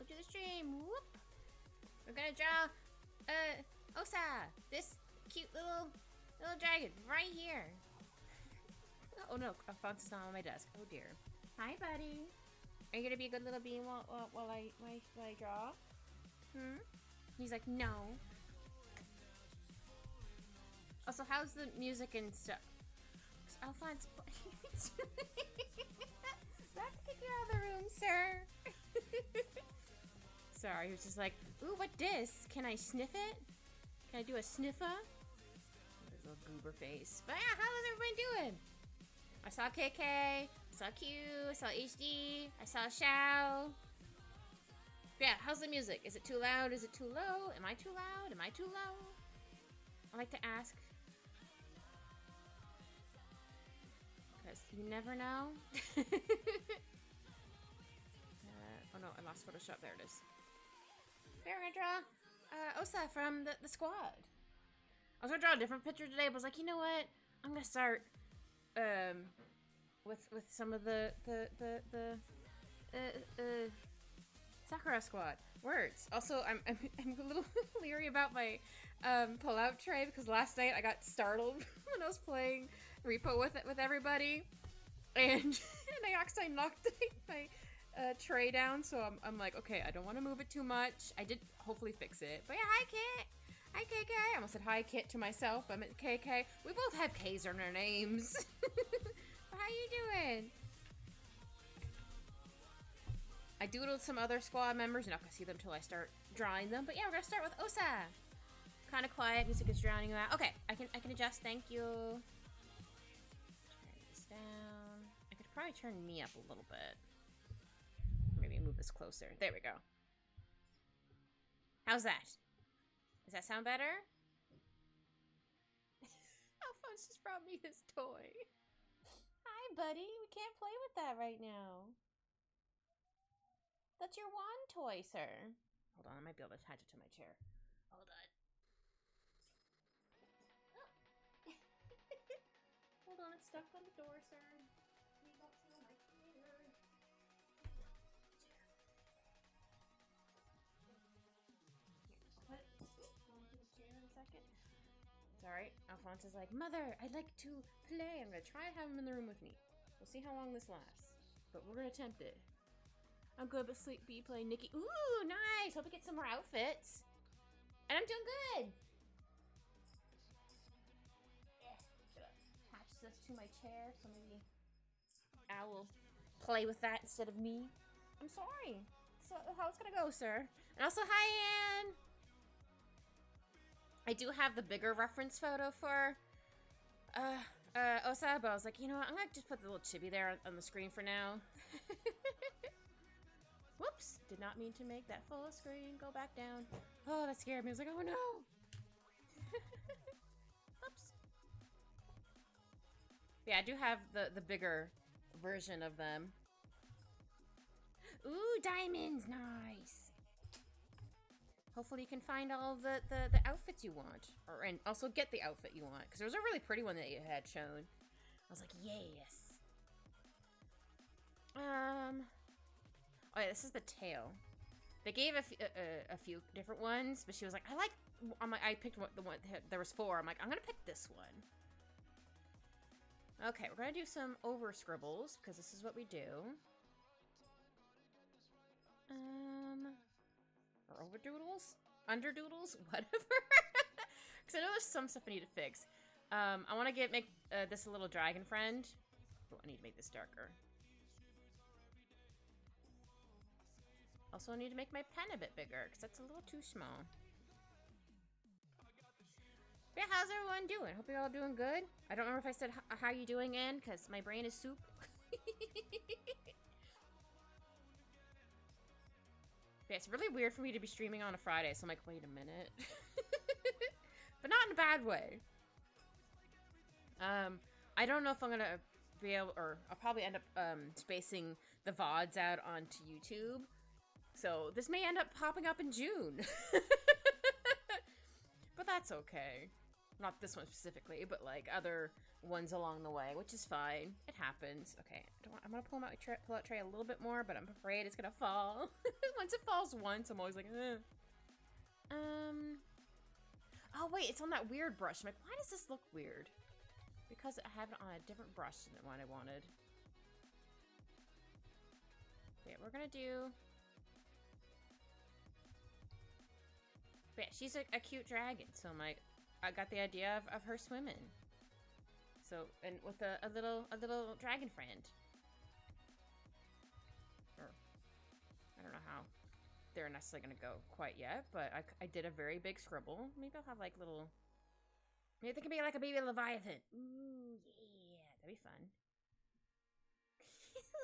welcome to the stream. Whoop. We're gonna draw, Osa, this cute little dragon right here. Oh no, Alphonse is not on my desk. Oh dear. Hi, buddy. Are you gonna be a good little bean while I draw? He's like, no. Also, how's the music and stuff? Alphonse, not to kick you out of the room, sir. Sorry, he was just like, ooh, what dis? Can I sniff it? Can I do a sniffer? His little goober face. But yeah, how's everybody doing? I saw KK, I saw Q, I saw HD, I saw Xiao. Yeah, how's the music? Is it too loud? Is it too low? Am I too loud? Am I too low? I like to ask. Because you never know. Oh no, I lost Photoshop. There it is. Here, we're gonna draw Osa from the squad. I was gonna draw a different picture today, but I was like, you know what? I'm gonna start with some of the Sakura squad words. Also, I'm a little leery about my pull-out tray because last night I got startled when I was playing Repo with everybody, and I accidentally knocked my tray down. So I'm like, okay, I don't want to move it too much. I did hopefully fix it, but yeah, hi Kit, hi KK. I almost said hi Kit to myself. I meant KK. We both have K's in our names. How you doing? I doodled some other squad members. You're not gonna see them until I start drawing them. But yeah, we're gonna start with Osa. Kind of quiet. Music is drowning you out. Okay, I can adjust. Thank you. Turn this down. I could probably turn me up a little bit. Maybe move this closer. There we go. How's that? Does that sound better? Alphonse just brought me his toy. Hi, buddy. We can't play with that right now. That's your wand toy, sir. Hold on, I might be able to attach it to my chair. Hold on. Oh. Hold on, it's stuck on the door, sir. Please don't steal my chair. Here, I'll put it into the chair in a second. It's alright. Alphonse is like, Mother, I'd like to play. I'm gonna try to have him in the room with me. We'll see how long this lasts. But we're gonna attempt it. I'm good, but sleepy playing Nikki. Ooh, nice! Hope we get some more outfits. And I'm doing good! Yeah, should attach this to my chair so maybe Al will play with that instead of me. I'm sorry. So, how's it gonna go, sir? And also, hi, Anne! I do have the bigger reference photo for Osa, but I was like, you know what? I'm gonna just put the little chibi there on the screen for now. Whoops! Did not mean to make that full screen go back down. Oh, that scared me. I was like, oh no! Oops. Yeah, I do have the bigger version of them. Ooh, diamonds! Nice! Hopefully you can find all the outfits you want. And also get the outfit you want. Because there was a really pretty one that you had shown. I was like, yes! Oh yeah, this is the tail. They gave a few different ones, but she was like, I picked the one, there was 4. I'm like, I'm gonna pick this one. Okay, we're gonna do some over scribbles, because this is what we do. Or over doodles? Under doodles? Whatever. Because I know there's some stuff I need to fix. I want to make this a little dragon friend. Oh, I need to make this darker. Also, I need to make my pen a bit bigger, because that's a little too small. But yeah, how's everyone doing? Hope you're all doing good. I don't remember if I said how you doing, Ann, because my brain is soup. Yeah, it's really weird for me to be streaming on a Friday, so I'm like, wait a minute. But not in a bad way. I don't know if I'm gonna be able, or I'll probably end up spacing the VODs out onto YouTube. So this may end up popping up in June. But that's okay. Not this one specifically, but like other ones along the way, which is fine. It happens. Okay, I'm gonna pull out tray a little bit more, but I'm afraid it's gonna fall. Once it falls once, I'm always like, eh. Oh wait, it's on that weird brush. I'm like, why does this look weird? Because I have it on a different brush than what I wanted. Okay, we're gonna do... But yeah, she's a cute dragon, so I'm like, I got the idea of her swimming. So, and with a little dragon friend. Or, I don't know how they're necessarily gonna go quite yet, but I did a very big scribble. Maybe I'll have like little... Maybe they can be like a baby Leviathan. Ooh, yeah, that'd be fun.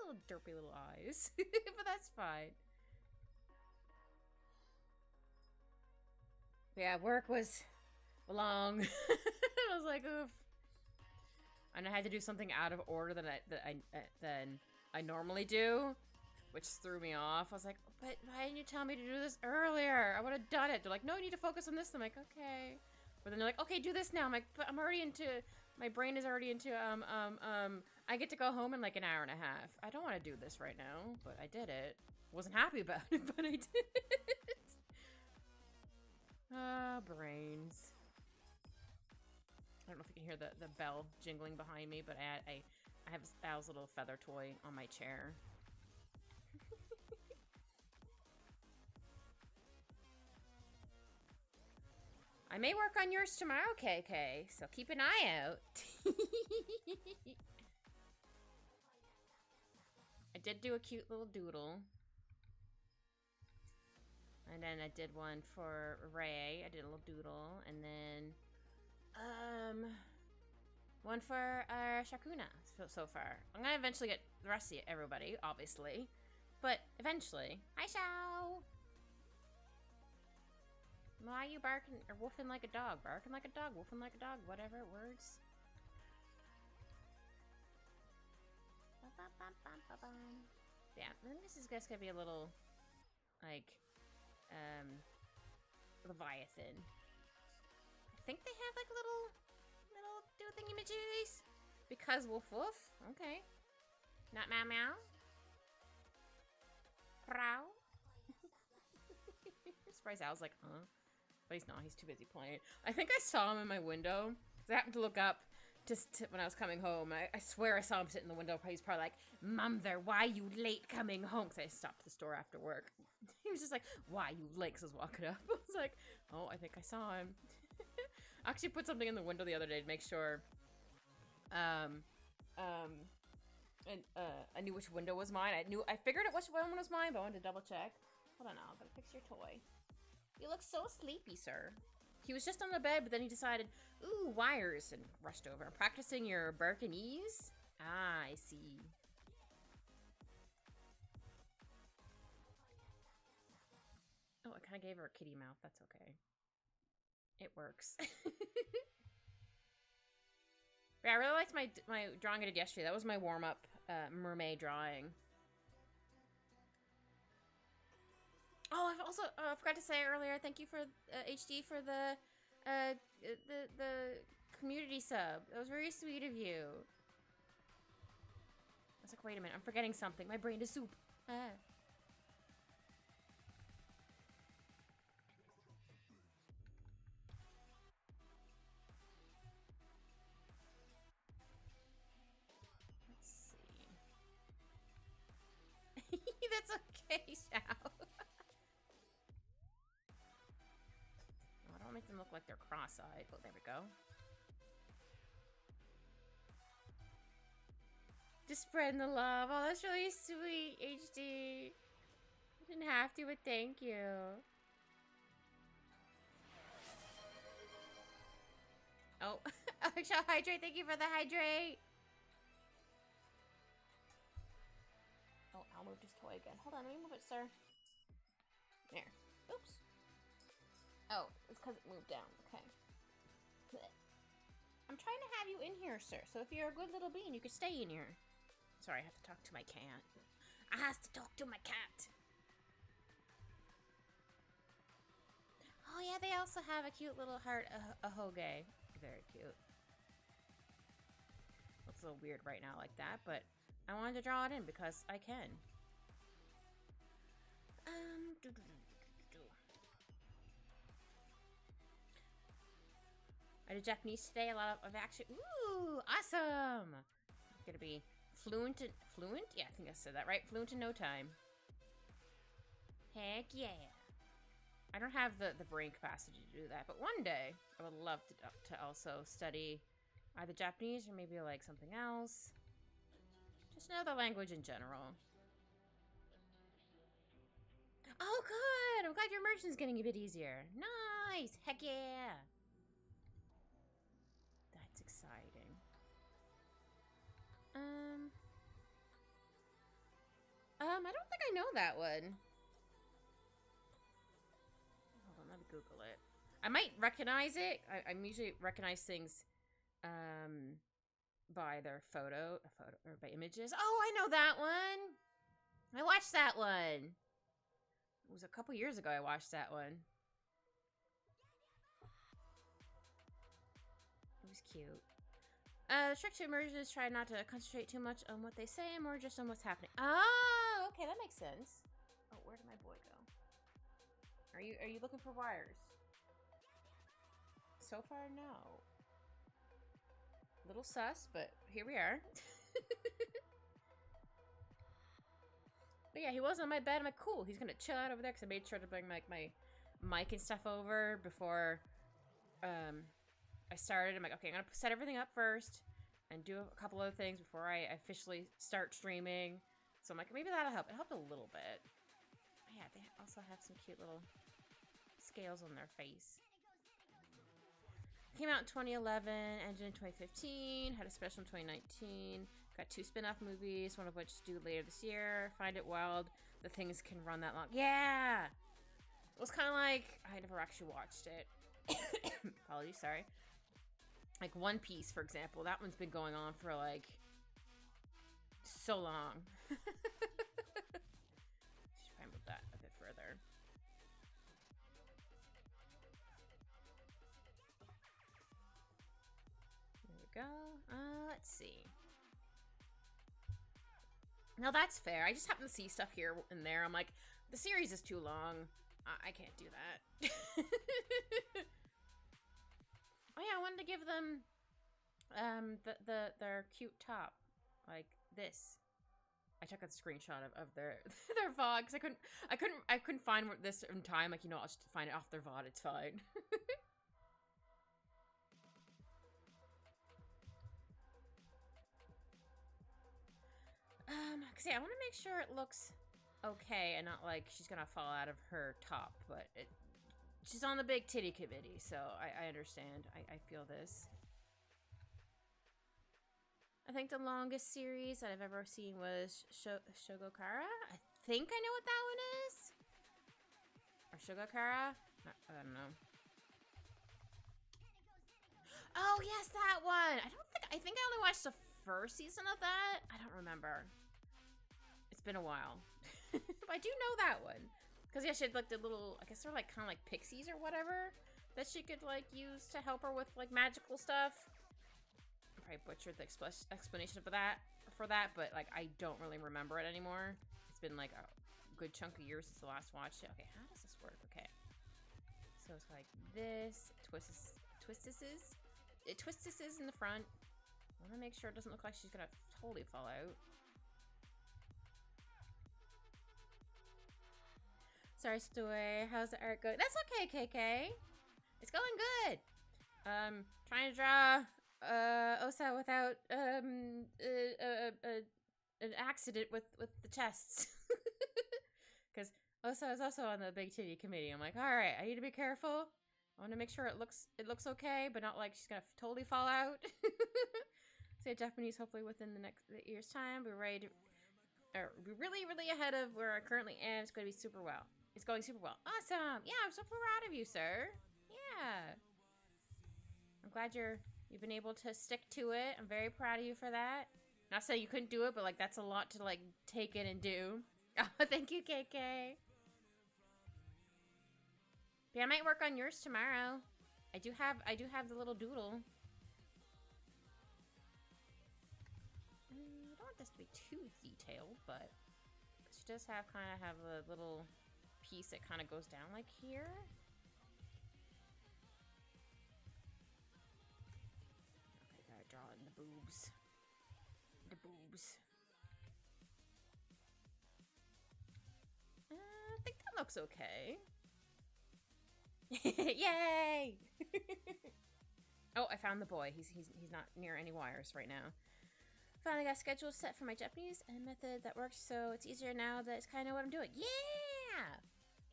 Little derpy little eyes. But that's fine. But yeah, work was long. I was like, oof. And I had to do something out of order than I normally do, which threw me off. I was like, but why didn't you tell me to do this earlier? I would have done it. They're like, no, you need to focus on this. I'm like, okay. But then they're like, okay, do this now. I'm like, but I'm already into, my brain is already into, I get to go home in like an hour and a half. I don't want to do this right now, but I did it. Wasn't happy about it, but I did it. Brains. I don't know if you can hear the bell jingling behind me, but I have Al's little feather toy on my chair. I may work on yours tomorrow, KK, so keep an eye out. I did do a cute little doodle. And then I did one for Ray. I did a little doodle. And then, one for Shakuna so far. I'm gonna eventually get the rest of everybody, obviously. But eventually. Hi, Shao! Why are you barking or woofing like a dog? Barking like a dog, woofing like a dog, whatever words. Yeah, then this is just gonna be a little, like, Leviathan. I think they have like little do thingy-majiggies. Because woof woof. Okay. Not meow meow. Prow. Surprised Al's like, huh? But he's not. He's too busy playing. I think I saw him in my window. I happened to look up just when I was coming home. I swear I saw him sitting in the window. He's probably like, Mother, why you late coming home? Because I stopped at the store after work. He was just like, why you late? Because I was walking up. I was like, oh, I think I saw him. I actually put something in the window the other day to make sure and I knew which window was mine. I figured it which one was mine, but I wanted to double check. Hold on, I'm gonna fix your toy. You look so sleepy, sir. He was just on the bed, but then he decided, ooh, wires, and rushed over. Practicing your Burkinese? Ah, I see. Oh, I kind of gave her a kitty mouth. That's okay. It works. Yeah, I really liked my drawing I did yesterday. That was my warm-up mermaid drawing. Oh, I've also forgot to say earlier, thank you for HD for the community sub. That was very sweet of you. I was like, wait a minute, I'm forgetting something. My brain is soup. Ah. That's okay, Shao. Oh, I don't make them look like they're cross-eyed. Oh, there we go. Just spreading the love. Oh, that's really sweet, HD. I didn't have to, but thank you. Oh, Shao, hydrate. Thank you for the hydrate. Oh, I'll move this toy again. Hold on, let me move it, sir. There. Oops. Oh, it's because it moved down. Okay. I'm trying to have you in here, sir. So if you're a good little bean, you could stay in here. Sorry, I have to talk to my cat. I have to talk to my cat. Oh yeah, they also have a cute little heart, a hoge. Very cute. Looks a little weird right now like that, but I wanted to draw it in because I can. I did Japanese today, a lot of action. Ooh, awesome! I'm gonna be fluent? Yeah, I think I said that right. Fluent in no time. Heck yeah. I don't have the brain capacity to do that, but one day I would love to also study either Japanese or maybe like something else. Just another language in general. Oh, good! I'm glad your immersion's getting a bit easier. Nice! Heck yeah! That's exciting. I don't think I know that one. Hold on, let me Google it. I might recognize it. I'm usually recognize things, by their photo or by images. Oh, I know that one. I watched that one. It was a couple years ago I watched that one. It was cute. The trick to immersion is try not to concentrate too much on what they say, more just on what's happening. Oh, okay, that makes sense. Oh, where did my boy go? Are you looking for wires? So far, no. Little sus, but here we are. But yeah, he was on my bed. I'm like, cool, he's gonna chill out over there because I made sure to bring my mic and stuff over before I started. I'm like, okay, I'm gonna set everything up first and do a couple other things before I officially start streaming. So I'm like, maybe that'll help. It helped a little bit. Yeah, they also have some cute little scales on their face. Came out in 2011, ended in 2015, had a special in 2019. Got 2 spin-off movies, one of which is due later this year. Find it wild that things can run that long. Yeah! It was kind of like, I never actually watched it. Apologies, sorry. Like One Piece, for example. That one's been going on for like so long. Should try and move that a bit further. There we go. Let's see. Now that's fair. I just happen to see stuff here and there. I'm like, the series is too long. I can't do that. Oh yeah, I wanted to give them their cute top, like this. I took a screenshot of their their VOD because I couldn't find this in time. Like, you know, I'll just find it off their VOD. It's fine. Cause yeah, I want to make sure it looks okay and not like she's gonna fall out of her top, but she's on the big titty committee, so I understand. I feel this. I think the longest series that I've ever seen was Shogokara. I think I know what that one is. Or Shogokara? I don't know. Oh, yes, that one! I think I only watched the first season of that. I don't remember. It's been a while. But I do know that one. Because, yeah, she had, like, the little, I guess they're, like, kind of like pixies or whatever that she could, like, use to help her with, like, magical stuff. I probably butchered the explanation for that, but, like, I don't really remember it anymore. It's been, like, a good chunk of years since the last watched it. Okay, how does this work? Okay. So it's like this. It twists in the front. I want to make sure it doesn't look like she's going to totally fall out. Sorry, Stoy. How's the art going? That's okay, KK. It's going good. Trying to draw ossavt without an accident with the chests. Because ossavt is also on the big titty committee. I'm like, all right, I need to be careful. I want to make sure it looks okay, but not like she's gonna totally fall out. Say Japanese, hopefully within the year's time. We're ready to, we're really ahead of where I currently am. It's going to be super well. It's going super well. Awesome. Yeah, I'm so proud of you, sir. Yeah. I'm glad you've been able to stick to it. I'm very proud of you for that. Not saying you couldn't do it, but like that's a lot to like take in and do. Oh, thank you, KK. Yeah, I might work on yours tomorrow. I do have the little doodle. I don't want this to be too detailed, but she does have a little piece that kind of goes down like here. Okay, gotta draw in the boobs. The boobs. I think that looks okay. Yay! Oh, I found the boy. He's not near any wires right now. Finally got a schedule set for my Japanese and method that works, so it's easier now that it's kind of what I'm doing. Yeah!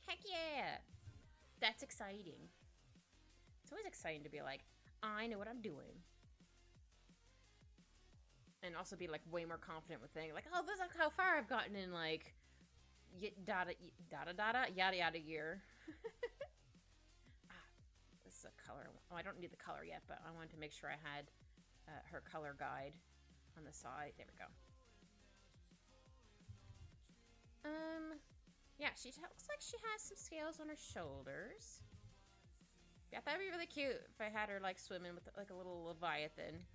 Heck yeah! That's exciting. It's always exciting to be like, I know what I'm doing. And also be like way more confident with things. Like, oh, this is how far I've gotten in like yada yada year. This is a color. Oh, I don't need the color yet, but I wanted to make sure I had her color guide on the side. There we go. Yeah, she looks like she has some scales on her shoulders. Yeah, that'd be really cute if I had her like swimming with like a little leviathan.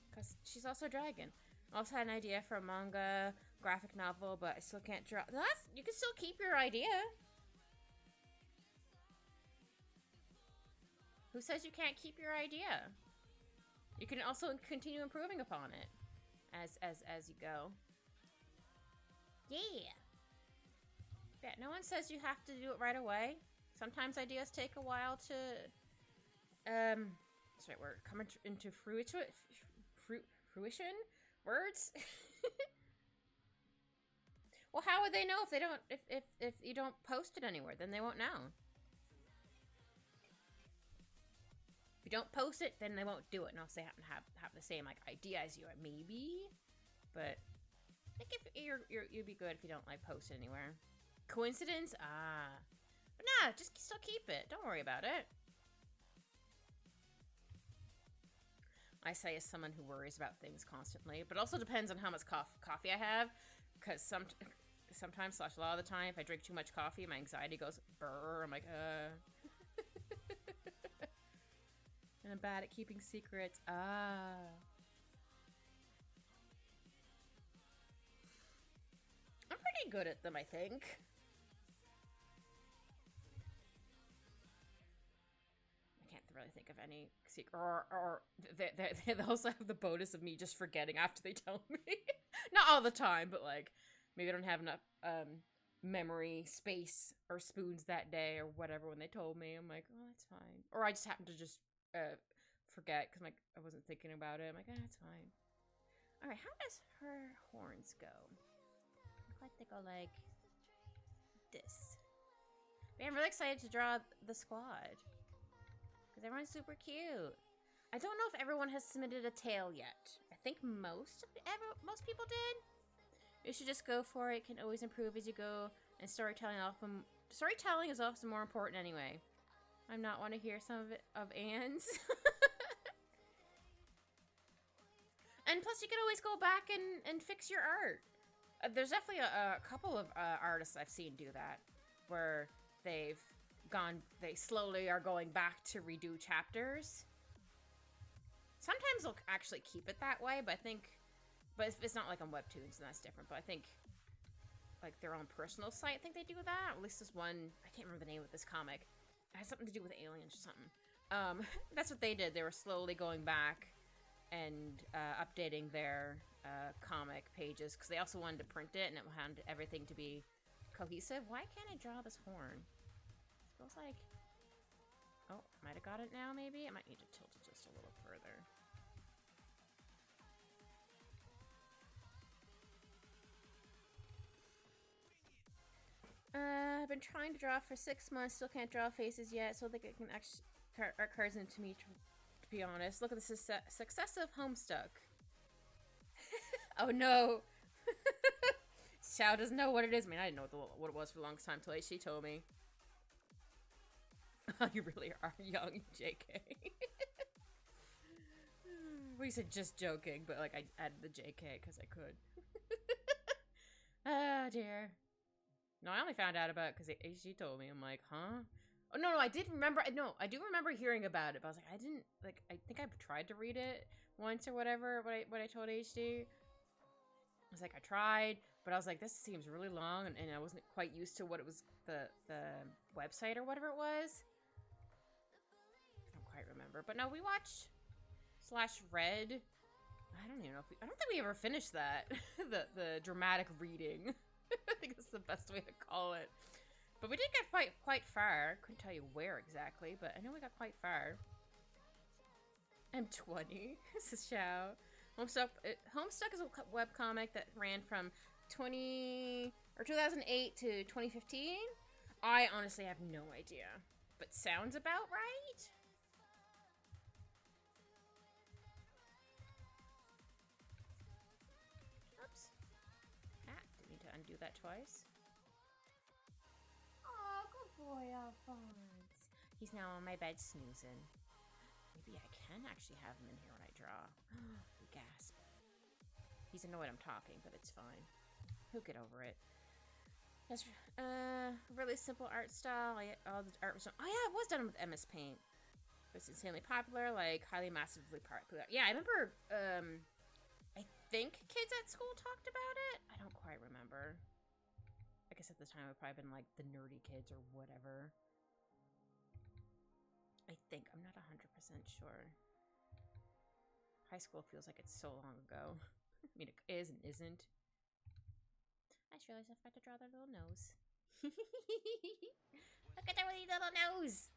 Because she's also a dragon. I also had an idea for a manga graphic novel, but I still can't draw. You can still keep your idea. Who says you can't keep your idea? You can also continue improving upon it as you go. Yeah. Yeah, no one says you have to do it right away. Sometimes ideas take a while to that's the right word. Come into fruition. Words. Well, how would they know if they don't if you don't post it anywhere? Then they won't know. If you don't post it, then they won't do it, unless they happen to have the same like idea as you, maybe. But I think if you'd be good if you don't like post it anywhere. Coincidence? Ah, but nah, just still keep it. Don't worry about it. I say as someone who worries about things constantly, but also depends on how much coffee I have, because sometimes / a lot of the time, if I drink too much coffee, my anxiety goes brr. I'm like, and I'm bad at keeping secrets. I'm pretty good at them, I think. I can't really think of any secret. Or they also have the bonus of me just forgetting after they tell me. Not all the time, but like maybe I don't have enough memory space or spoons that day or whatever when they told me. I'm like, oh, that's fine. Or I just happen to just forget because like I wasn't thinking about it. I'm like, that's fine. All right, how does her horns go? Look like they go like this. But I'm really excited to draw the squad because everyone's super cute. I don't know if everyone has submitted a tail yet. I think most people did. You should just go for it. Can always improve as you go, and storytelling is often more important anyway. I'm not want to hear some of Anne's. And plus, you can always go back and fix your art. There's definitely a couple of artists I've seen do that, where they slowly are going back to redo chapters. Sometimes they'll actually keep it that way, but if it's not like on webtoons, then that's different. But I think, like their own personal site, I think they do that. At least this one, I can't remember the name of this comic. It has something to do with aliens or something. That's what they did. They were slowly going back and updating their comic pages because they also wanted to print it and it wanted everything to be cohesive. Why can't I draw this horn? It feels like, oh, might have got it now. Maybe I might need to tilt it just a little further. I've been trying to draw for 6 months. Still can't draw faces yet. So I think it can actually art cards into me. To be honest, look at this successive homestuck. Oh no. Xiao doesn't know what it is. I mean, I didn't know what it was for the longest time till she told me. You really are young, JK. We said just joking, but like I added the JK because I could. Ah, dear. No, I only found out about it because she told me. I'm like, huh? Oh no, no, I did remember. No, I do remember hearing about it, but I was like, I didn't like. I think I tried to read it once or whatever. What I told HD, I was like, I tried, but I was like, this seems really long, and I wasn't quite used to what it was the website or whatever it was. I don't quite remember, but no, we watched slash read. I don't even know if I don't think we ever finished that. the dramatic reading. I think that's the best way to call it. But we did get quite far. Couldn't tell you where exactly, but I know we got quite far. I'm 20. This is Xiao. Homestuck is a webcomic that ran from 2008 to 2015. I honestly have no idea, but sounds about right. Oops. Ah, didn't need to undo that twice. Aw, good boy, Alphonse. He's now on my bed snoozing. Maybe I can actually have him in here when I draw. Gasp. He's annoyed I'm talking, but it's fine. He'll get over it. That's really simple art style. All the art was done. Oh yeah, it was done with MS Paint. It's insanely popular, like highly massively popular. Yeah, I remember. I think kids at school talked about it. I don't quite remember. I guess at the time it would probably been like the nerdy kids or whatever. I think I'm not 100% sure. High school feels like it's so long ago. I mean, it is and isn't. I just realized I forgot to draw their little nose. Look at their wee little nose!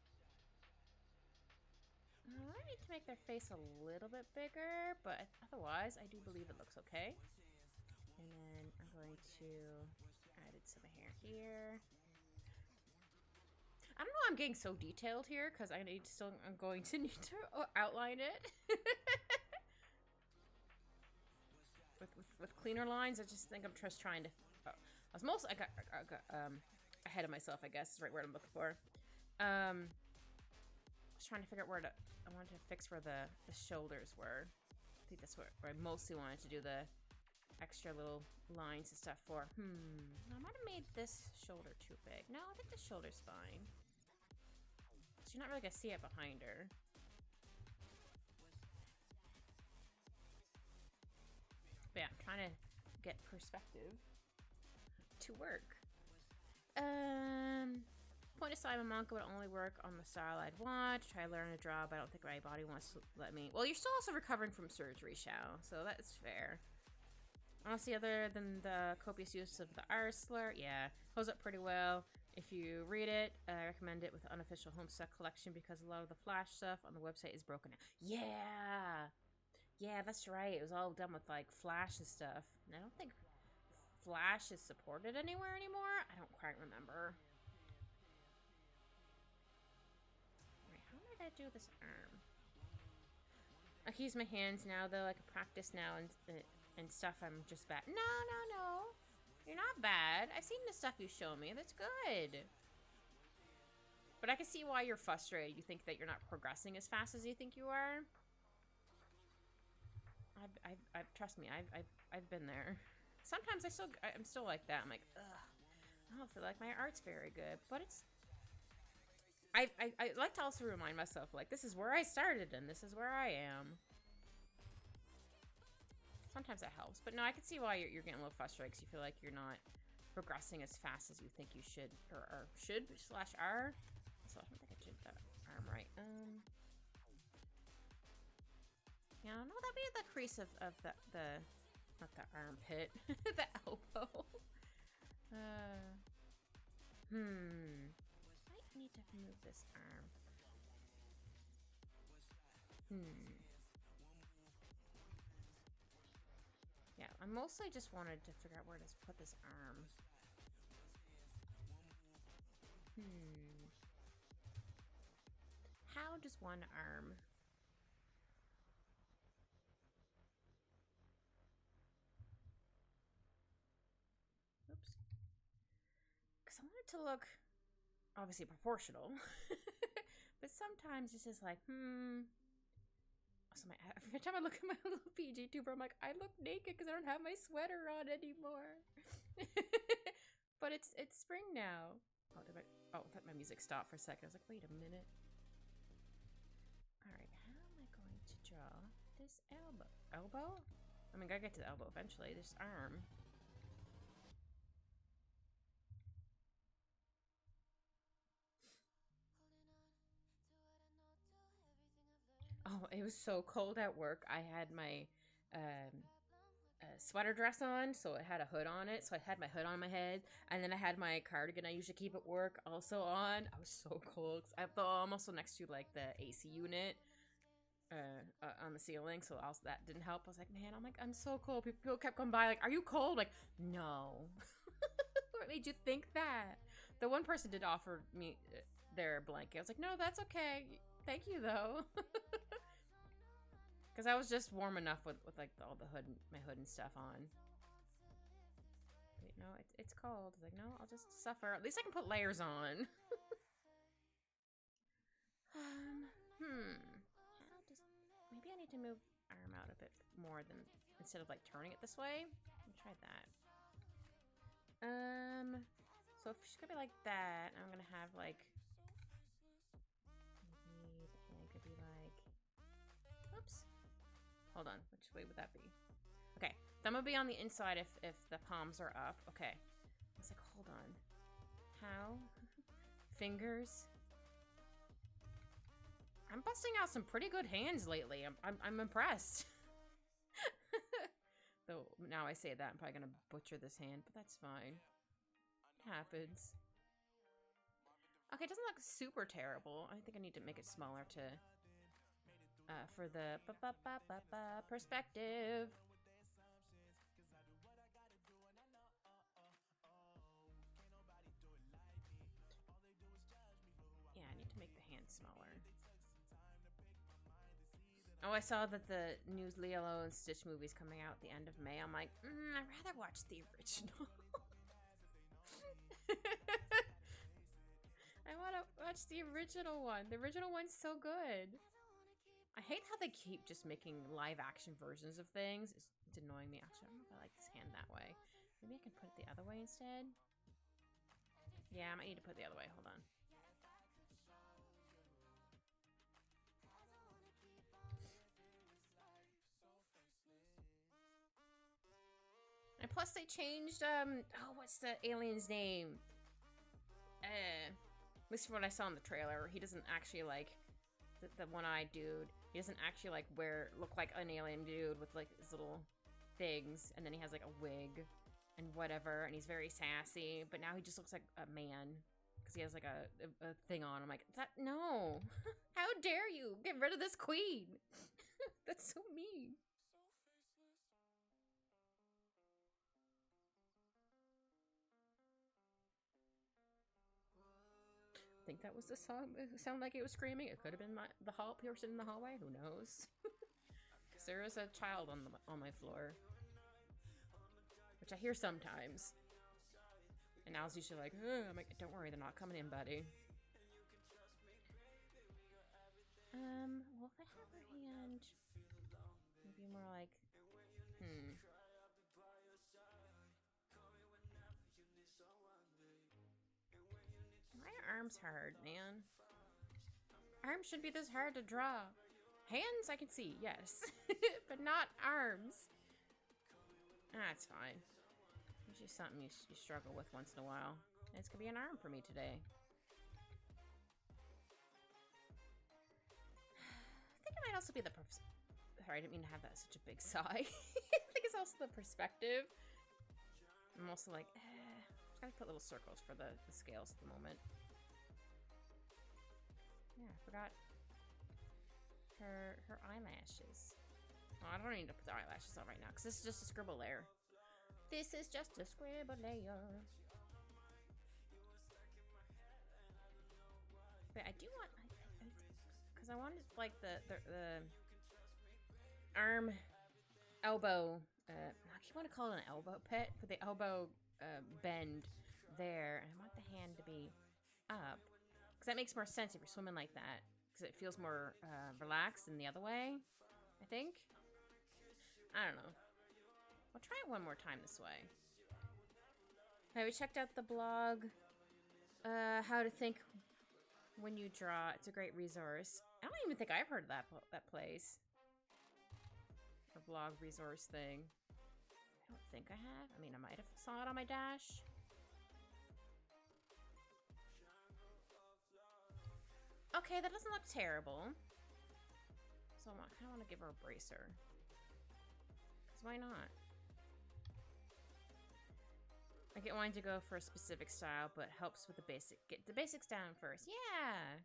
I need to make their face a little bit bigger, but otherwise, I do believe it looks okay. And then I'm going to add some hair here. I don't know why I'm getting so detailed here, because I'm going to need to outline it. with cleaner lines, I just think I'm just trying to... I got ahead of myself, I guess, is the right word I'm looking for. I was trying to figure out I wanted to fix where the shoulders were. I think that's where I mostly wanted to do the extra little lines and stuff for. I might have made this shoulder too big. No, I think this shoulder's fine. So you're not really gonna see it behind her. But yeah, I'm trying to get perspective to work. Point aside, my manga would only work on the style I'd want. Try to learn to draw, but I don't think my body wants to let me. Well, you're still also recovering from surgery, Xiao, so that's fair. Honestly, other than the copious use of the R slur, yeah, holds up pretty well. If you read it, I recommend it with the unofficial Homestuck collection because a lot of the Flash stuff on the website is broken out. Yeah! Yeah, that's right. It was all done with, like, Flash and stuff. And I don't think Flash is supported anywhere anymore. I don't quite remember. Alright, how did I do this arm? I can use my hands now, though. I can practice now and stuff. I'm just bad. No. You're not bad. I've seen the stuff you show me. That's good. But I can see why you're frustrated. You think that you're not progressing as fast as you think you are. Trust me, I've been there. Sometimes I'm still like that. I'm like, ugh, I don't feel like my art's very good. But it's... I like to also remind myself, like, this is where I started and this is where I am. Sometimes that helps. But no, I can see why you're getting a little frustrated because you feel like you're not progressing as fast as you think you should. Or should, slash R. So I don't think I did that arm right. Yeah, no, that'd be the crease of the not the armpit, the elbow. Might need to move this arm. Yeah, I mostly just wanted to figure out where to put this arm. How does one arm... Oops. Because I want it to look obviously proportional. But sometimes it's just like, So every time I look at my little PG tuber, I'm like, I look naked because I don't have my sweater on anymore. But it's spring now. Oh, I thought my music stopped for a second. I was like, wait a minute. All right, how am I going to draw this elbow? Elbow? I mean, gotta get to the elbow eventually. This arm. Oh, it was so cold at work. I had my sweater dress on, so it had a hood on it. So I had my hood on my head, and then I had my cardigan I usually keep at work also on. I was so cold. I'm also next to like the AC unit on the ceiling, so also that didn't help. I was like, man, I'm so cold. People kept coming by, like, are you cold? Like, no. What made you think that? The one person did offer me their blanket. I was like, no, that's okay. Thank you, though. Because I was just warm enough with like all the hood, my hood and stuff on. Wait, no, it's cold. I was like, no, I'll just suffer. At least I can put layers on. Maybe I need to move arm out a bit more than instead of like turning it this way. Let me try that. So if she's gonna be like that, I'm gonna have like maybe the hand could be like, oops. Hold on, which way would that be? Okay, thumb will be on the inside if the palms are up. Okay. I was like, hold on. How? Fingers. I'm busting out some pretty good hands lately. I'm impressed. Though now I say that, I'm probably gonna butcher this hand, but that's fine. It happens. Okay, it doesn't look super terrible. I think I need to make it smaller to for the perspective. Yeah, I need to make the hand smaller. Oh, I saw that the new Lilo and Stitch movie's coming out at the end of May. I'm like, I'd rather watch the original. I want to watch the original one. The original one's so good. I hate how they keep just making live action versions of things. It's annoying me. Actually, I don't know if I like this hand that way. Maybe I can put it the other way instead. Yeah, I might need to put it the other way. Hold on. And plus they changed, oh, what's the alien's name? At least from what I saw in the trailer, he doesn't actually, like, the one-eyed dude, he doesn't actually, like, look like an alien dude with, like, his little things, and then he has, like, a wig and whatever, and he's very sassy, but now he just looks like a man, because he has, like, a thing on. I'm like, no! How dare you! Get rid of this queen! That's so mean! I think that was the song. It sounded like it was screaming. It could have been the person in the hallway. Who knows? Because there is a child on my floor, which I hear sometimes. And Al's usually like, I'm like, don't worry, they're not coming in, buddy. Well, if I have her hand, maybe more like, My arm's hard, man. Arms should be this hard to draw. Hands, I can see, yes. But not arms. That's fine. It's just something you struggle with once in a while. And it's gonna be an arm for me today. I think it might also be the sorry, I didn't mean to have that such a big sigh. I think it's also the perspective. I'm also like, just gotta put little circles for the scales at the moment. Yeah, I forgot her eyelashes. Oh, I don't need to put the eyelashes on right now because this is just a scribble layer. This is just a scribble layer. But I do want, because I wanted like the arm, elbow. I keep want to call it an elbow pit, but the elbow bend there, and I want the hand to be up because that makes more sense if you're swimming like that because it feels more relaxed than the other way. I think. I don't know. I'll try it one more time this way. Have you checked out the blog How to think when you draw. It's a great resource. I don't even think I've heard of that place. A blog resource thing. I don't think I have. I mean, I might have saw it on my dash. Okay, that doesn't look terrible. So I kind of want to give her a bracer. Because why not? I get wanting to go for a specific style, but helps with the basic. Get the basics down first. Yeah!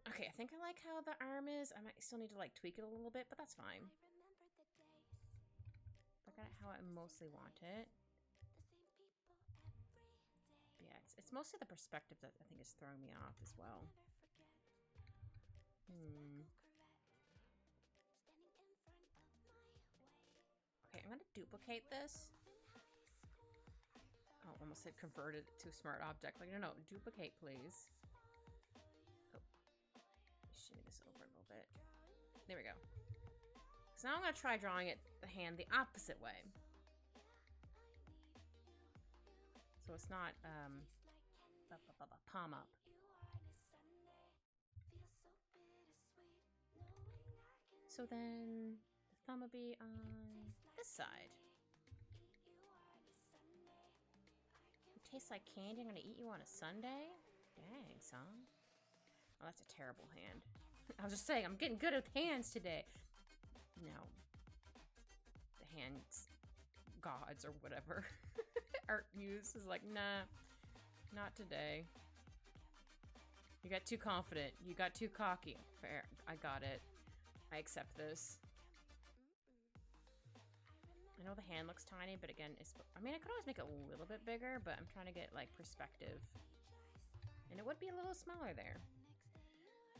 Okay, I think I like how the arm is. I might still need to like tweak it a little bit, but that's fine. I got it how I mostly want it. But yeah, it's mostly the perspective that I think is throwing me off as well. Okay, I'm gonna duplicate this. Oh, almost said convert it to a smart object. Like, no, duplicate, please. Oh, shimmy this over a little bit. There we go. So now I'm gonna try drawing it the hand the opposite way. So it's not palm up. So then the thumb will be on this side. It tastes like candy. I'm gonna eat you on a Sunday? Dang, son. Oh, that's a terrible hand. I was just saying, I'm getting good with hands today. No. The hands gods or whatever art muse is like, nah, not today. You got too confident. You got too cocky. Fair. I got it. I accept this. I know the hand looks tiny, but again, I mean, I could always make it a little bit bigger, but I'm trying to get, like, perspective. And it would be a little smaller there.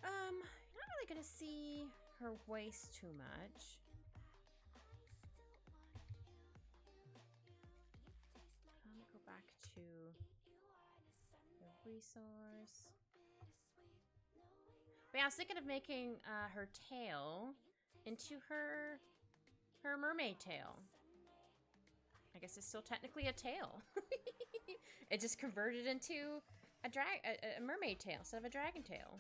You're not really gonna see her waist too much. I'm gonna go back to the resource. But yeah, I was thinking of making her tail into her mermaid tail. I guess it's still technically a tail. It just converted into a mermaid tail instead of a dragon tail.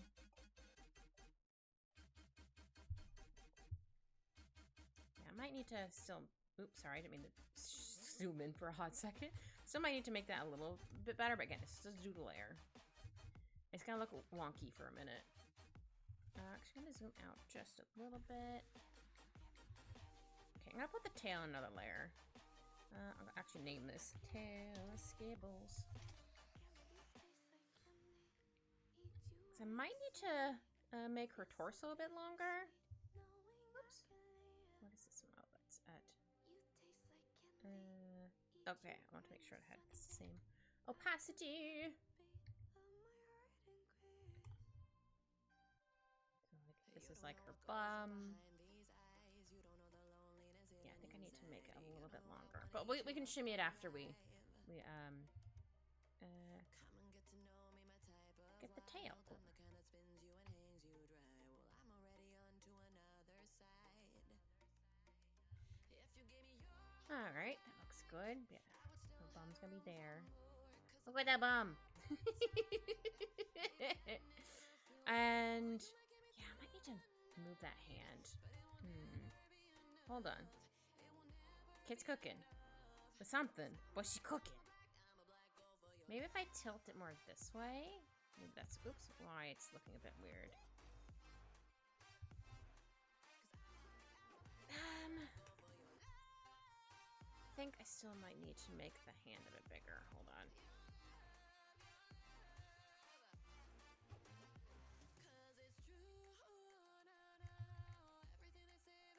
Yeah, I might need to still... Oops, sorry, I didn't mean to zoom in for a hot second. Still might need to make that a little bit better, but again, it's just a doodle layer. It's gonna look wonky for a minute. Actually, I'm gonna zoom out just a little bit. Okay, I'm gonna put the tail in another layer. I'll actually name this Tail Skibbles. So I might need to make her torso a bit longer. Oops. What is this one? Oh, that's at... okay, I want to make sure it had the same opacity. This is like her bum. Yeah, I think I need to make it a little bit longer. But we can shimmy it after we get the tail. Alright, that looks good. Yeah, her bum's gonna be there. Look at that bum! And... to move that hand. Hold on. Kid's cooking. With something. What's she cooking? Maybe if I tilt it more this way. Maybe that's... Oops. Why it's looking a bit weird. I think I still might need to make the hand a bit bigger. Hold on.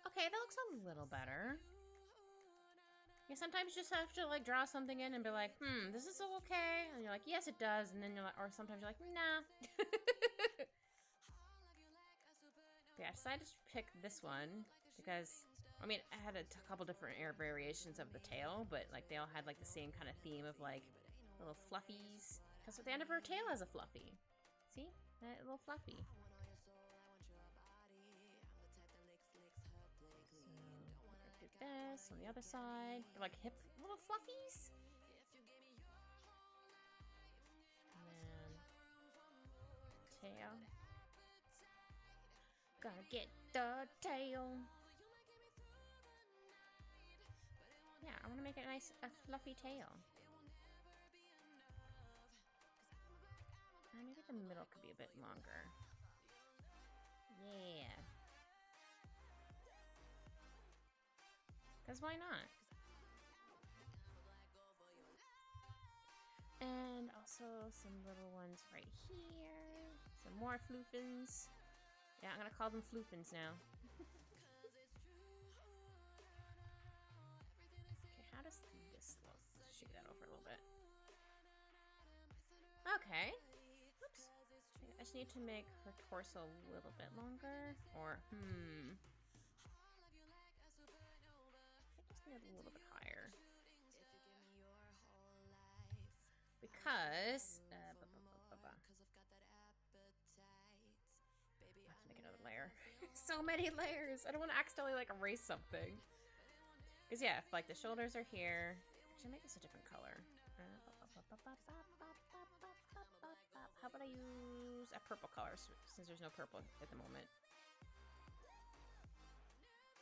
Okay, that looks a little better. Yeah, sometimes you just have to like draw something in and be like, this is okay? And you're like, yes, it does. And then you're like, or sometimes you're like, nah. Yeah, I decided to pick this one because, I mean, I had a couple different variations of the tail, but like they all had like the same kind of theme of like little fluffies. Because at the end of her tail has a fluffy. See? That little fluffy. This on the other side. They're like hip little fluffies. Gotta get the tail. Yeah, I want to make it a fluffy tail. Maybe the middle could be a bit longer. Yeah. Because why not? And also some little ones right here. Some more floofins. Yeah, I'm gonna call them floofins now. Okay, how does this look? Let's shake that over a little bit. Okay. Oops. I just need to make her torso a little bit longer. Or, I just need a little bit higher. Because, let's make another layer. So many layers. I don't want to accidentally like erase something. Because yeah, if like the shoulders are here, actually make this a different color. How about I use a purple color since there's no purple at the moment.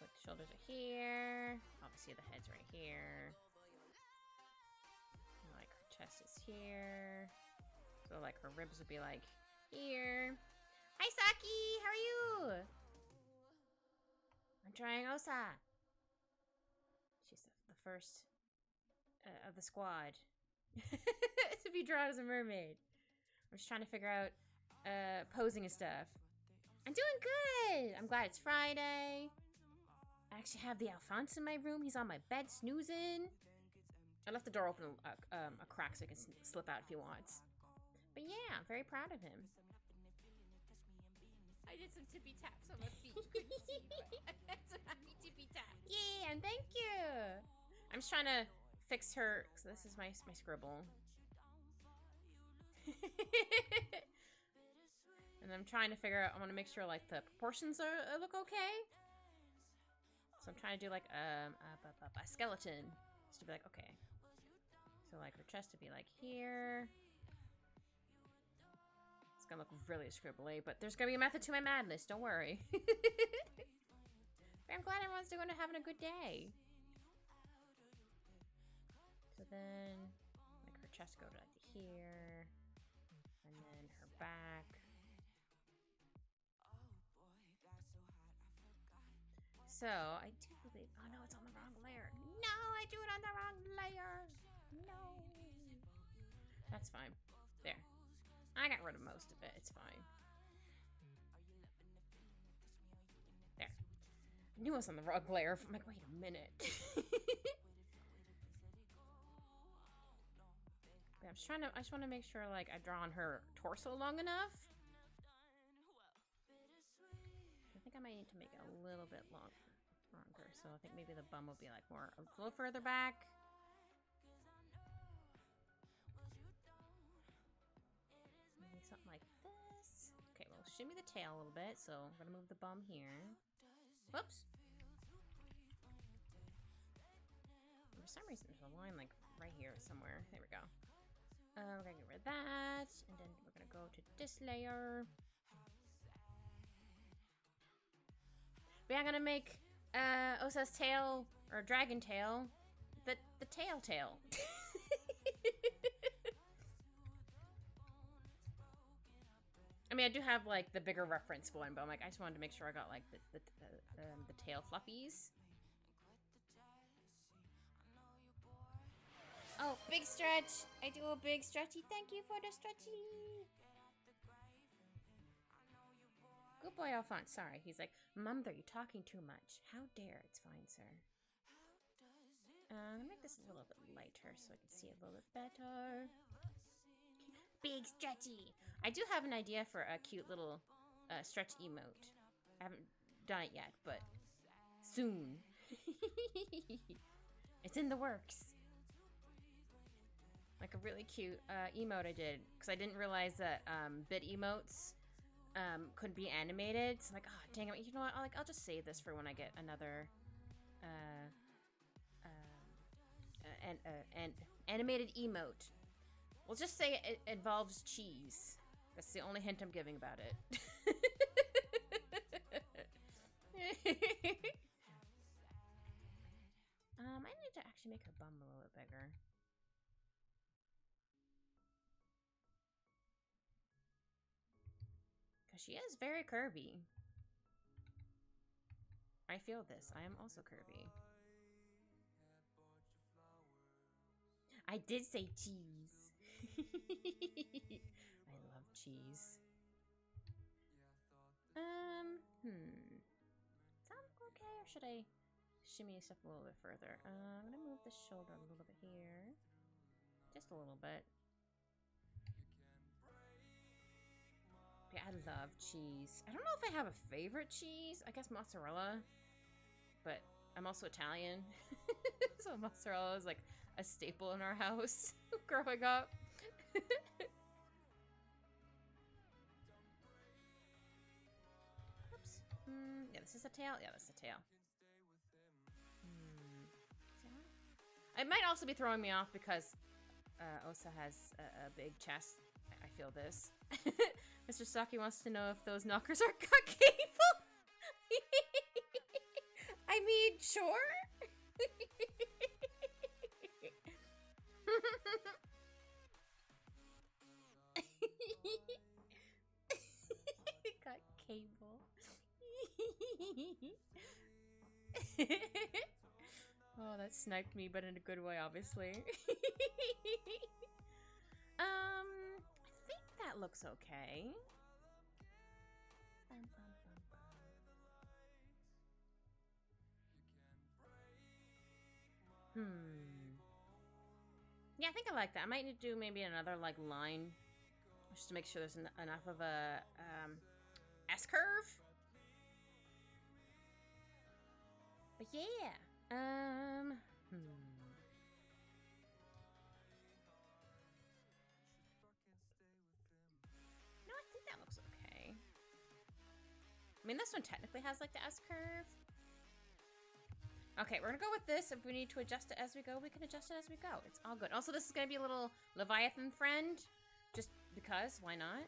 Like the shoulders are here. Obviously the head's right here. Like her chest is here. So like her ribs would be like here. Hi Saki, how are you? I'm trying Osa. She's the first of the squad to be drawn as a mermaid. I'm just trying to figure out posing and stuff. I'm doing good. I'm glad it's Friday. I actually have the Alphonse in my room. He's on my bed snoozing. I left the door open a crack so he can slip out if he wants. But yeah, I'm very proud of him. I did some tippy taps on my feet. You couldn't see, but some happy tippy taps. Yeah, and thank you. I'm just trying to fix her. So this is my scribble. And I'm trying to figure out. I want to make sure like the proportions look okay. So I'm trying to do like a skeleton, just to be like okay. So like her chest to be like here. It's gonna look really scribbly, but there's gonna be a method to my madness. Don't worry. I'm glad everyone's having a good day. So then, like her chest go to like here, and then her back. So I do believe. Oh no, it's on the wrong layer. No, I do it on the wrong layer. No. That's fine. There. I got rid of most of it. It's fine. There. I knew I was on the wrong layer. I'm like, wait a minute. Yeah, I just want to make sure like I draw on her torso long enough. I think I might need to make it a little bit longer. So I think maybe the bum will be like a little further back. Maybe something like this. Okay, well, shimmy the tail a little bit. So I'm gonna move the bum here. Whoops. For some reason, there's a line like right here somewhere. There we go. We're gonna get rid of that, and then we're gonna go to this layer. But yeah, I'm gonna make Osa's tail or dragon tail the tail. I mean, I do have like the bigger reference one, but I'm like, I just wanted to make sure I got like the tail fluffies. Oh, big stretch! I do a big stretchy. Thank you for the stretchy. Good boy, Alphonse. Sorry, he's like, Mother, you're talking too much. How dare? It's fine, sir. I'm gonna make this a little bit lighter so I can see a little bit better. Big stretchy. I do have an idea for a cute little stretch emote. I haven't done it yet, but soon. It's in the works. Like a really cute emote I did, because I didn't realize that bit emotes could be animated. So I'm like, oh dang it, you know what? I'll just save this for when I get another an animated emote. We'll just say it involves cheese. That's the only hint I'm giving about it. I need to actually make her bum a little bit bigger. Because she is very curvy. I feel this. I am also curvy. I did say cheese. I love cheese. Sound okay, or should I shimmy stuff a little bit further? I'm gonna move the shoulder a little bit here. Just a little bit. Yeah, I love cheese. I don't know if I have a favorite cheese. I guess mozzarella. But I'm also Italian. So mozzarella is like a staple in our house growing up. Oops. Yeah, this is a tail. Yeah, that's the tail. It might also be throwing me off because Osa has a big chest. I feel this. Mr. Saki wants to know if those knockers are cut cable. I mean, sure. Got cable. Oh, that sniped me, but in a good way, obviously. I think that looks okay. Yeah, I think I like that. I might need to do maybe another like line, just to make sure there's enough of a S curve. But yeah, No, I think that looks okay. I mean, this one technically has like the S curve. Okay, we're gonna go with this. If we need to adjust it as we go, we can adjust it as we go. It's all good. Also, this is gonna be a little Leviathan friend, just because. Why not?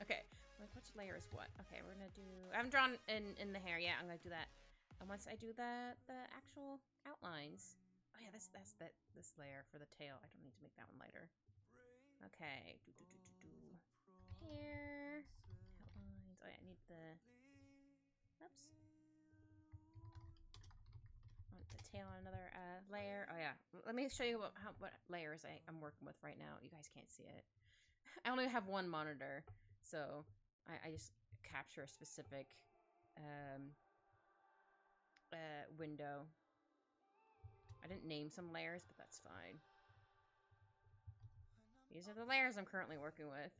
Okay, which layer is what? Okay, we're gonna do. I haven't drawn in the hair yet. I'm gonna do that. And once I do the actual outlines. Oh yeah, this layer for the tail. I don't need to make that one lighter. Okay, hair outlines. Oh yeah, I need the. Oops. The tail on another layer. Oh yeah, let me show you what layers I'm working with right now. You guys can't see it. I only have one monitor, so I just capture a specific window. I didn't name some layers, but that's fine. These are the layers I'm currently working with.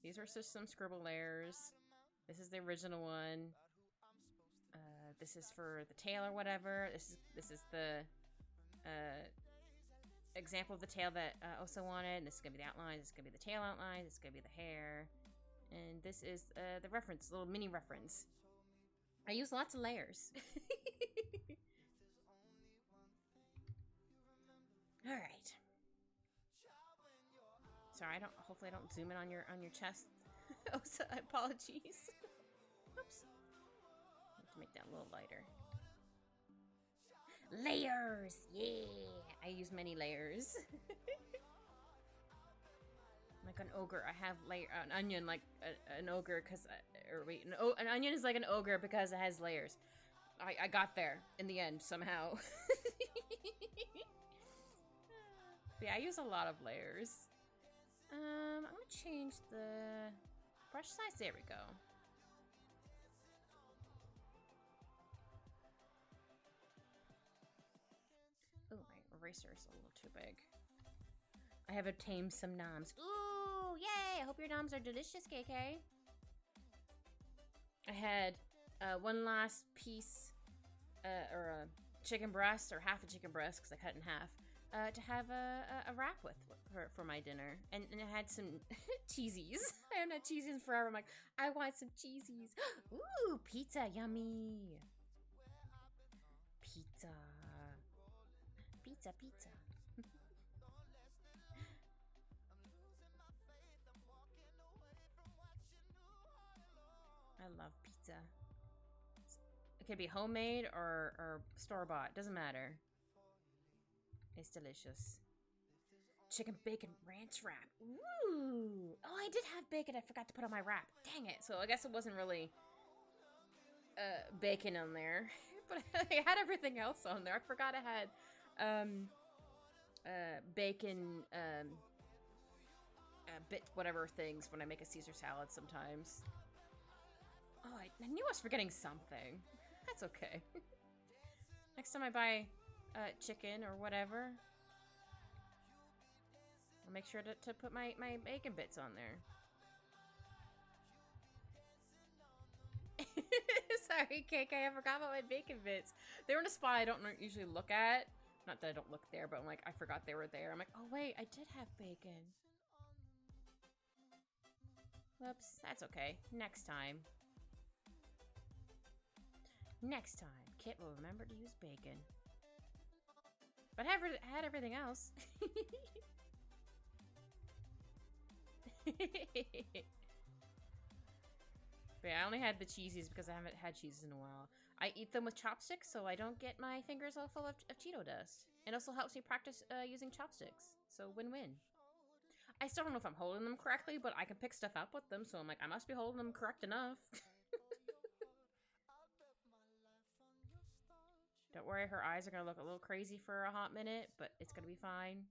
These are just some scribble layers. This is the original one. This is for the tail or whatever. This is the example of the tail that Osa wanted. This is gonna be the outline. This is gonna be the tail outline. This is gonna be the hair, and this is the reference, little mini reference. I use lots of layers. All right. Sorry, hopefully I don't zoom in on your chest. Osa, apologies. Oops. I have to make that a little lighter. Layers! Yeah! I use many layers. Like an ogre, I have an onion like an ogre because, an onion is like an ogre because it has layers. I got there in the end somehow. But yeah, I use a lot of layers. I'm gonna change the brush size. There we go. Oh, my eraser is a little too big. I have obtained some noms. Ooh, yay! I hope your noms are delicious, KK. I had one last piece, or a chicken breast, or half a chicken breast, because I cut it in half, to have a wrap with for my dinner. And it had some cheesies. I haven't had cheesies forever. I'm like, I want some cheesies. Ooh, pizza, yummy. Pizza. Pizza, pizza. I I love pizza. It could be homemade or store-bought. Doesn't matter. It's delicious. Chicken bacon ranch wrap. Ooh. Oh, I did have bacon. I forgot to put on my wrap. Dang it. So I guess it wasn't really bacon on there. But I had everything else on there. I forgot I had bacon bit whatever things when I make a Caesar salad sometimes. Oh, I knew I was forgetting something. That's okay. Next time I buy chicken or whatever, I'll make sure to put my bacon bits on there. Sorry, KK, I forgot about my bacon bits. They were in a spot I don't usually look at. Not that I don't look there, but I'm like, I forgot they were there. I'm like, oh wait, I did have bacon. Whoops, that's okay. Next time. Next time, Kit will remember to use bacon. But I had everything else. But yeah, I only had the cheesies because I haven't had cheeses in a while. I eat them with chopsticks so I don't get my fingers all full of Cheeto dust. It also helps me practice using chopsticks. So win-win. I still don't know if I'm holding them correctly, but I can pick stuff up with them, so I'm like, I must be holding them correct enough. Don't worry, her eyes are gonna look a little crazy for a hot minute, but it's gonna be fine.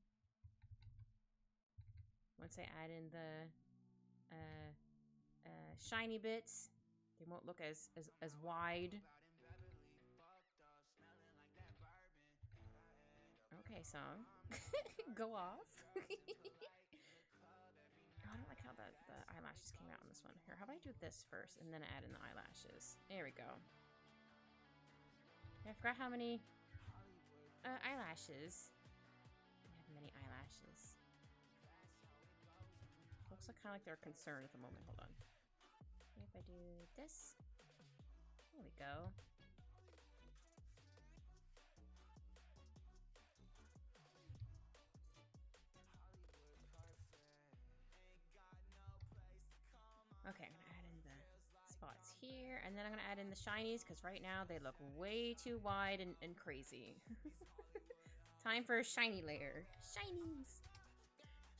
Once I add in the shiny bits, they won't look as wide. Okay, song. Go off. I don't like how the eyelashes came out on this one. Here, how about I do this first and then I add in the eyelashes? There we go. I forgot how many eyelashes. I have many eyelashes. Looks like kind of like they're concerned at the moment. Hold on. If I do this, there we go. Okay, I'm gonna add in the spots here, and then I'm gonna add in the shinies because right now they look way too wide and crazy. Time for a shiny layer. Shinies!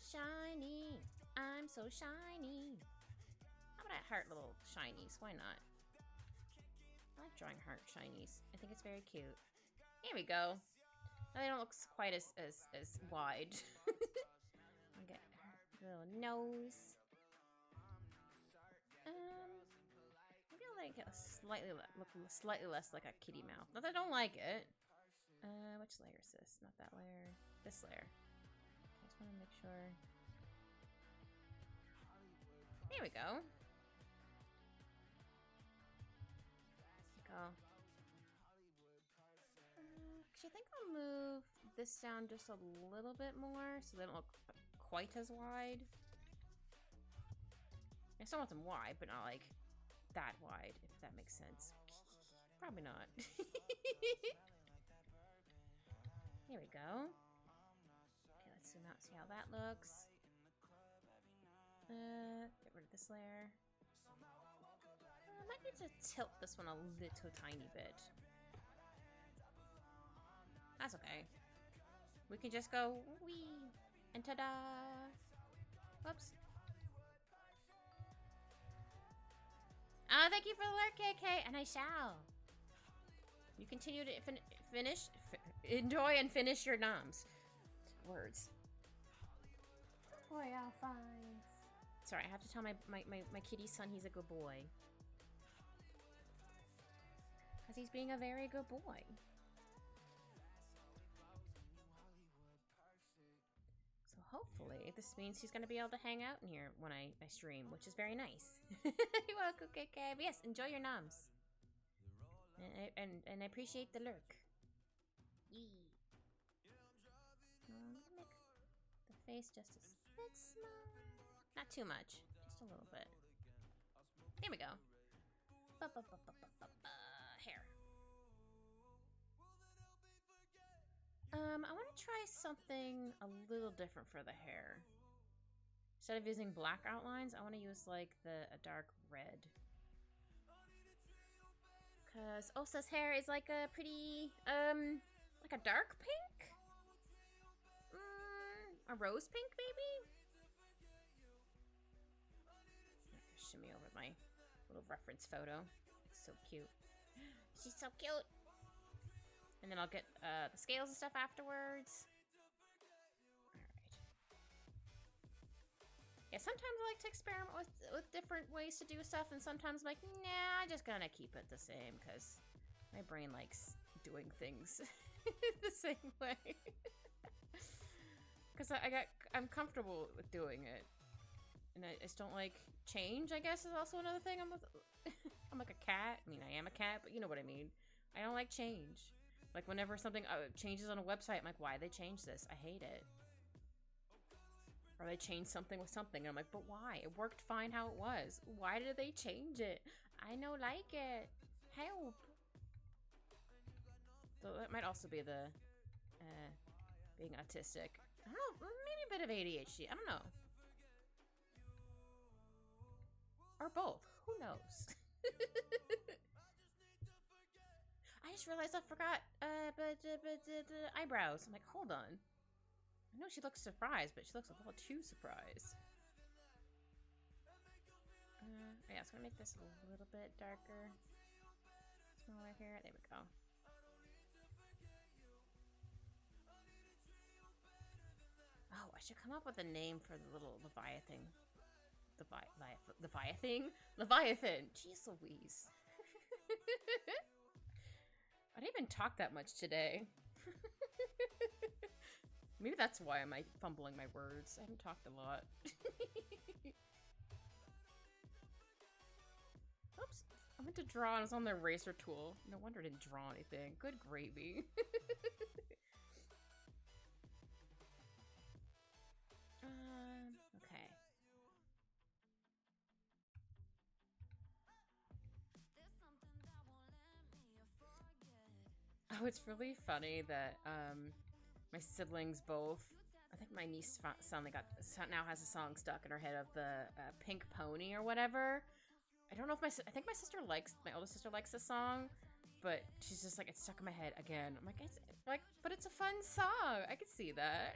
Shiny! I'm so shiny! How about I heart little shinies? Why not? I like drawing heart shinies. I think it's very cute. Here we go. Now they don't look quite as wide. I'll get her little nose. Maybe I'll like it look slightly less like a kitty mouth. Not that I don't like it. Which layer is this? Not that layer. This layer. I just want to make sure. There we go. Go. Actually, I think I'll move this down just a little bit more so they don't look quite as wide. I still want them wide, but not like that wide, if that makes sense. Probably not. Here we go. Okay, let's zoom out, see how that looks. Get rid of this layer. I might need to tilt this one a little tiny bit. That's okay. We can just go wee and ta-da! Whoops. Thank you for the lurk, KK, and I shall. You continue to enjoy and finish your noms. Words. Boy, I'll find. Sorry, I have to tell my kitty son he's a good boy. Because he's being a very good boy. So hopefully this means he's going to be able to hang out in here when I stream, which is very nice. You're welcome, KK. But yes, enjoy your noms. And I appreciate the lurk. Yee. I'm gonna make the face just a bit small. Not too much, just a little bit. There we go. Hair. I want to try something a little different for the hair. Instead of using black outlines, I want to use like a dark red. Because Osa's hair is like a pretty, like a dark pink? A rose pink, maybe? Shimmy over my little reference photo. It's so cute. She's so cute. And then I'll get the scales and stuff afterwards. Alright. Yeah, sometimes I like to experiment with different ways to do stuff, and sometimes I'm like, nah, I'm just gonna keep it the same, because my brain likes doing things the same way. Because I'm comfortable with doing it. And I just don't like change, I guess, is also another thing. I'm like a cat. I mean, I am a cat, but you know what I mean. I don't like change. Like, whenever something changes on a website, I'm like, why they change this? I hate it. Or they change something with something, and I'm like, but why? It worked fine how it was. Why did they change it? I don't like it. Help. So that might also be the being autistic. I don't know, maybe a bit of ADHD. I don't know. Or both. Who knows? I just realized I forgot eyebrows. I'm like, hold on. I know she looks surprised, but she looks a little too surprised. Yeah, so I'm gonna make this a little bit darker. Smaller here. There we go. Oh, I should come up with a name for the little Leviathan. Leviathan! Jeez Louise. I didn't even talk that much today. Maybe that's why I'm fumbling my words. I haven't talked a lot. Oops. I went to draw and it was on the eraser tool. No wonder I didn't draw anything. Good gravy. Okay. Oh, it's really funny that my siblings both. I think my niece suddenly now has a song stuck in her head of the Pink Pony or whatever. I don't know if I think my older sister likes the song, but she's just like, it's stuck in my head again. I'm like, but it's a fun song. I can see that.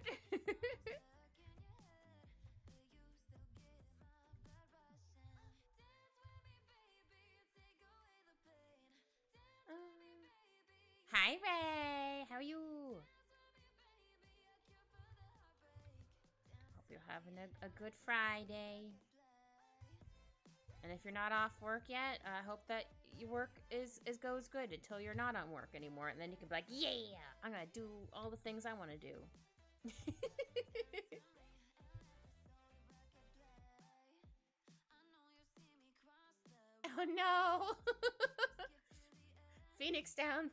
Hi, Ray. How are you? Hope you're having a good Friday. And if you're not off work yet, I hope that your work goes good until you're not on work anymore. And then you can be like, yeah, I'm going to do all the things I want to do. Oh, no. Phoenix down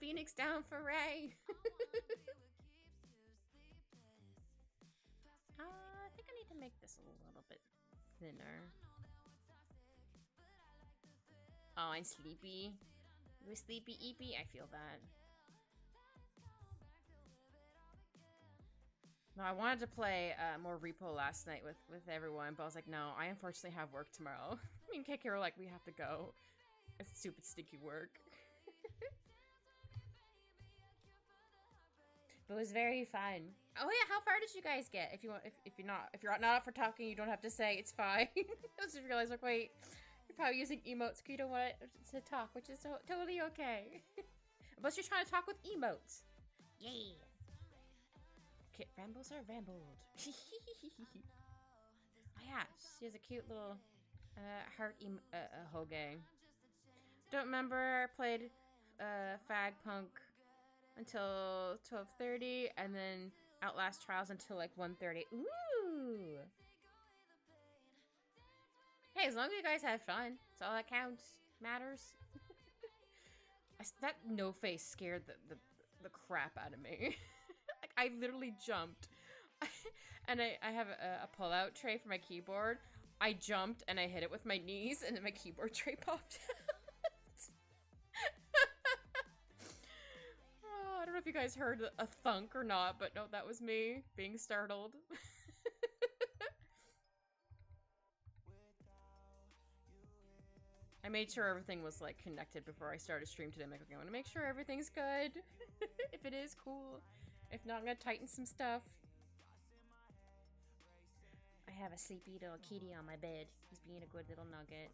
for Ray. I think I need to make this a little bit thinner. Oh, I'm sleepy. You a sleepy eepy? I feel that. No, I wanted to play more Repo last night with everyone, but I was like, no, I unfortunately have work tomorrow. Me and KK were like, we have to go. It's stupid sticky work. But it was very fun. Oh yeah, how far did you guys get? If you're not up for talking, you don't have to say. It's fine. I just realized, like, wait, you're probably using emotes because you don't want to talk, which is totally okay. Unless you're trying to talk with emotes. Yeah. Kit rambles are rambled. Oh yeah, she has a cute little heart Hoge. Don't remember. I played Fag Punk until 12:30, and then Outlast Trials until like 1:30. Ooh. Hey, as long as you guys have fun, that's all that counts. Matters. That no face scared the crap out of me. Like, I literally jumped. And I have a pull-out tray for my keyboard. I jumped and I hit it with my knees, and then my keyboard tray popped out. Oh, I don't know if you guys heard a thunk or not, but no, that was me being startled. I made sure everything was like connected before I started stream today. I'm like, okay, I want to make sure everything's good. If it is, cool. If not, I'm gonna tighten some stuff. I have a sleepy little kitty on my bed. He's being a good little nugget.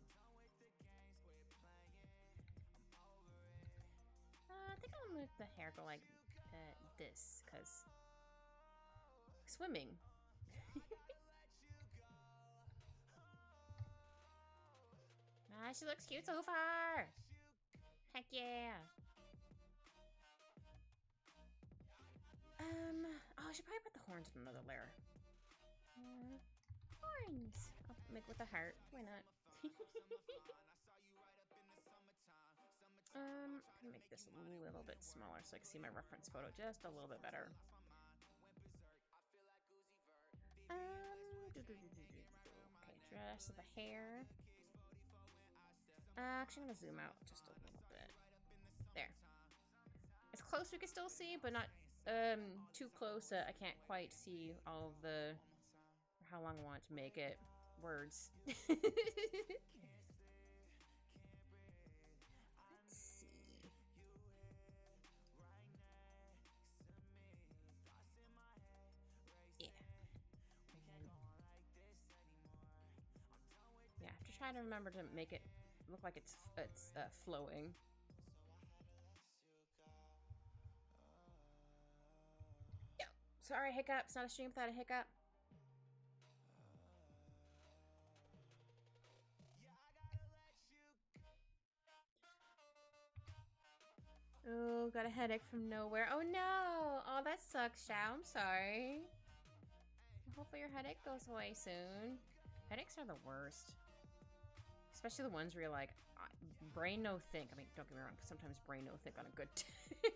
I think I'm gonna make the hair go like this, because swimming. Ah, she looks cute so far. Heck yeah. Oh, I should probably put the horns in another layer. Horns. I'll make with a heart. Why not? I'm gonna make this a little bit smaller so I can see my reference photo just a little bit better. Okay, dress of the hair. Actually, I'm gonna zoom out just a little bit. There. As close as we can still see, but not too close that I can't quite see all of the how long I want to make it. Words. Let's see. Yeah. Yeah, I have to try to remember to make it look like it's flowing. Yeah. Sorry, hiccup. It's not a stream without a hiccup. Oh, got a headache from nowhere. Oh no! Oh, that sucks, Shao. I'm sorry. Hopefully your headache goes away soon. Headaches are the worst. Especially the ones where you're like, brain no think. I mean, don't get me wrong, sometimes brain no think on a good day.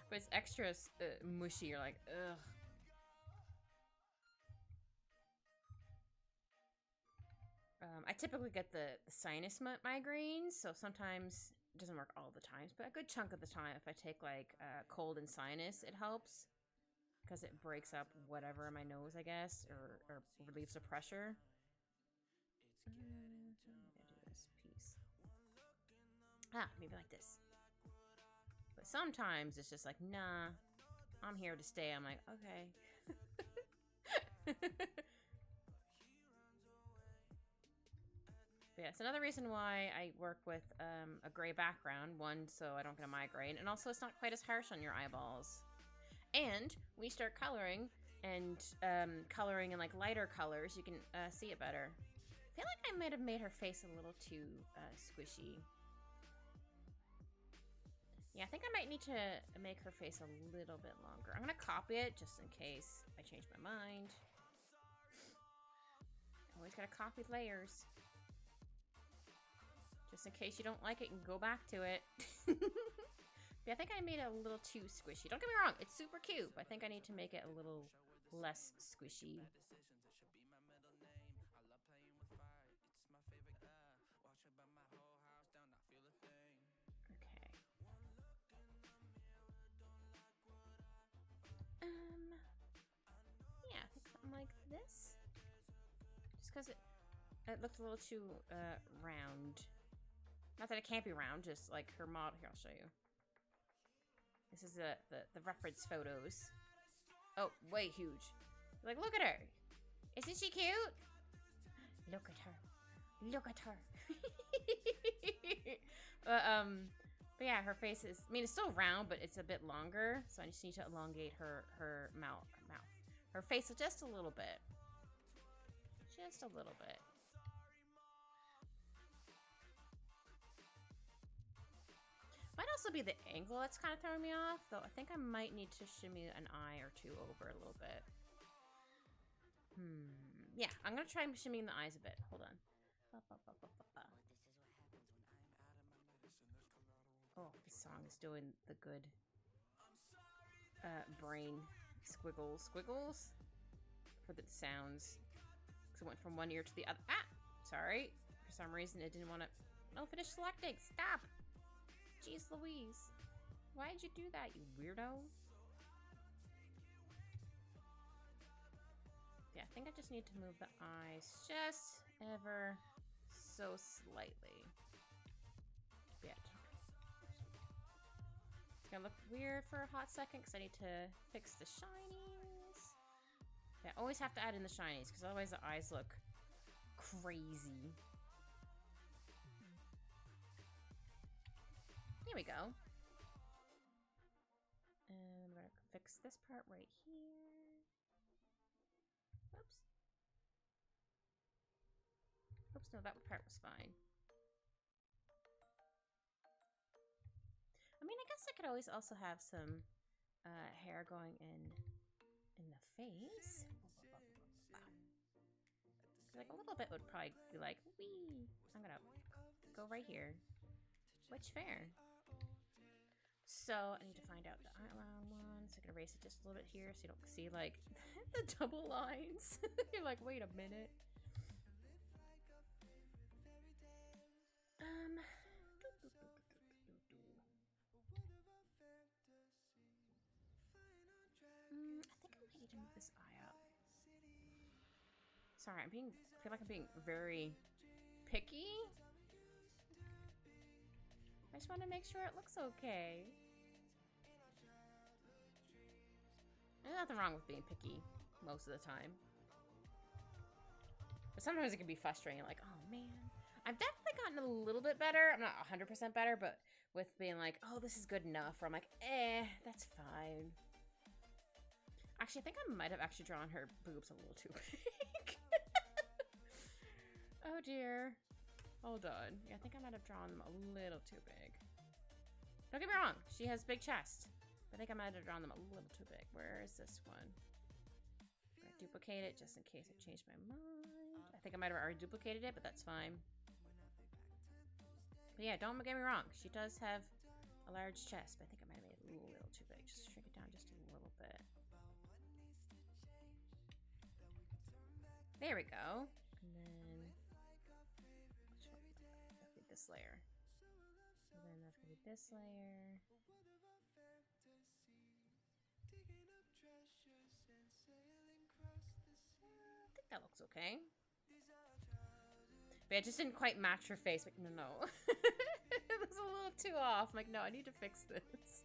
But it's extra mushy. You're like, ugh. I typically get the sinus migraines, so sometimes it doesn't work all the times, but a good chunk of the time, if I take like cold and sinus, it helps because it breaks up whatever in my nose, I guess, or relieves the pressure. I'm gonna do this piece. Maybe like this. But sometimes it's just like, nah, I'm here to stay. I'm like, okay. Yeah, it's another reason why I work with a gray background. One, so I don't get a migraine, and also it's not quite as harsh on your eyeballs. And when you start coloring and coloring in like lighter colors, you can see it better. I feel like I might have made her face a little too squishy. Yeah, I think I might need to make her face a little bit longer. I'm gonna copy it just in case I change my mind. Always gotta copy layers. Just in case you don't like it, and go back to it. Yeah, I think I made it a little too squishy. Don't get me wrong, it's super cute, but I think I need to make it a little less squishy. Okay. Yeah, I think something like this. Just because it looked a little too round. Not that it can't be round, just like her model. Here, I'll show you. This is the reference photos. Oh, way huge. Like, look at her. Isn't she cute? Look at her. Look at her. But yeah, her face is, I mean, it's still round, but it's a bit longer. So I just need to elongate her mouth. Her face just a little bit. Just a little bit. Might also be the angle that's kind of throwing me off, though I think I might need to shimmy an eye or two over a little bit. Yeah, I'm gonna try shimmying the eyes a bit. Hold on. Oh, this song is doing the good brain squiggles for the sounds. Because it went from one ear to the other. Ah! Sorry. For some reason it didn't want to... No, finish selecting. Stop! Jeez Louise. Why did you do that, you weirdo? Yeah, I think I just need to move the eyes just ever so slightly. Yeah. It's gonna look weird for a hot second because I need to fix the shinies. Yeah, I always have to add in the shinies because otherwise the eyes look crazy. Here we go. And we're gonna fix this part right here. Oops. Oops, no, that part was fine. I mean, I guess I could always also have some hair going in the face. Like a little bit would probably be like, wee. I'm gonna go right here. Which fair? So I need to find out the eyebrow one. So I can erase it just a little bit here so you don't see like the double lines. You're like, wait a minute. I think I might need to move this eye up. Sorry, I feel like I'm being very picky. I just want to make sure it looks okay. There's nothing wrong with being picky most of the time. But sometimes it can be frustrating, like, oh man. I've definitely gotten a little bit better. I'm not 100% better, but with being like, oh, this is good enough. Or I'm like, that's fine. Actually, I think I might have actually drawn her boobs a little too big. Oh dear. Hold on. Yeah, I think I might have drawn them a little too big. Don't get me wrong. She has big chest. I think I might have drawn them a little too big. Where is this one? I'm gonna duplicate it just in case I change my mind. I think I might have already duplicated it, but that's fine. But yeah, don't get me wrong. She does have a large chest, but I think I might have made it a little too big. Just shrink it down just a little bit. There we go. And then definitely this layer. And then that's gonna be this layer. I think that looks okay. But yeah, it just didn't quite match her face. Like, no. It was a little too off. I'm like, no, I need to fix this.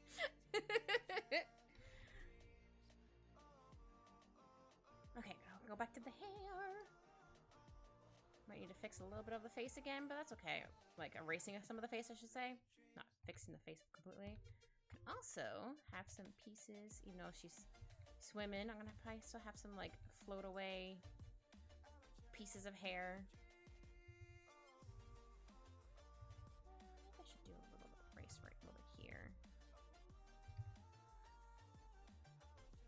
Okay, I'll go back to the hair. Might need to fix a little bit of the face again, but that's okay. Like erasing some of the face, I should say. Not fixing the face completely. Can also have some pieces, even though she's swimming, I'm gonna probably still have some like float away pieces of hair. I should do a little bit of erase right over here.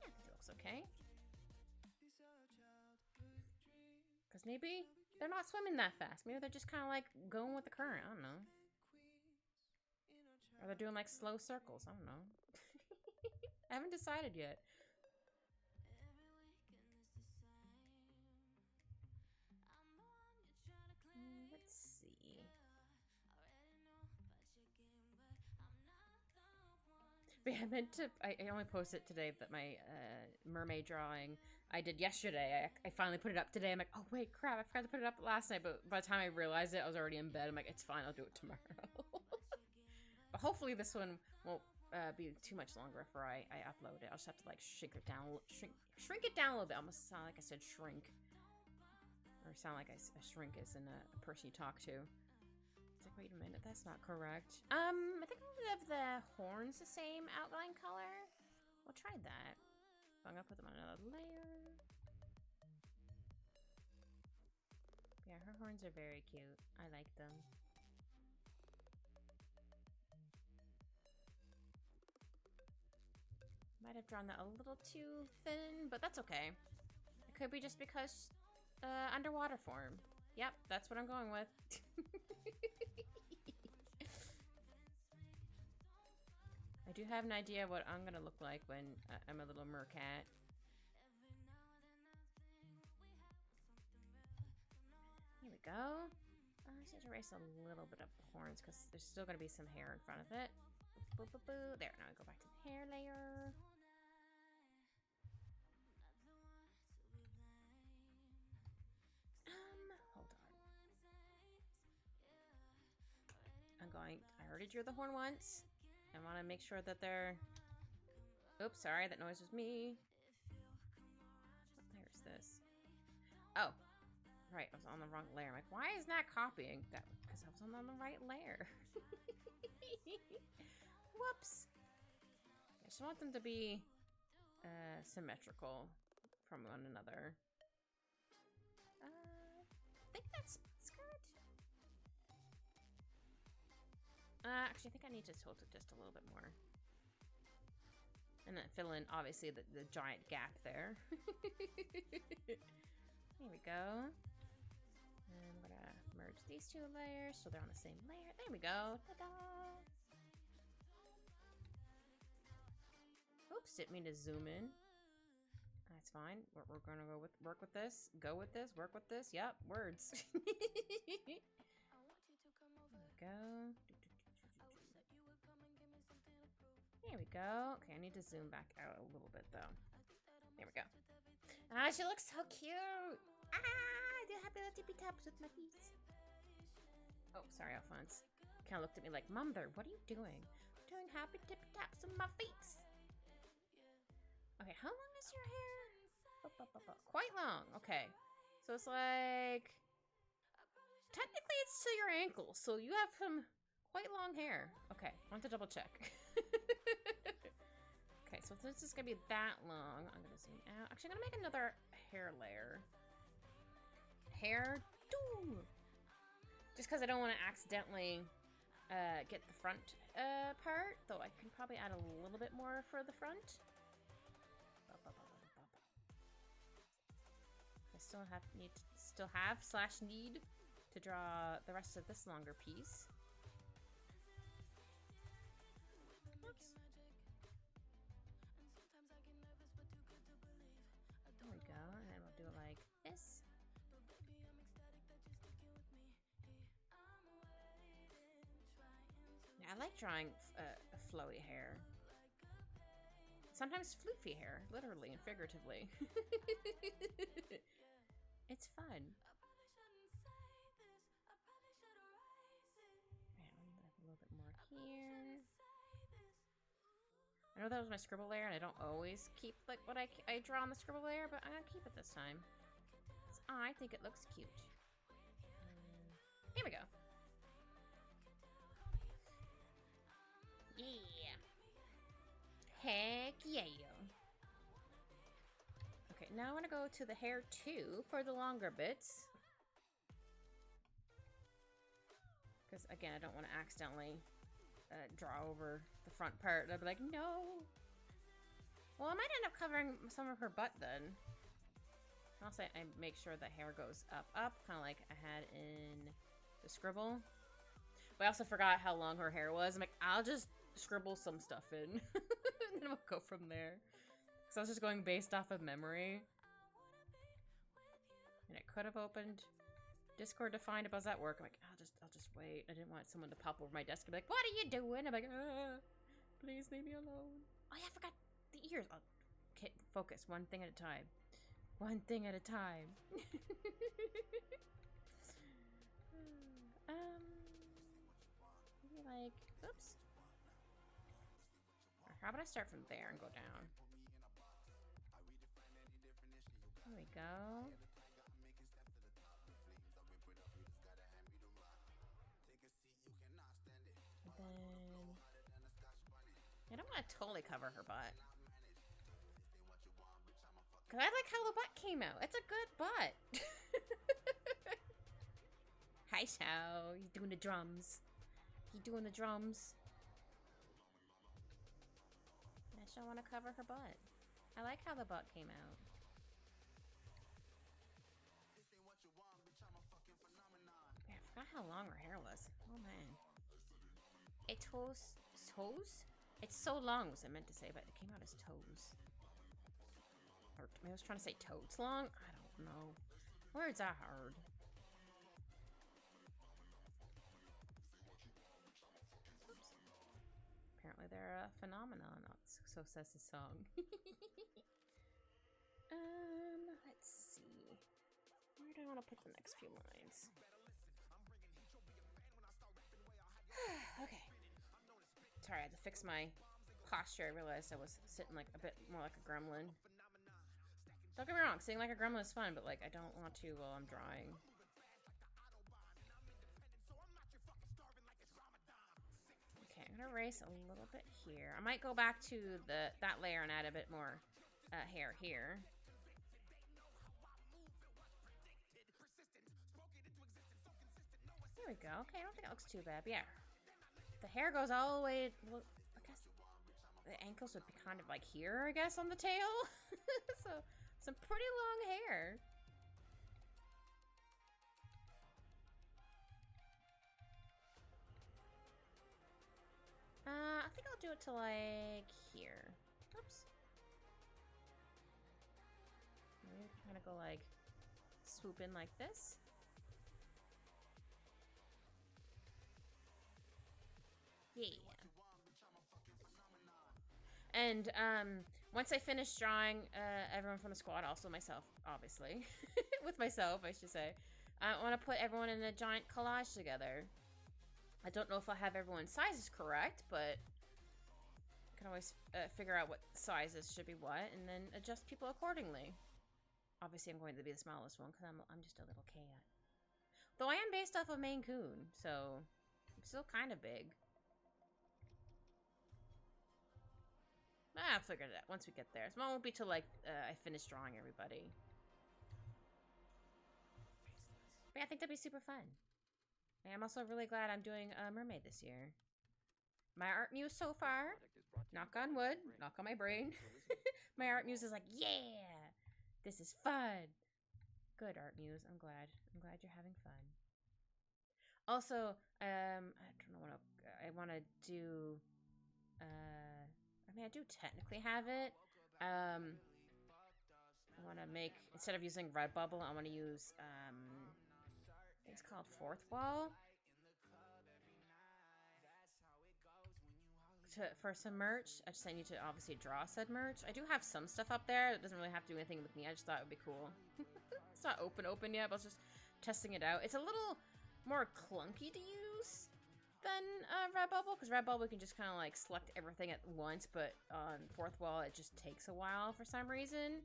Yeah, I think it looks okay. Because maybe they're not swimming that fast. Maybe they're just kind of like going with the current. I don't know. Or they're doing like slow circles. I don't know. I haven't decided yet. Let's see. But yeah, I meant to. I only posted today that my mermaid drawing I did yesterday. I finally put it up today. I'm like, oh wait, crap! I forgot to put it up last night. But by the time I realized it, I was already in bed. I'm like, it's fine. I'll do it tomorrow. But hopefully this one won't be too much longer before I upload it. I'll just have to like shrink it down it down a little bit. Almost sound like I said shrink, or sound like a shrink isn't a person you talk to. It's like, wait a minute, that's not correct. I think I'm gonna have the horns the same outline color. We'll try that. So I'm gonna put them on another layer. Yeah, her horns are very cute. I like them. Might have drawn that a little too thin, but that's okay. It could be just because underwater form. Yep, that's what I'm going with. I do have an idea what I'm gonna look like when I'm a little mercat. Here we go. I just need to erase a little bit of the horns because there's still gonna be some hair in front of it. Boo, boo, boo. There, now I go back to the hair layer. Hold on. I'm going I already drew the horn once. I want to make sure that they're... Oops, sorry, that noise was me. What layer is this? Oh, right, I was on the wrong layer. I'm like, why is that copying? That because I was on the right layer. Whoops. I just want them to be symmetrical from one another. I think that's good. Actually, I think I need to tilt it just a little bit more. And then fill in, obviously, the giant gap there. There we go. And I'm gonna merge these two layers so they're on the same layer. There we go. Ta-da! Oops, didn't mean to zoom in. That's fine. We're gonna go with work with this. Go with this. Work with this. Yep, words. There we go. There we go. Okay, I need to zoom back out a little bit though. There we go. Ah, she looks so cute. Ah, I do happy little tippy taps with my feet. Oh, sorry, Alphonse. Kind of looked at me like, Mother, what are you doing? I'm doing happy tippy taps with my feet. Okay, how long is your hair? Quite long. Okay, so it's like technically it's to your ankles, so you have some quite long hair. Okay, I want to double check. Okay, so since this is gonna be that long, I'm gonna zoom out. Actually, I'm gonna make another hair layer. Hair, doo! Just because I don't want to accidentally get the front part, though I can probably add a little bit more for the front. I still need to draw the rest of this longer piece. Oops. There we go, and then we'll do it like this. Yeah, I like drawing flowy hair. Sometimes floofy hair, literally and figuratively. It's fun. A little bit more here. I know that was my scribble layer, and I don't always keep like what I draw on the scribble layer, but I'm gonna keep it this time. I think it looks cute. Here we go. Yeah. Heck yeah. Okay, now I want to go to the hair 2 for the longer bits. Because, again, I don't want to accidentally draw over the front part. I'd be like, no. Well, I might end up covering some of her butt then. I'll say I make sure the hair goes up, kind of like I had in the scribble. But I also forgot how long her hair was. I'm like, I'll just scribble some stuff in. And then we'll go from there. So I was just going based off of memory. And I could have opened Discord to find if I was at work. I'm like, I'll just wait. I didn't want someone to pop over my desk and be like, what are you doing? I'm like, please leave me alone. Oh yeah, I forgot the ears. Okay, focus. One thing at a time. One thing at a time. Maybe like, oops. Or how about I start from there and go down? There we go. And then I don't want to totally cover her butt. Cause I like how the butt came out. It's a good butt. Hi, Shao. He's doing the drums. He's doing the drums. I just don't want to cover her butt. I like how the butt came out. Yeah, I forgot how long her hair was. Oh man. It's toes. Toes? It's so long was I meant to say, but it came out as toes. Or I was trying to say totes long? I don't know. Words are hard. Oops. Apparently they're a phenomenon, so says the song. Let's see. Where do I want to put the next few lines? Okay. fix my posture, I realized I was sitting like a bit more like a gremlin. Don't get me wrong, sitting like a gremlin is fun, but like I don't want to while I'm drawing. Okay, I'm gonna erase a little bit here. I might go back to that layer and add a bit more hair here. There we go. Okay, I don't think it looks too bad. But yeah, the hair goes all the way. Well, I guess the ankles would be kind of like here, I guess, on the tail. So, some pretty long hair. I think I'll do it to like here. Oops. Maybe kind of go like swoop in like this. Yeah. And once I finish drawing everyone from the squad, also myself, obviously, with myself, I should say, I want to put everyone in a giant collage together. I don't know if I'll have everyone's sizes correct, but I can always figure out what sizes should be what, and then adjust people accordingly. Obviously, I'm going to be the smallest one because I'm just a little cat. Though I am based off of Maine Coon, so I'm still kind of big. I'll figure it out once we get there. So it won't be till like I finish drawing everybody. But yeah, I think that'd be super fun. And I'm also really glad I'm doing Mermaid this year. My art muse so far, knock on wood, knock on my brain. My art muse is like, yeah, this is fun. Good, art muse. I'm glad. I'm glad you're having fun. Also, I don't know what I want to do. I mean, I do technically have it. I want to make, instead of using Redbubble, I want to use, I think it's called Fourth Wall. For some merch. I need to obviously draw said merch. I do have some stuff up there. It doesn't really have to do anything with me. I just thought it would be cool. It's not open yet, but I was just testing it out. It's a little more clunky to use than Redbubble, because Redbubble we can just kind of like select everything at once, but on Fourth Wall it just takes a while for some reason.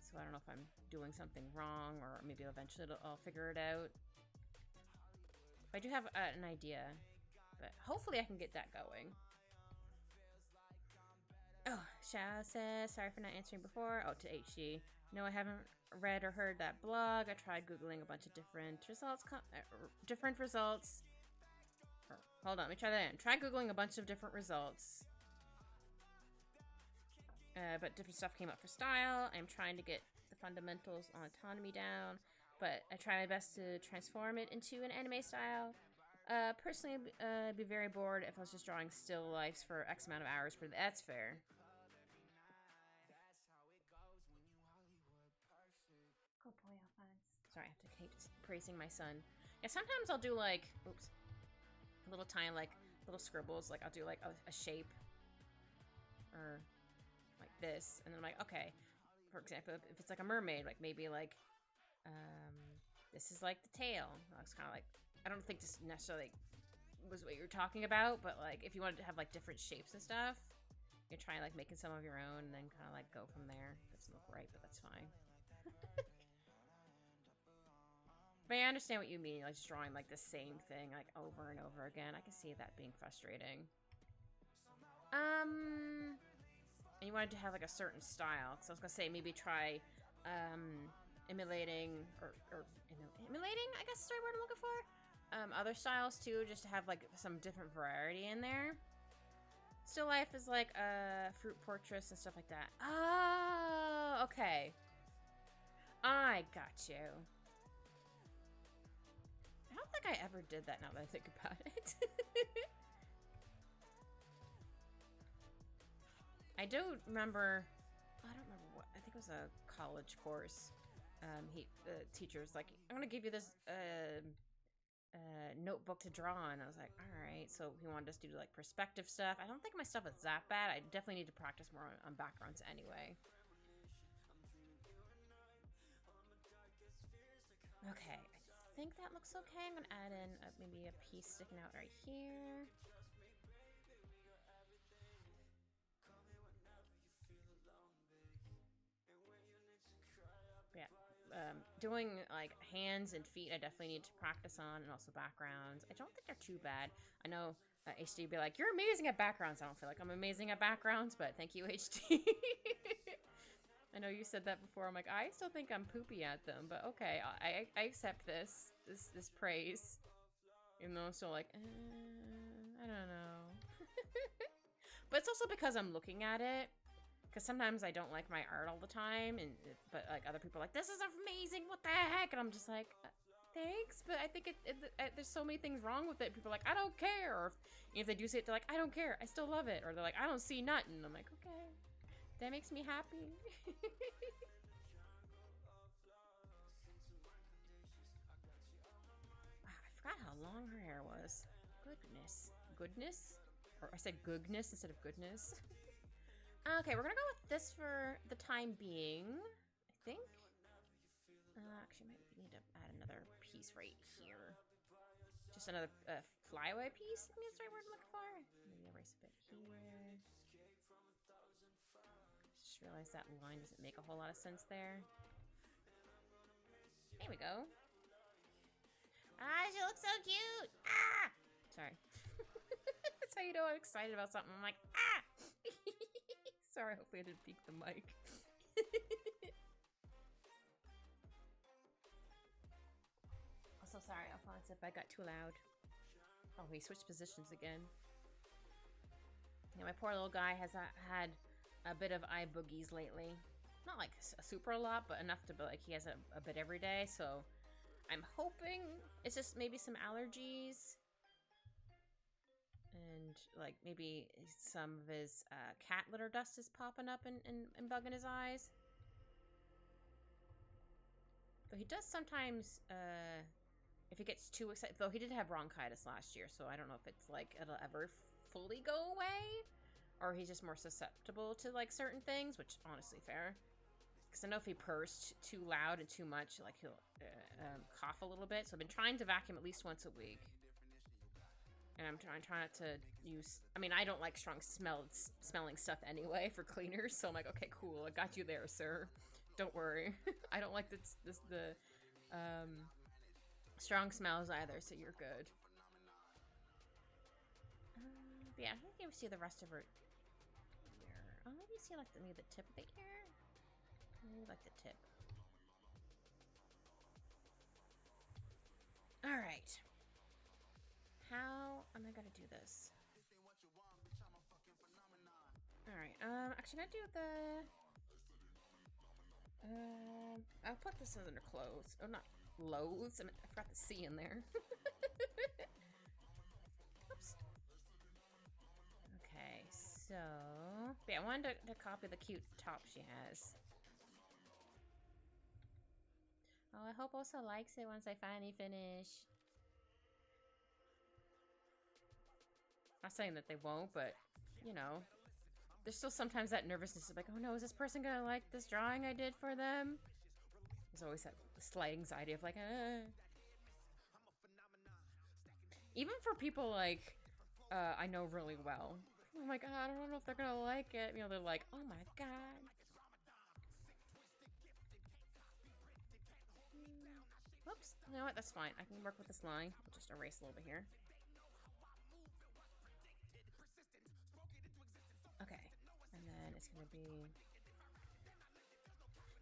So I don't know if I'm doing something wrong, or maybe eventually I'll figure it out. But I do have an idea, but hopefully I can get that going. Oh, Shao says, sorry for not answering before. Oh, to HG. No, I haven't read or heard that blog. I tried Googling a bunch of different results. Hold on, let me try that again. Try Googling a bunch of different results. But different stuff came up for style. I'm trying to get the fundamentals on autonomy down, but I try my best to transform it into an anime style. Personally, I'd be very bored if I was just drawing still lifes for X amount of hours. That's fair. Good boy, Alphonse. Sorry, I have to keep praising my son. Yeah, sometimes I'll do like, oops, little tiny like little scribbles. Like I'll do like a shape, or like this, and then I'm like, okay. For example, if it's like a mermaid, like maybe like, this is like the tail. It's kind of like, I don't think this necessarily was what you were talking about, but like if you wanted to have like different shapes and stuff, you're trying like making some of your own, and then kind of like go from there. Doesn't look right, but that's fine. But I understand what you mean, like just drawing like the same thing like over and over again. I can see that being frustrating. And you wanted to have like a certain style, because I was gonna say maybe try emulating or emulating, I guess is the right word I'm looking for. Other styles too, just to have like some different variety in there. Still life is like fruit portraits and stuff like that. Oh, okay. I got you. I don't think I ever did that now that I think about it. I do remember, I don't remember what, I think it was a college course. The teacher was like, I'm going to give you this notebook to draw on. I was like, all right. So he wanted us to do like perspective stuff. I don't think my stuff is that bad. I definitely need to practice more on backgrounds anyway. Okay, I think that looks okay. I'm gonna add in maybe a piece sticking out right here. doing like hands and feet, I definitely need to practice on, and also backgrounds. I don't think they're too bad. I know HD be like, you're amazing at backgrounds. I don't feel like I'm amazing at backgrounds, but thank you, HD. I know you said that before. I'm like, I still think I'm poopy at them, but okay, I accept this praise. Even though I'm still like, I don't know. But it's also because I'm looking at it. Because sometimes I don't like my art all the time, but like other people are like, this is amazing, what the heck? And I'm just like, thanks, but I think there's so many things wrong with it. People are like, I don't care. Or if they do say it, they're like, I don't care, I still love it. Or they're like, I don't see nothing. I'm like, okay, that makes me happy. Wow, I forgot how long her hair was. Goodness. Goodness? Or I said goodness instead of goodness. Okay, we're gonna go with this for the time being, I think. Actually, might need to add another piece right here. Just another flyaway piece? I think that's the right word I'm looking for. Maybe erase a bit here. Just realized that line doesn't make a whole lot of sense there. There we go. Ah, she looks so cute! Ah! Sorry. That's how you know I'm excited about something. I'm like, ah! Sorry, hopefully I didn't peek the mic. Also, sorry, Alphonse, if I got too loud. Oh, he switched positions again. Yeah, my poor little guy has had a bit of eye boogies lately. Not like a super lot, but enough to be like he has a bit every day, so I'm hoping it's just maybe some allergies. And like maybe some of his cat litter dust is popping up and bugging his eyes. Though he does sometimes, if he gets too excited, though he did have bronchitis last year, so I don't know if it's like it'll ever fully go away, or he's just more susceptible to like certain things, which honestly fair. Because I know if he purrs too loud and too much, like he'll cough a little bit. So I've been trying to vacuum at least once a week. And I'm trying not to use... I mean, I don't like strong smelling stuff anyway for cleaners. So I'm like, okay, cool. I got you there, sir. Don't worry. I don't like the strong smells either, so you're good. But yeah, I think you see the rest of her ear. Oh, maybe see like maybe the tip of the ear? Maybe like the tip. Alright. How am I gonna do this? Alright, actually I'm gonna do the... I'll put this under clothes. Oh, not loathes. I forgot the C in there. Oops. Okay, so... Yeah, I wanted to copy the cute top she has. Oh, I hope Osa likes it once I finally finish. Not saying that they won't, but, you know. There's still sometimes that nervousness of like, oh no, is this person gonna like this drawing I did for them? There's always that slight anxiety of like, Even for people like, I know really well. Oh my god, I don't know if they're gonna like it. You know, they're like, oh my god. Whoops. You know what? That's fine. I can work with this line. I'll just erase a little bit here. Okay. And then it's gonna be...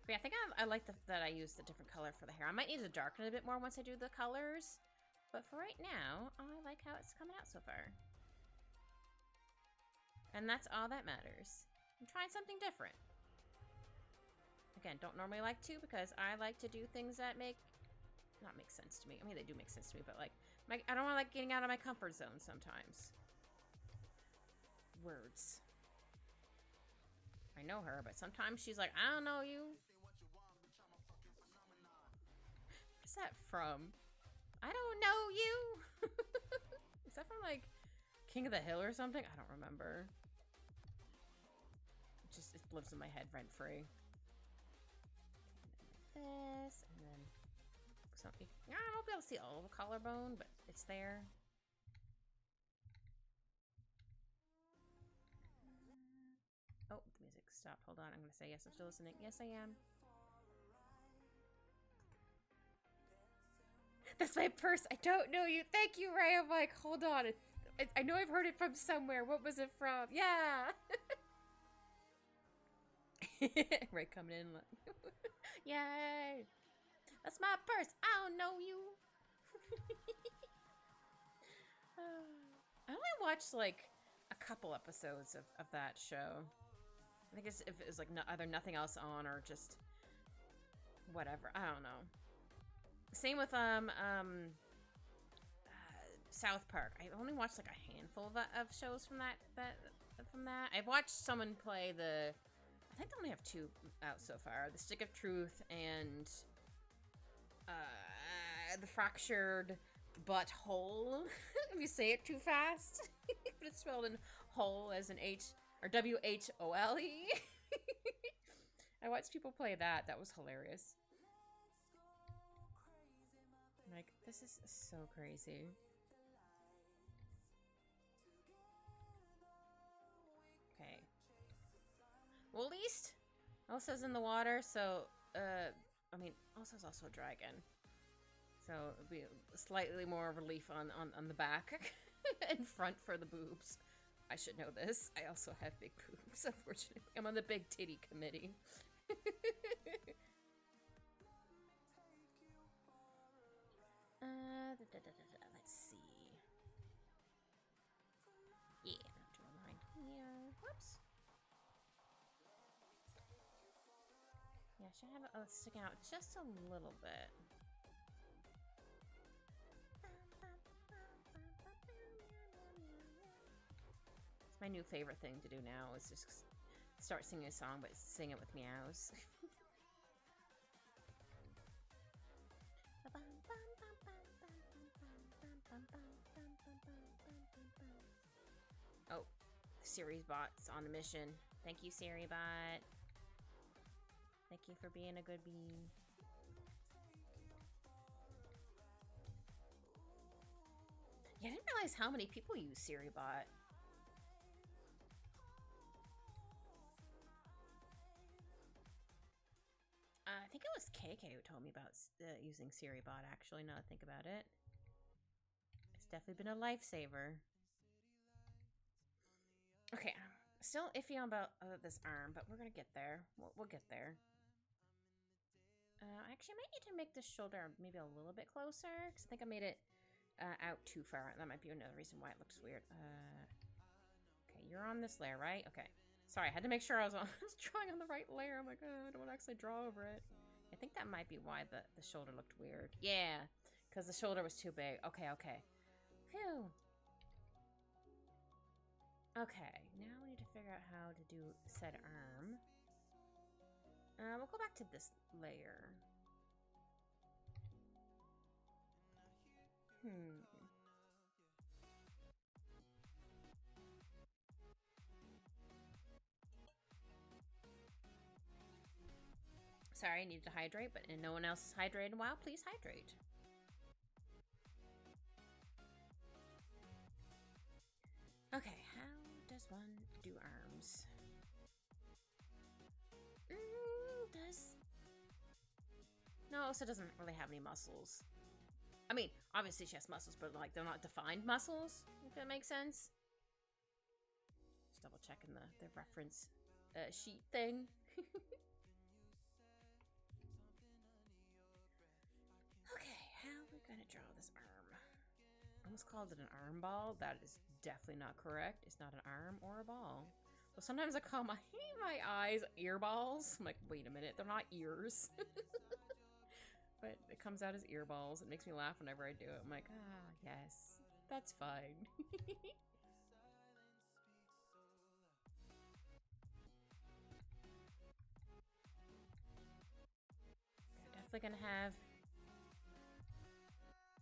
But yeah, I think I like that I used the different color for the hair. I might need to darken it a bit more once I do the colors. But for right now, I like how it's coming out so far. And that's all that matters. I'm trying something different. Again, don't normally like to because I like to do things that not make sense to me. I mean, they do make sense to me, but like, I don't want to like getting out of my comfort zone sometimes. Words. I know her, but sometimes she's like, I don't know you. What's that from? I don't know you. Is that from like King of the Hill or something? I don't remember. It lives in my head rent free. This, and then something. I won't be able to see all of the collarbone, but it's there. Oh, the music stopped. Hold on. I'm going to say yes. I'm still listening. Yes, I am. That's my purse. I don't know you. Thank you, Ray. I'm like, hold on. I know I've heard it from somewhere. What was it from? Yeah. Ray coming in. Yay. That's my purse. I don't know you. I only watched like a couple episodes of that show. I think if it was like either nothing else on or just whatever. I don't know. Same with South Park. I only watched like a handful of shows from that. I've watched someone play the. I think they only have 2 out so far: the Stick of Truth and the Fractured Butthole. If you say it too fast, but it's spelled in hole as an H or WHOLE. I watched people play that. That was hilarious. Like, this is so crazy. Okay. Well, at least Elsa's in the water, so, I mean, Elsa's also a dragon. So, it'll be slightly more relief on the back and front for the boobs. I should know this. I also have big boobs, unfortunately. I'm on the big titty committee. Let's see. Yeah, draw a line here. Whoops. Yeah, I should have it sticking out just a little bit. It's my new favorite thing to do now is just start singing a song, but sing it with meows. Oh, Siri's bot's on a mission. Thank you, Siri bot. Thank you for being a good bee. Yeah, I didn't realize how many people use Siri bot. I think it was KK who told me about using Siri bot, actually, now that I think about it. It's definitely been a lifesaver. Okay, I'm still iffy on about this arm, but we're gonna get there. We'll get there. Actually, I might need to make this shoulder maybe a little bit closer, because I think I made it out too far. That might be another reason why it looks weird. Okay, you're on this layer, right? Okay. Sorry, I had to make sure I was drawing on the right layer. I'm like, I don't want to actually draw over it. I think that might be why the shoulder looked weird. Yeah, because the shoulder was too big. Okay, okay. Phew. Okay, now we need to figure out how to do said arm. We'll go back to this layer. Sorry, I needed to hydrate, but no one else is hydrated. Wow, please hydrate. Okay, how does one do arms? No, Osa doesn't really have any muscles. I mean, obviously she has muscles, but like they're not defined muscles, if that makes sense. Just double checking the reference sheet thing. Okay, how are we gonna draw this arm? I almost called it an arm ball. That is definitely not correct. It's not an arm or a ball. Well, sometimes I call my eyes ear balls. I'm like, wait a minute, they're not ears. But it comes out as ear balls. It makes me laugh whenever I do it. I'm like, yes, that's fine. Definitely gonna have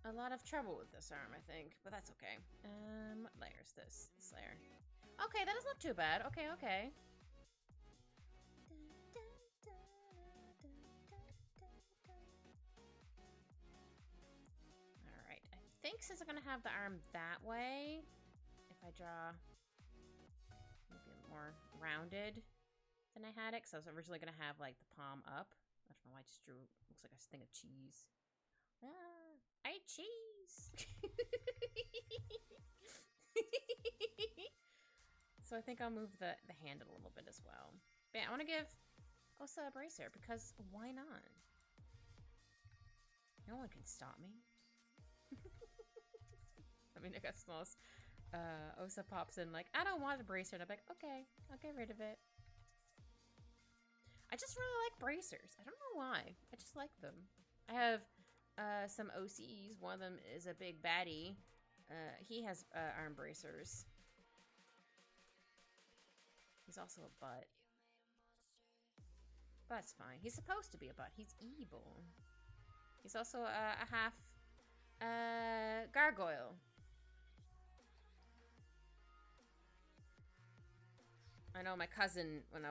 a lot of trouble with this arm, I think, but that's okay. What layer is this? This layer. Okay, that doesn't look too bad. Okay, okay. Alright, I think since I'm gonna have the arm that way, if I draw maybe more rounded than I had it, because I was originally gonna have like the palm up. I don't know why I just drew, looks like a thing of cheese. I ate cheese. So I think I'll move the hand a little bit as well. But yeah, I want to give Osa a bracer because why not? No one can stop me. I mean, I guess unless Osa pops in like, I don't want a bracer. And I'm like, okay, I'll get rid of it. I just really like bracers. I don't know why. I just like them. I have some OCs. One of them is a big baddie. He has arm bracers. He's also a butt. That's fine. He's supposed to be a butt. He's evil. He's also a half gargoyle. I know my cousin, when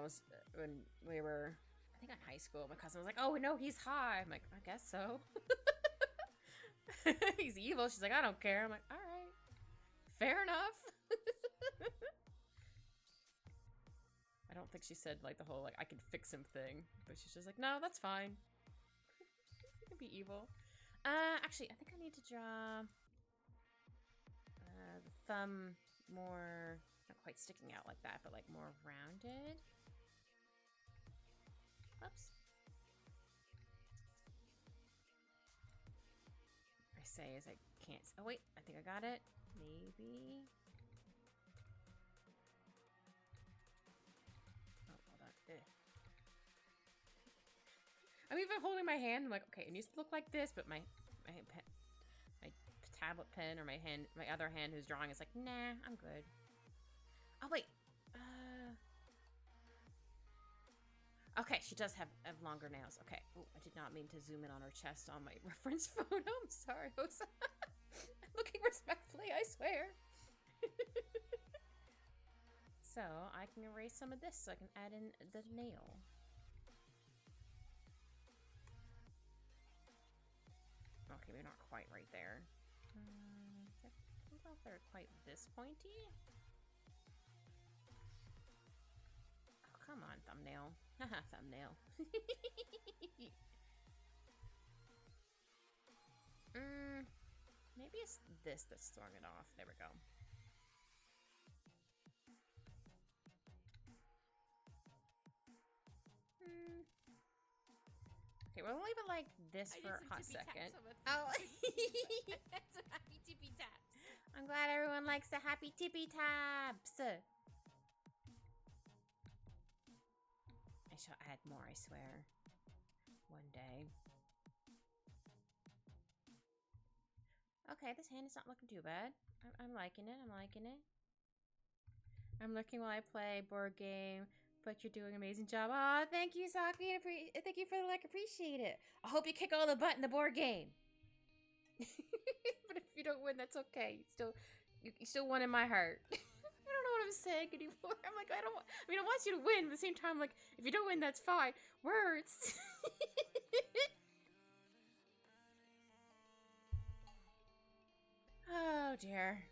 we were, I think in high school, my cousin was like, oh, no, he's high. I'm like, I guess so. He's evil. She's like, I don't care. I'm like, all right. Fair enough. I don't think she said, like, the whole, like, I can fix him thing. But she's just like, no, that's fine. He can be evil. Actually, I think I need to draw the thumb more, not quite sticking out like that, but, like, more rounded. Oops. I say as I can't. Oh, wait. I think I got it. Maybe. Oh, hold on. I'm even holding my hand. I'm like, okay, it needs to look like this, but my tablet pen or my other hand who's drawing is like, nah, I'm good. Oh, wait. Okay, she does have longer nails. Okay. Oh, I did not mean to zoom in on her chest on my reference photo. I'm sorry, Osa. I'm looking respectfully, I swear. So, I can erase some of this so I can add in the nail. Okay, maybe not quite right there. I don't know if they're quite this pointy. Oh, come on, thumbnail. Haha, thumbnail. Maybe it's this that's throwing it off. There we go. Okay, we'll leave it like this for a hot second. Oh, that's some happy tippy taps. I'm glad everyone likes the happy tippy taps. I shall add more, I swear. One day. Okay, this hand is not looking too bad. I'm liking it. I'm liking it. I'm looking while I play board game. But you're doing an amazing job. Aw, thank you, Saki. Thank you for the like. Appreciate it. I hope you kick all the butt in the board game. But if you don't win, that's okay. You still won in my heart. I don't know what I'm saying anymore. I'm like, I want you to win. But at the same time, like, if you don't win, that's fine. Words. Oh dear.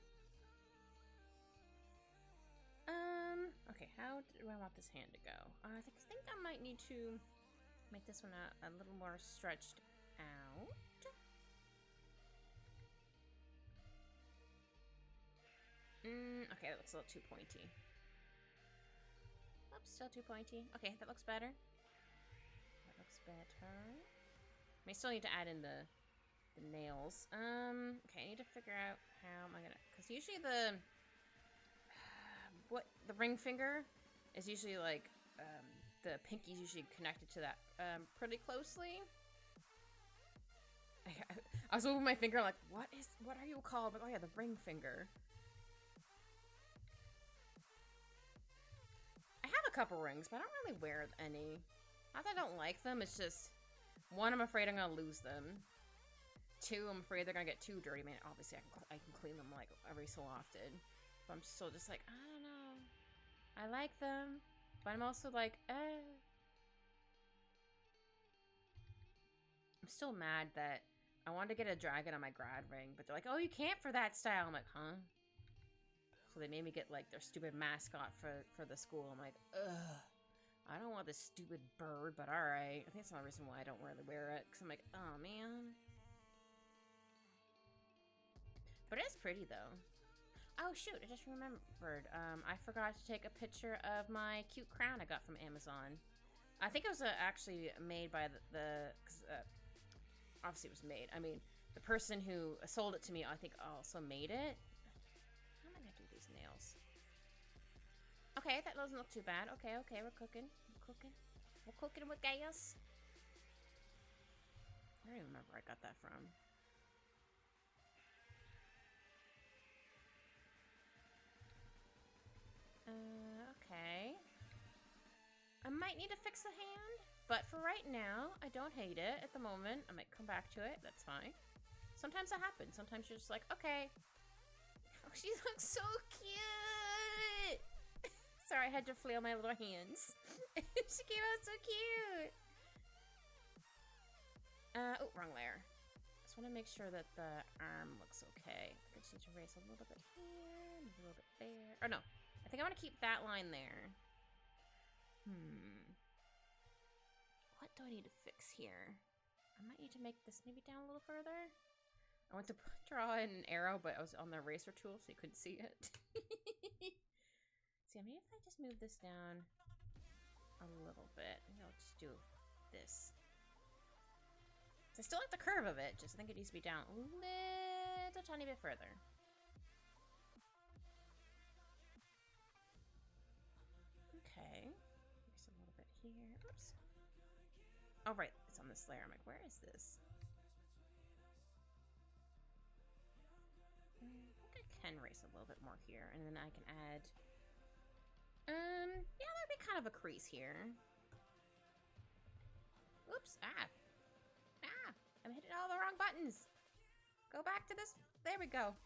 Okay, how do I want this hand to go? I think I might need to make this one a little more stretched out. Okay, that looks a little too pointy. Oops, still too pointy. Okay, that looks better. That looks better. I still need to add in the nails. Okay, I need to figure out how am I gonna, because usually the ring finger is usually like, the pinky's usually connected to that, pretty closely. I was moving my finger like, what are you called? But oh yeah, the ring finger. I have a couple rings, but I don't really wear any. Not that I don't like them, it's just, one, I'm afraid I'm gonna lose them. Two, I'm afraid they're gonna get too dirty. I mean, obviously I can clean them like every so often. But I'm still just like, I don't know. I like them, but I'm also like, I'm still mad that I wanted to get a dragon on my grad ring, but they're like, oh, you can't for that style. I'm like, huh? So they made me get like their stupid mascot for the school. I'm like, ugh. I don't want this stupid bird, but alright. I think that's another reason why I don't really wear it. Because I'm like, oh man. But it is pretty though. Oh shoot, I just remembered. I forgot to take a picture of my cute crown I got from Amazon. I think it was actually made by obviously it was made. I mean, the person who sold it to me, I think, also made it. How am I gonna do these nails? Okay, that doesn't look too bad. Okay, we're cooking. We're cooking with gas. I don't even remember where I got that from. Okay. I might need to fix the hand, but for right now, I don't hate it at the moment. I might come back to it. That's fine. Sometimes that happens. Sometimes you're just like, okay. Oh, she looks so cute. Sorry, I had to flail my little hands. She came out so cute. Oh, wrong layer. Just want to make sure that the arm looks okay. I just need to erase a little bit here, a little bit there. Oh no, I think I want to keep that line there. What do I need to fix here? I might need to make this maybe down a little further. I went to draw in an arrow, but I was on the eraser tool, so you couldn't see it. See, maybe if I just move this down a little bit, maybe I'll just do this. I still like the curve of it, just I think it needs to be down a little tiny bit further. Okay. Just a little bit here. Oops. Oh, right. It's on this layer. I'm like, where is this? I think I can erase a little bit more here, and then I can add... yeah, that'd be kind of a crease here. Oops. I'm hitting all the wrong buttons. Go back to this. There we go.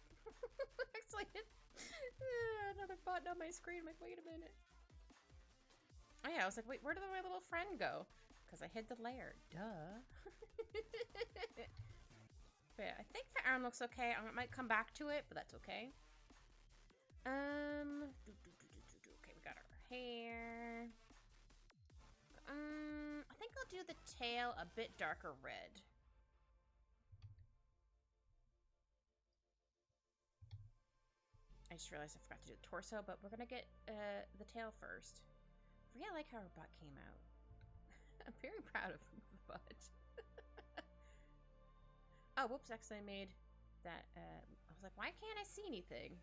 It's like another button on my screen. I'm like, wait a minute. Oh yeah, I was like, wait, where did my little friend go? Because I hid the layer. Duh. But yeah, I think the arm looks okay. I might come back to it, but that's okay. Okay, we got our hair. I think I'll do the tail a bit darker red. I just realized I forgot to do the torso, but we're gonna get the tail first. I really like how her butt came out. I'm very proud of the butt. Oh, whoops, actually I made that, I was like, why can't I see anything?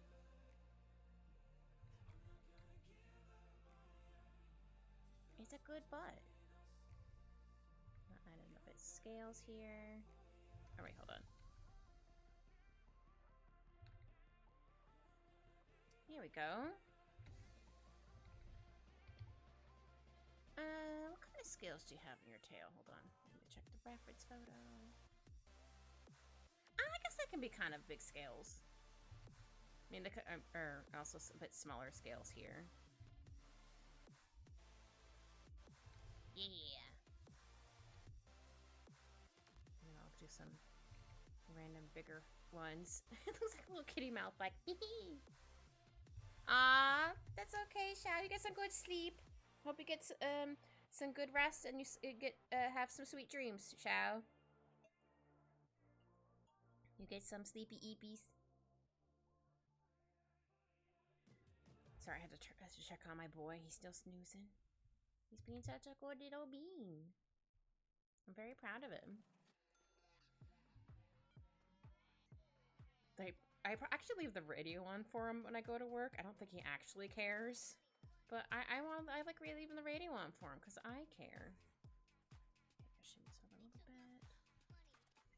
It's a good butt. Not adding a bit of scales here. Oh wait, hold on. Here we go. What kind of scales do you have in your tail? Hold on. Let me check the reference photo. I guess they can be kind of big scales. I mean, they are also a bit smaller scales here. Yeah. And I'll do some random bigger ones. It looks like a little kitty mouth, like, hee. Ah, that's okay, Shao. You get some good sleep. Hope you get some good rest and you get have some sweet dreams, Shao. You get some sleepy eepies. Sorry, I had to check on my boy. He's still snoozing. He's being such a good little bean. I'm very proud of him. I actually leave the radio on for him when I go to work. I don't think he actually cares. But I like really leaving the radio on for him because I care. Okay, shimmy this over a little bit.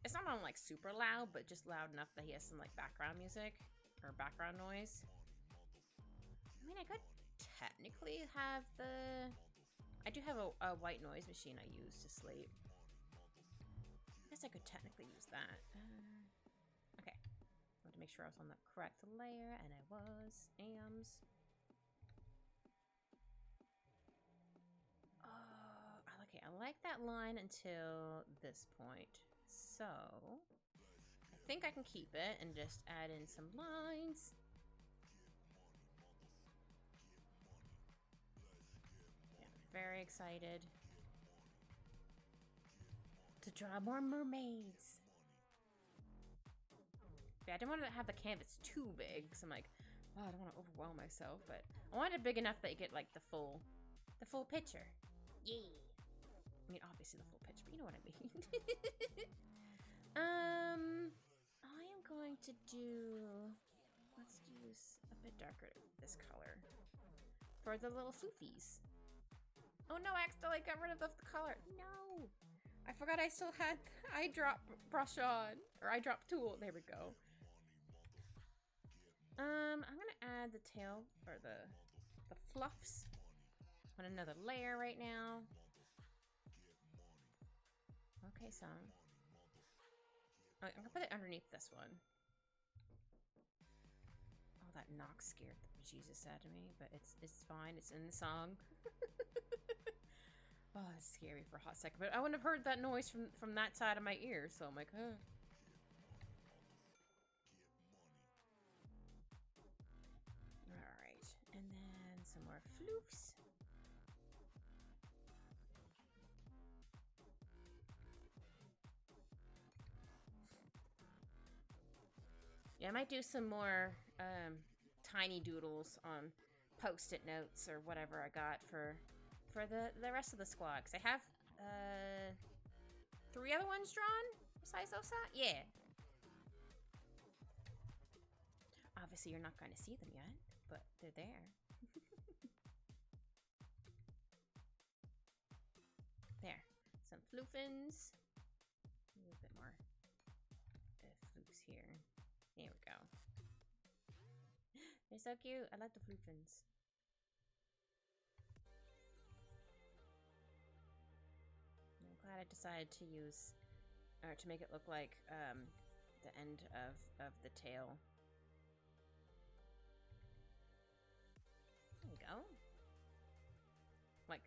It's not on like super loud, but just loud enough that he has some like background music or background noise. I mean, I could technically have I do have a white noise machine I use to sleep. I guess I could technically use that. Okay. I want to make sure I was on the correct layer, and I was. Okay, I like that line until this point. So, I think I can keep it and just add in some lines. Yeah, very excited to draw more mermaids. Yeah, I didn't want to have the canvas too big, so I'm like, oh, I don't want to overwhelm myself, but I wanted it big enough that you get like the full picture. Yeah. I mean, obviously the full picture, but you know what I mean. I am going to do. Let's use a bit darker this color for the little floofies. Oh no, I accidentally got rid of the color. No, I forgot I still had eyedrop brush on or eyedrop tool. There we go. I'm gonna add the tail or the fluffs on another layer right now. Okay, song. Oh, I'm gonna put it underneath this one. Oh, that knock scared the bejesus out of me, but it's fine. It's in the song. Oh, it's scary for a hot second, but I wouldn't have heard that noise from that side of my ear, so I'm like, huh. Alright, and then some more floofs. Yeah, I might do some more tiny doodles on post-it notes or whatever I got for the rest of the squad. Because I have 3 other ones drawn besides ossavt. Yeah. Obviously, you're not going to see them yet, but they're there. There. Some floofins. A little bit more floofs here. There we go. They're so cute. I like the floofins. I'm glad I decided to use, or to make it look like the end of the tail. There we go. Like,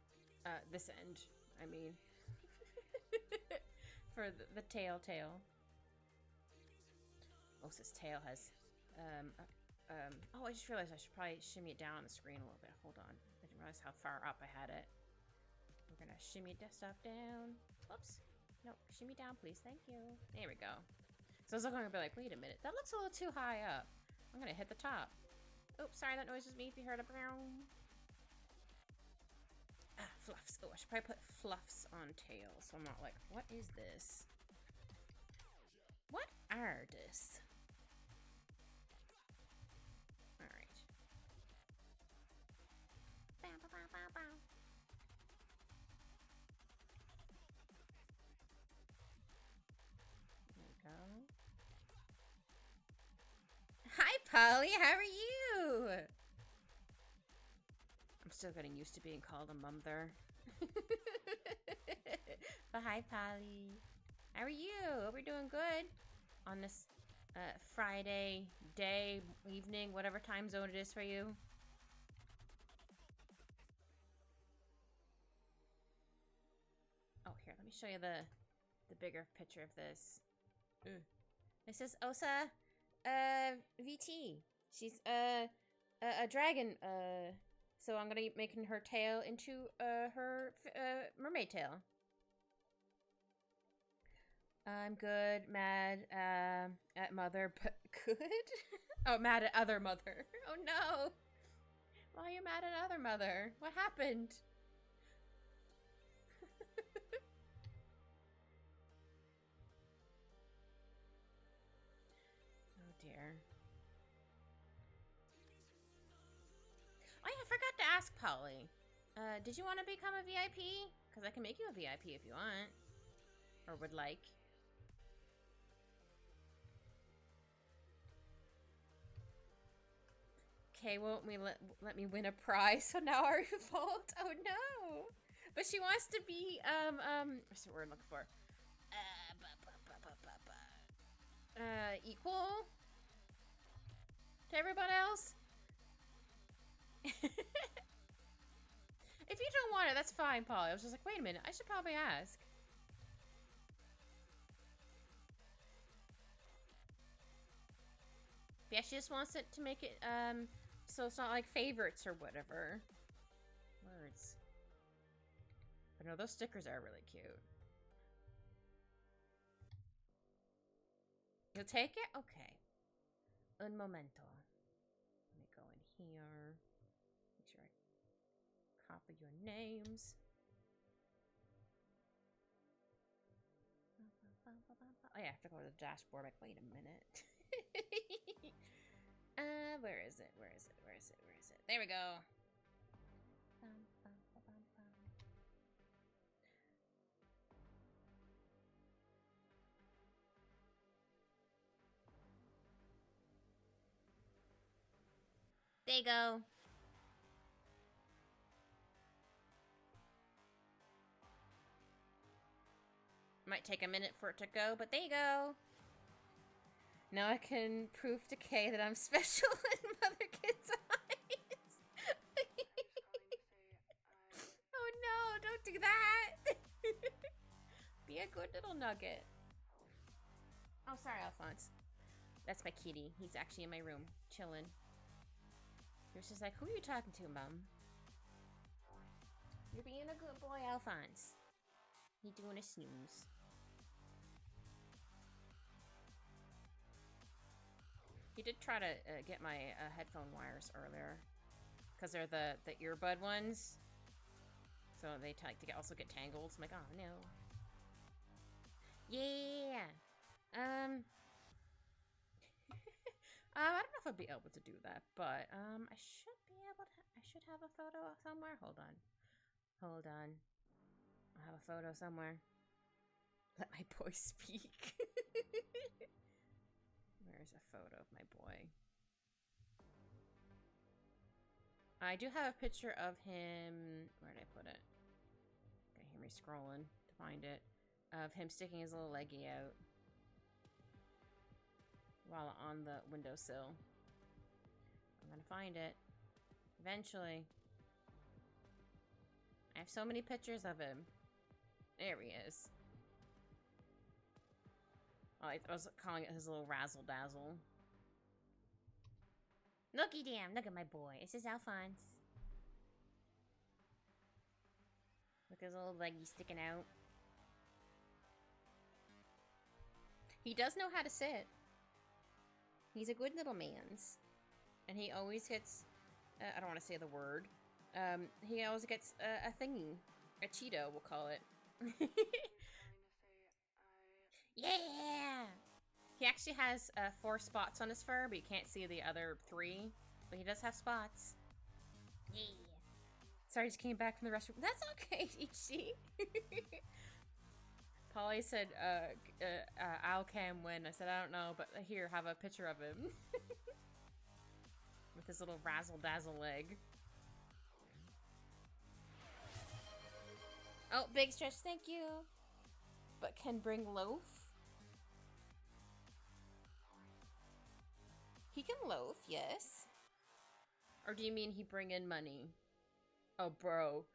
this end, I mean. For the tail. Osa's tail has, oh, I just realized I should probably shimmy it down on the screen a little bit. Hold on. I didn't realize how far up I had it. We're gonna shimmy this stuff down. Whoops. Nope. Shimmy down, please. Thank you. There we go. So I was going to be like, wait a minute. That looks a little too high up. I'm gonna hit the top. Oops, sorry, that noise was me if you heard a brown. Ah, fluffs. Oh, I should probably put fluffs on tails, so I'm not like, what is this? What are this? Alright. Bow, bow, bow, bow, bow. There we go. Hi, Polly. How are you? I'm still getting used to being called a mother. But hi, Polly. How are you? Hope we're doing good on this Friday day, evening, whatever time zone it is for you. Oh, here, let me show you the bigger picture of this. This is Osa VT. She's a dragon, so I'm gonna be making her tail into her mermaid tail. I'm good, mad at mother, but good? Oh, mad at other mother. Oh no! Why are you mad at other mother? What happened? Oh dear. Oh yeah, I forgot to ask Polly. Did you want to become a VIP? Because I can make you a VIP if you want. Or would like. Okay, won't we let me win a prize, so now our fault? Oh no! But she wants to be, what's the word I'm looking for? Equal? To everyone else? If you don't want it, that's fine, Polly. I was just like, wait a minute, I should probably ask. But yeah, she just wants it to make it, so it's not like favorites or whatever. Words. But no, those stickers are really cute. You'll take it? Okay. un momento. Let me go in here. Make sure I copy your names. Oh yeah, I have to go to the dashboard. Like, wait a minute. Where is it? Where is it? Where is it? Where is it? There we go. There you go. Might take a minute for it to go, but there you go. Now I can prove to Kay that I'm special in Mother Kid's eyes. Oh no, don't do that. Be a good little nugget. Oh, sorry, Alphonse. That's my kitty. He's actually in my room, chilling. He was just like, who are you talking to, Mom? You're being a good boy, Alphonse. You're doing a snooze. He did try to get my headphone wires earlier, because they're the earbud ones, so they like to also get tangled. So I'm like, oh no. Yeah. I don't know if I'll be able to do that, but I should be able to. I should have a photo somewhere. Hold on. I have a photo somewhere. Let my boy speak. Where's a photo of my boy? I do have a picture of him. Where did I put it? Okay, hear me scrolling to find it. Of him sticking his little leggy out while on the windowsill. I'm gonna find it eventually. I have so many pictures of him. There he is. Oh, I was calling it his little razzle dazzle. Looky damn, look at my boy. This is Alphonse. Look at his little leggy sticking out. He does know how to sit. He's a good little man's. And he always hits... I don't want to say the word. He always gets a thingy. A Cheeto, we'll call it. Yeah! He actually has 4 spots on his fur, but you can't see the other 3. But he does have spots. Yeah. Sorry, I just came back from the restroom. That's okay, Ichi. Polly said, Al can win. I said, I don't know, but here, have a picture of him. With his little razzle-dazzle leg. Oh, big stretch, thank you. But can bring loaf? He can loaf, yes. Or do you mean he bring in money? Oh, bro.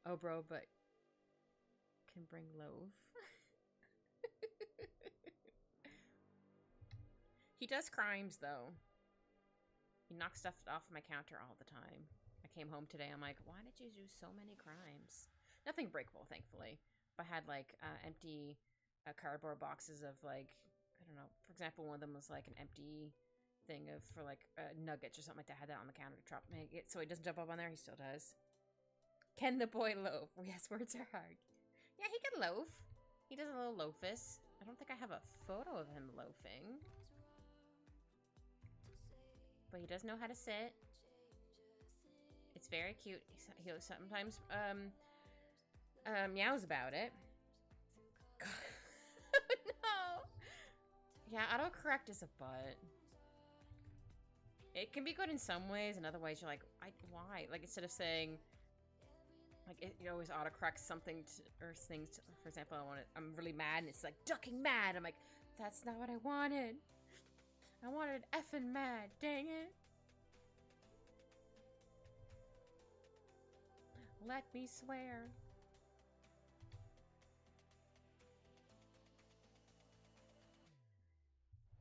Oh, bro, but can bring loaf? He does crimes, though. He knocks stuff off my counter all the time. I came home today, I'm like, why did you do so many crimes? Nothing breakable, thankfully. But I had, like, empty cardboard boxes of, like, I don't know. For example, one of them was, like, an empty thing of for, like, nuggets or something like that. I had that on the counter to drop it, so he doesn't jump up on there. He still does. Can the boy loaf? Yes, words are hard. Yeah, he can loaf. He does a little loafus. I don't think I have a photo of him loafing. But he does know how to sit. It's very cute. He'll sometimes meows about it. God. No. Yeah, autocorrect is a butt. It can be good in some ways, in other ways you're like, why? Like, instead of saying, like, it always autocorrects something or things to, for example, I'm really mad and it's like, ducking mad. I'm like, that's not what I wanted. I wanted effing mad, dang it. Let me swear.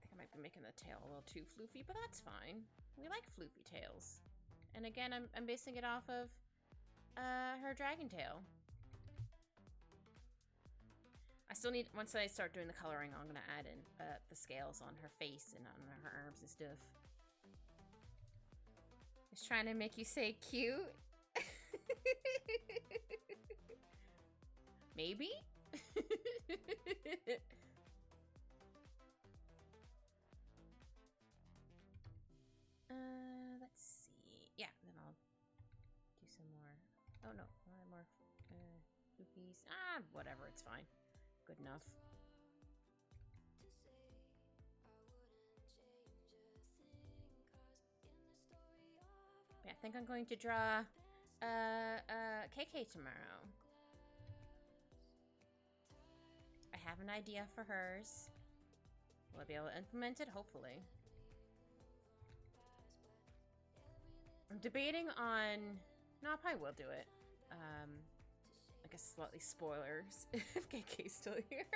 I think I might be making the tail a little too floofy, but that's fine. We like floofy tails. And again, I'm basing it off of her dragon tail. I still need, once I start doing the coloring, I'm gonna add in the scales on her face and on her arms and stuff. Just trying to make you say cute. Maybe? Let's see. Yeah, then I'll do some more. Oh no, more goofies. Ah, whatever, it's fine. Good enough. Yeah, I think I'm going to draw KK tomorrow. I have an idea for hers. Will I be able to implement it? Hopefully. I'm debating on... No, I probably will do it. I guess slightly spoilers if KK's still here.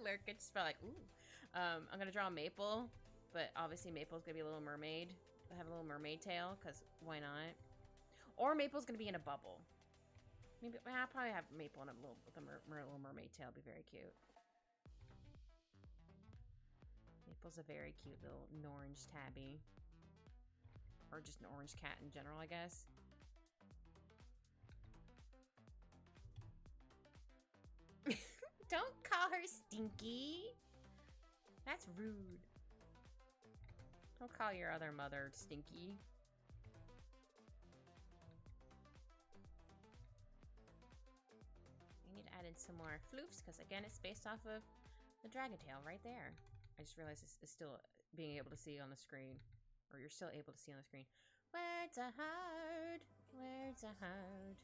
Lyric just felt like, ooh. I'm gonna draw Maple, but obviously Maple's gonna be a little mermaid. I have a little mermaid tail, because why not? Or Maple's gonna be in a bubble. Maybe I'll probably have Maple in a little with a little mermaid tail. Be very cute. Maple's a very cute little orange tabby. Or just an orange cat in general, I guess. Don't call her stinky. That's rude. Don't call your other mother stinky. I need to add in some more floofs, because again, it's based off of the dragon tail right there. I just realized it's still being able to see on the screen. Or you're still able to see on the screen. Words are hard. Words are hard.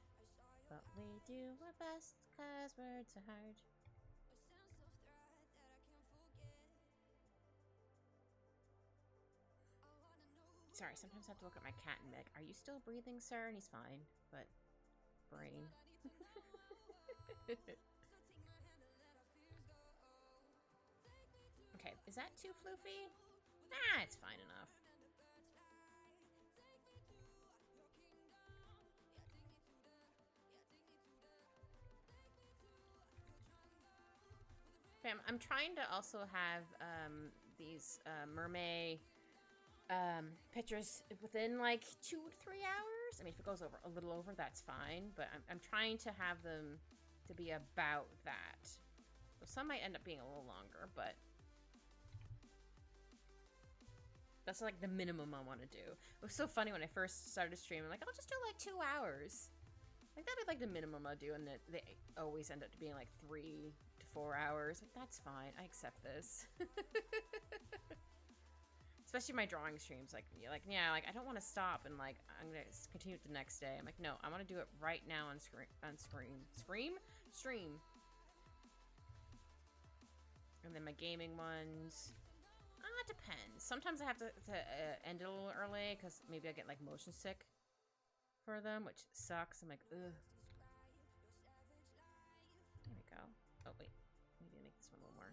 But we do our best, because words are hard. Sorry, sometimes I have to look at my cat and be like, are you still breathing, sir? And he's fine, but brain. Okay, is that too floofy? Ah, it's fine enough. Okay, I'm trying to also have these Mermay pictures within like 2 to 3 hours. I mean, if it goes over a little over, that's fine. But I'm trying to have them to be about that. So some might end up being a little longer, but that's like the minimum I want to do. It was so funny when I first started streaming. Like, I'll just do like 2 hours. Like, that'd be like the minimum I'll do, and that they always end up being like 3 to 4 hours. Like, that's fine. I accept this. Especially my drawing streams. Like, yeah, like I don't want to stop and like I'm gonna continue it the next day. I'm like, no, I want to do it right now on stream. And then my gaming ones. It depends. Sometimes I have to end it a little early because maybe I get like motion sick for them, which sucks. I'm like, ugh. There we go. Oh wait, maybe make this one a little more.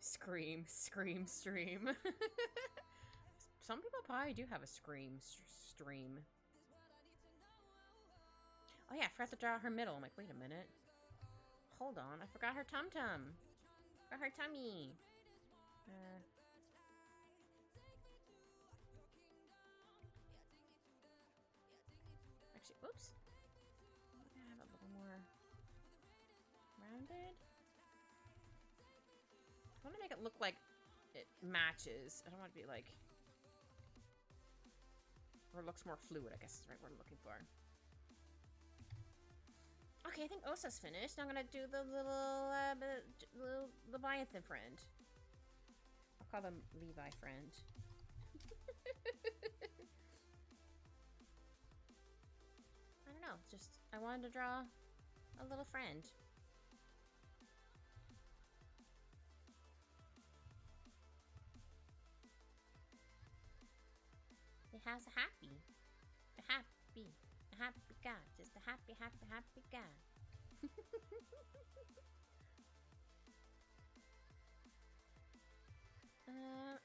Scream, scream, stream. Some people probably do have a scream stream. Oh yeah, I forgot to draw her middle. I'm like, wait a minute. Hold on, I forgot her tum-tum. Or her tummy. Actually, oops. I have a little more rounded. I want to make it look like it matches. I don't want to be like... Or it looks more fluid, I guess is the right word I'm looking for. Okay, I think Osa's finished. I'm gonna do the little Leviathan friend. I'll call them Levi friend. I don't know, just I wanted to draw a little friend. It has a happy guy, just a happy guy.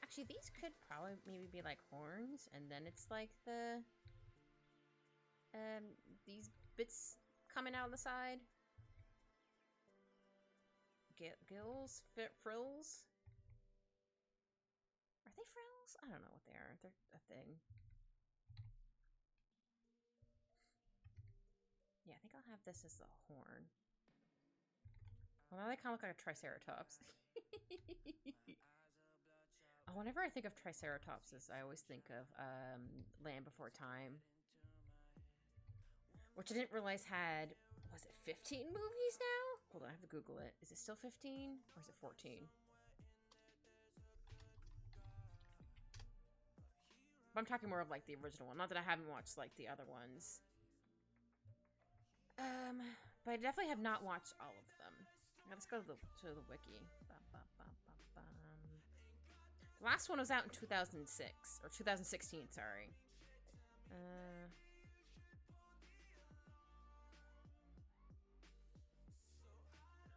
Actually, these could probably maybe be like horns, and then it's like the these bits coming out of the side. Gills? Frills? Are they frills? I don't know what they are. They're a thing. Yeah, I think I'll have this as the horn. Well, now they kind of look like a triceratops. Whenever I think of triceratopses, I always think of Land Before Time. Which I didn't realize had, was it 15 movies now? Hold on, I have to Google it. Is it still 15? Or is it 14? But I'm talking more of like the original one. Not that I haven't watched like the other ones. But I definitely have not watched all of them. Now, let's go to the wiki. The last one was out in 2006. Or 2016, sorry.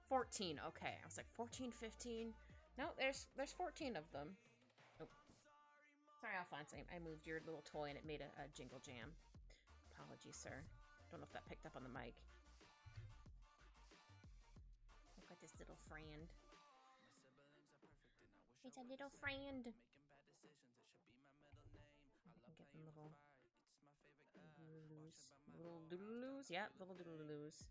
14, okay. I was like, 14, 15? No, there's 14 of them. Oh. Sorry, Alphonse. I moved your little toy and it made a jingle jam. Apologies, sir. Don't know if that picked up on the mic. Look at this little friend. It's a little friend. Get them little doodaloos. Little doodaloos? Yeah, little doodaloos.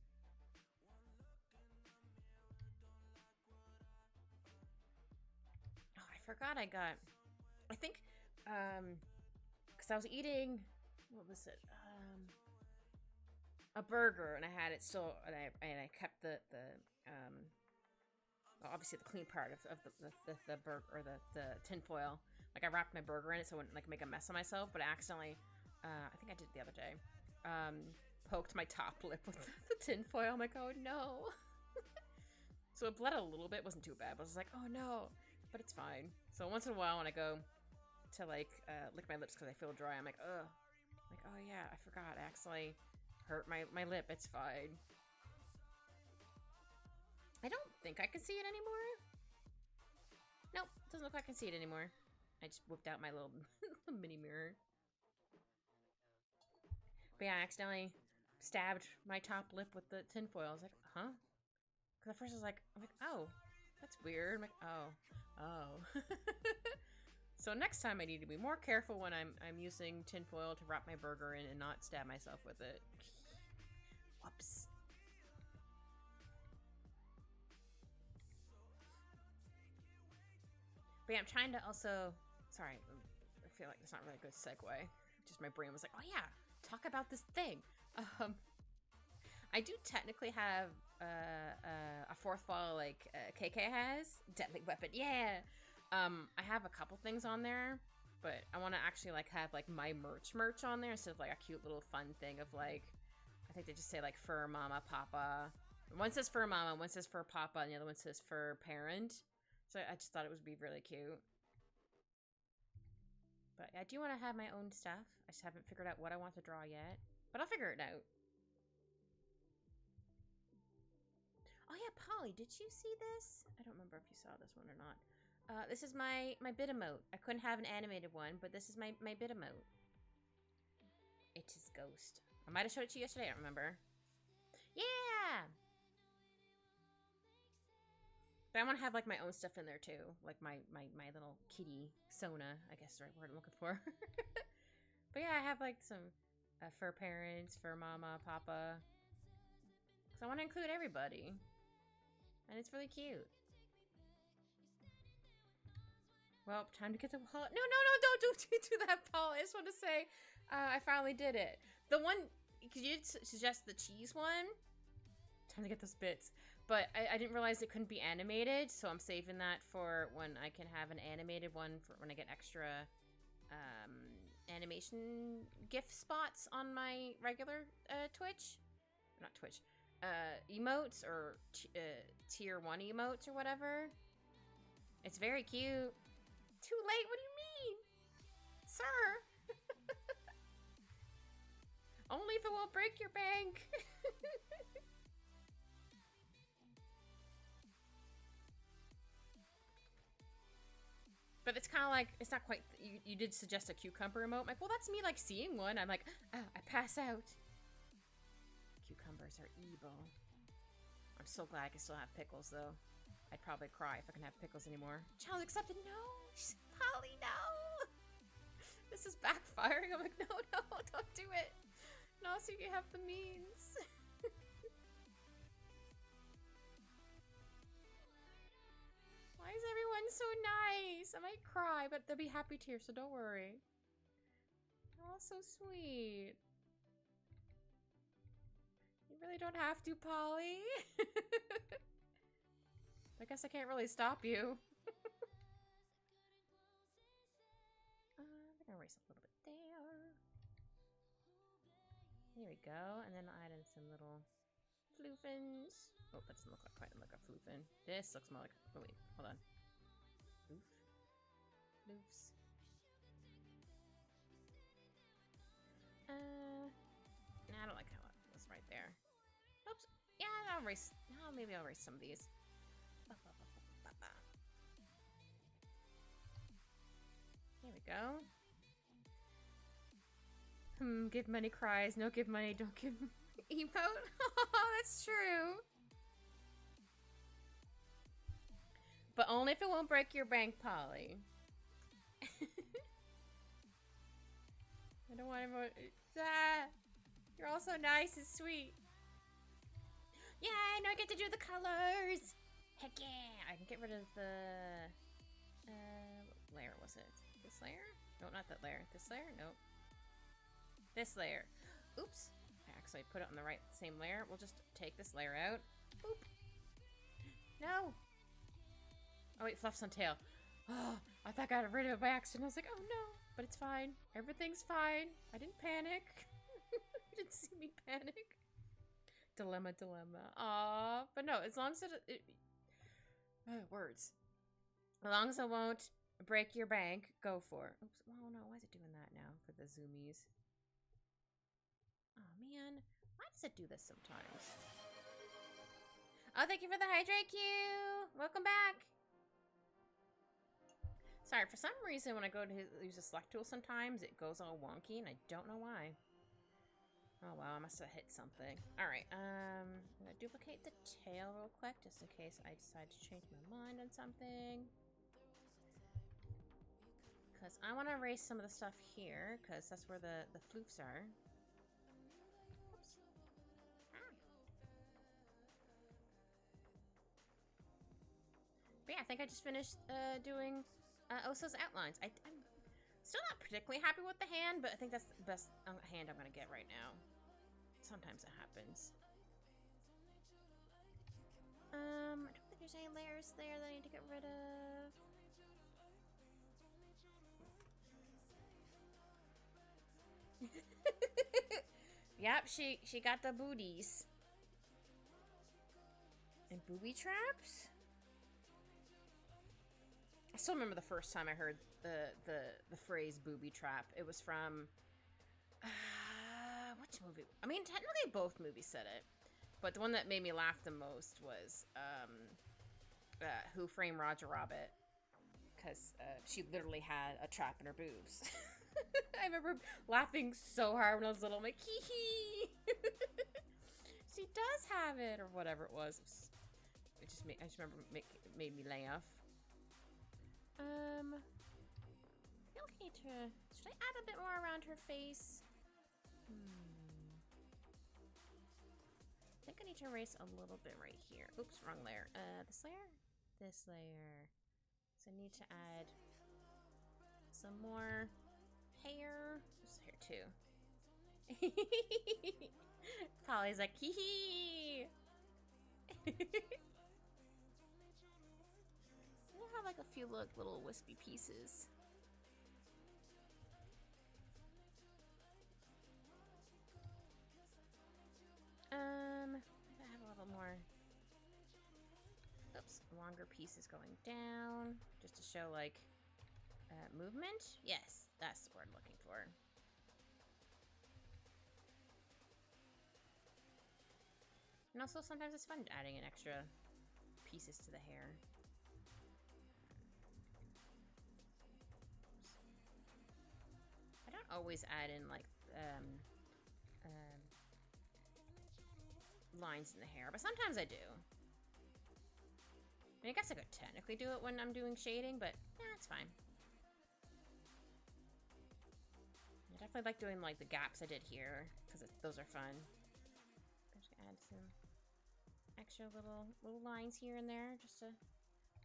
Oh, I forgot I got... I think, because I was eating... What was it? A burger, and I had it still... And I kept the well, obviously the clean part of the burger, or the tinfoil. Like, I wrapped my burger in it so I wouldn't, like, make a mess of myself, but I accidentally, I think I did it the other day, poked my top lip with the tinfoil. I'm like, oh no. So it bled a little bit, wasn't too bad, but I was like, oh no, but it's fine. So once in a while when I go to, like, lick my lips because I feel dry, I'm like, ugh. I'm like, oh yeah, I forgot, I accidentally hurt my lip, it's fine. I don't think I can see it anymore. Nope, doesn't look like I can see it anymore. I just whipped out my little mini mirror. But yeah, I accidentally stabbed my top lip with the tinfoil. I was like, huh? Because at first I was like, oh, that's weird. I'm like, oh. So next time I need to be more careful when I'm using tinfoil to wrap my burger in and not stab myself with it. Whoops. But yeah, I'm trying to also... Sorry, I feel like it's not really a good segue. Just my brain was like, oh yeah, talk about this thing. I do technically have a fourth fall like KK has. Deadly weapon, yeah! I have a couple things on there, but I want to actually like have like my merch on there instead of like a cute little fun thing of like... I think they just say like fur mama, papa. One says fur mama, one says fur papa, and the other one says fur parent. So I just thought it would be really cute. But I do want to have my own stuff. I just haven't figured out what I want to draw yet. But I'll figure it out. Oh yeah, Polly, did you see this? I don't remember if you saw this one or not. This is my bit emote. I couldn't have an animated one, but this is my bit emote. It is Ghost. I might have showed it to you yesterday, I don't remember. Yeah! But I want to have, like, my own stuff in there, too. Like, my little kitty, Sona, I guess is the right word I'm looking for. But yeah, I have, like, some fur parents, fur mama, papa. Because I want to include everybody. And it's really cute. Well, time to get the wall. No, don't do that, Paul. I just want to say, I finally did it. The one, could you suggest the cheese one? Time to get those bits. But I didn't realize it couldn't be animated, so I'm saving that for when I can have an animated one for when I get extra animation GIF spots on my regular Twitch. Not Twitch. Emotes or tier 1 emotes or whatever. It's very cute. Too late? What do you mean? Sir! Only if it won't break your bank. But it's kind of like, it's not quite, you did suggest a cucumber emote. I'm like, well, that's me, like, seeing one. I'm like, oh, I pass out. Cucumber. numbers are evil. I'm so glad I can still have pickles, though. I'd probably cry if I couldn't have pickles anymore. Challenge accepted. No! Polly, no! This is backfiring. I'm like, no, don't do it. No, so you have the means. Why is everyone so nice? I might cry, but they'll be happy tears, so don't worry. They're all so sweet. You really don't have to, Polly. I guess I can't really stop you. I'm gonna erase a little bit there. Here we go, and then I'll add in some little floofins. Oh, that doesn't look like quite like a floofin. This looks more like. Oh wait, hold on. Floof. Floofs. I don't like how it was right there. Oops. Yeah, I'll erase. Oh, maybe I'll erase some of these. Here we go. Give money cries. No give money, don't give emote. Oh, that's true. But only if it won't break your bank, Polly. I don't want everyone. You're all so nice and sweet. Yeah, now I get to do the colors. Heck yeah! I can get rid of the. What layer was it? This layer? No, not that layer. This layer? Nope. This layer. Oops. I actually put it on the right same layer. We'll just take this layer out. Boop. No. Oh wait, fluffs on tail. Oh, I thought I got rid of it by accident. I was like, oh no. But it's fine. Everything's fine. I didn't panic. You didn't see me panic. Dilemma. Aw. But no, as long as it words. As long as it won't break your bank, go for it. Oops. Oh no, why is it doing that now for the zoomies? Oh man, why does it do this sometimes? Oh, thank you for the hydrate queue. Welcome back. Sorry, for some reason when I go to use the select tool sometimes it goes all wonky and I don't know why. Oh wow, I must have hit something. Alright, I'm gonna duplicate the tail real quick just in case I decide to change my mind on something. Because I want to erase some of the stuff here because that's where the floofs are. Oops. Ah. But yeah, I think I just finished doing Osso's outlines. I'm still not particularly happy with the hand, but I think that's the best hand I'm going to get right now. Sometimes it happens. I don't think there's any layers there that I need to get rid of. Yep, she got the booties. And booby traps? I still remember the first time I heard the phrase booby trap. It was from which movie? I mean, technically both movies said it, but the one that made me laugh the most was Who Framed Roger Rabbit, because she literally had a trap in her boobs. I remember laughing so hard when I was little. I'm like, hee hee. She does have it, or whatever it was. I just remember it made me laugh. I feel like I need to. Should I add a bit more around her face? I think I need to erase a little bit right here. Oops, wrong layer. This layer? This layer. So I need to add some more hair. This hair too. Polly's like, hee hee. I have like a few little wispy pieces. I have a little more. Oops, longer pieces going down, just to show like movement. Yes, that's the word I'm looking for. And also sometimes it's fun adding in extra pieces to the hair. I don't always add in like lines in the hair, but sometimes I do. I mean, I guess I could technically do it when I'm doing shading, but it's fine. I definitely like doing like the gaps I did here because those are fun. I'm just gonna add some extra little lines here and there just to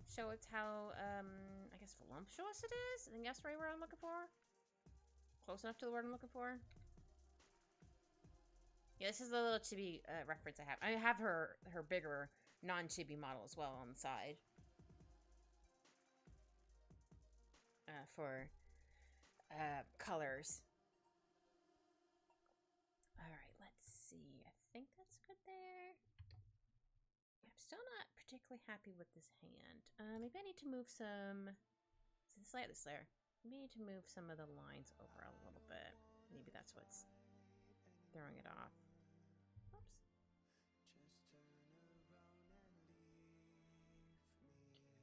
show it's how I guess voluptuous it is. I think that's the right word I'm looking for. Close enough to the word I'm looking for. Yeah, this is a little chibi reference I have. I have her bigger non-chibi model as well on the side. For colors. Alright, let's see. I think that's good there. I'm still not particularly happy with this hand. Maybe I need to move some... This layer. Maybe I need to move some of the lines over a little bit. Maybe that's what's throwing it off. Oops.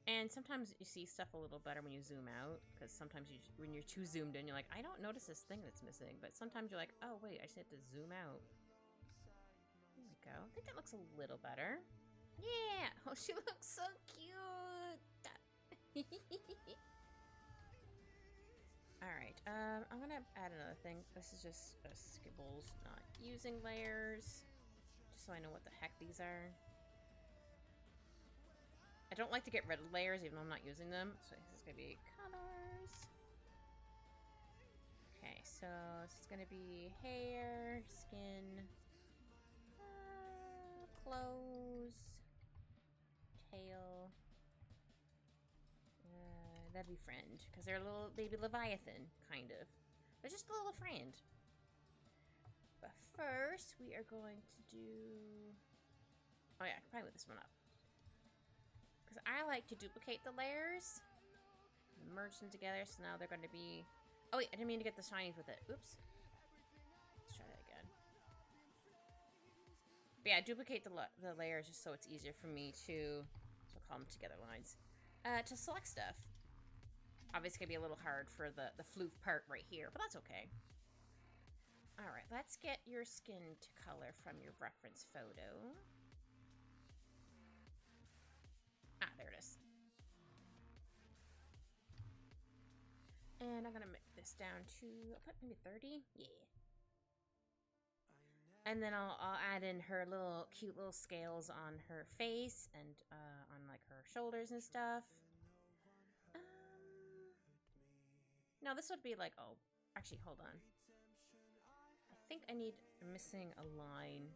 And sometimes you see stuff a little better when you zoom out, because sometimes when you're too zoomed in, you're like, I don't notice this thing that's missing. But sometimes you're like, oh wait, I just have to zoom out. There we go. I think that looks a little better. Yeah! Oh, she looks so cute! Alright, I'm gonna add another thing. This is just skibbles, not using layers. Just so I know what the heck these are. I don't like to get rid of layers even though I'm not using them. So this is gonna be colors. Okay, so this is gonna be hair, skin, clothes, tail. That'd be friend, because they're a little baby Leviathan, kind of. They're just a little friend. But first, we are going to do... Oh yeah, I can probably move this one up. Because I like to duplicate the layers, merge them together, so now they're going to be... Oh wait, I didn't mean to get the shinies with it. Oops. Let's try that again. But yeah, duplicate the layers just so it's easier for me to... So call them together lines. To select stuff. Obviously, it's going to be a little hard for the floof part right here, but that's okay. Alright, let's get your skin to color from your reference photo. Ah, there it is. And I'm going to make this down to, I'll put maybe 30? Yeah. And then I'll add in her little cute little scales on her face and on like her shoulders and stuff. No, this would be like, oh, actually, hold on. I think I'm missing a line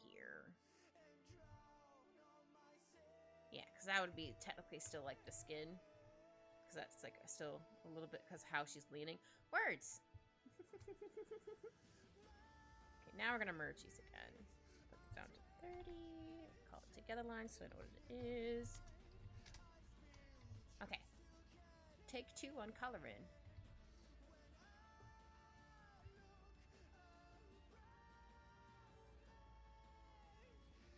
here. Yeah, because that would be technically still like the skin. Because that's like still a little bit, because how she's leaning. Words! Okay, now we're going to merge these again. Put this down to 30. Call it together line so I know what it is. Okay. Take 2 on color in.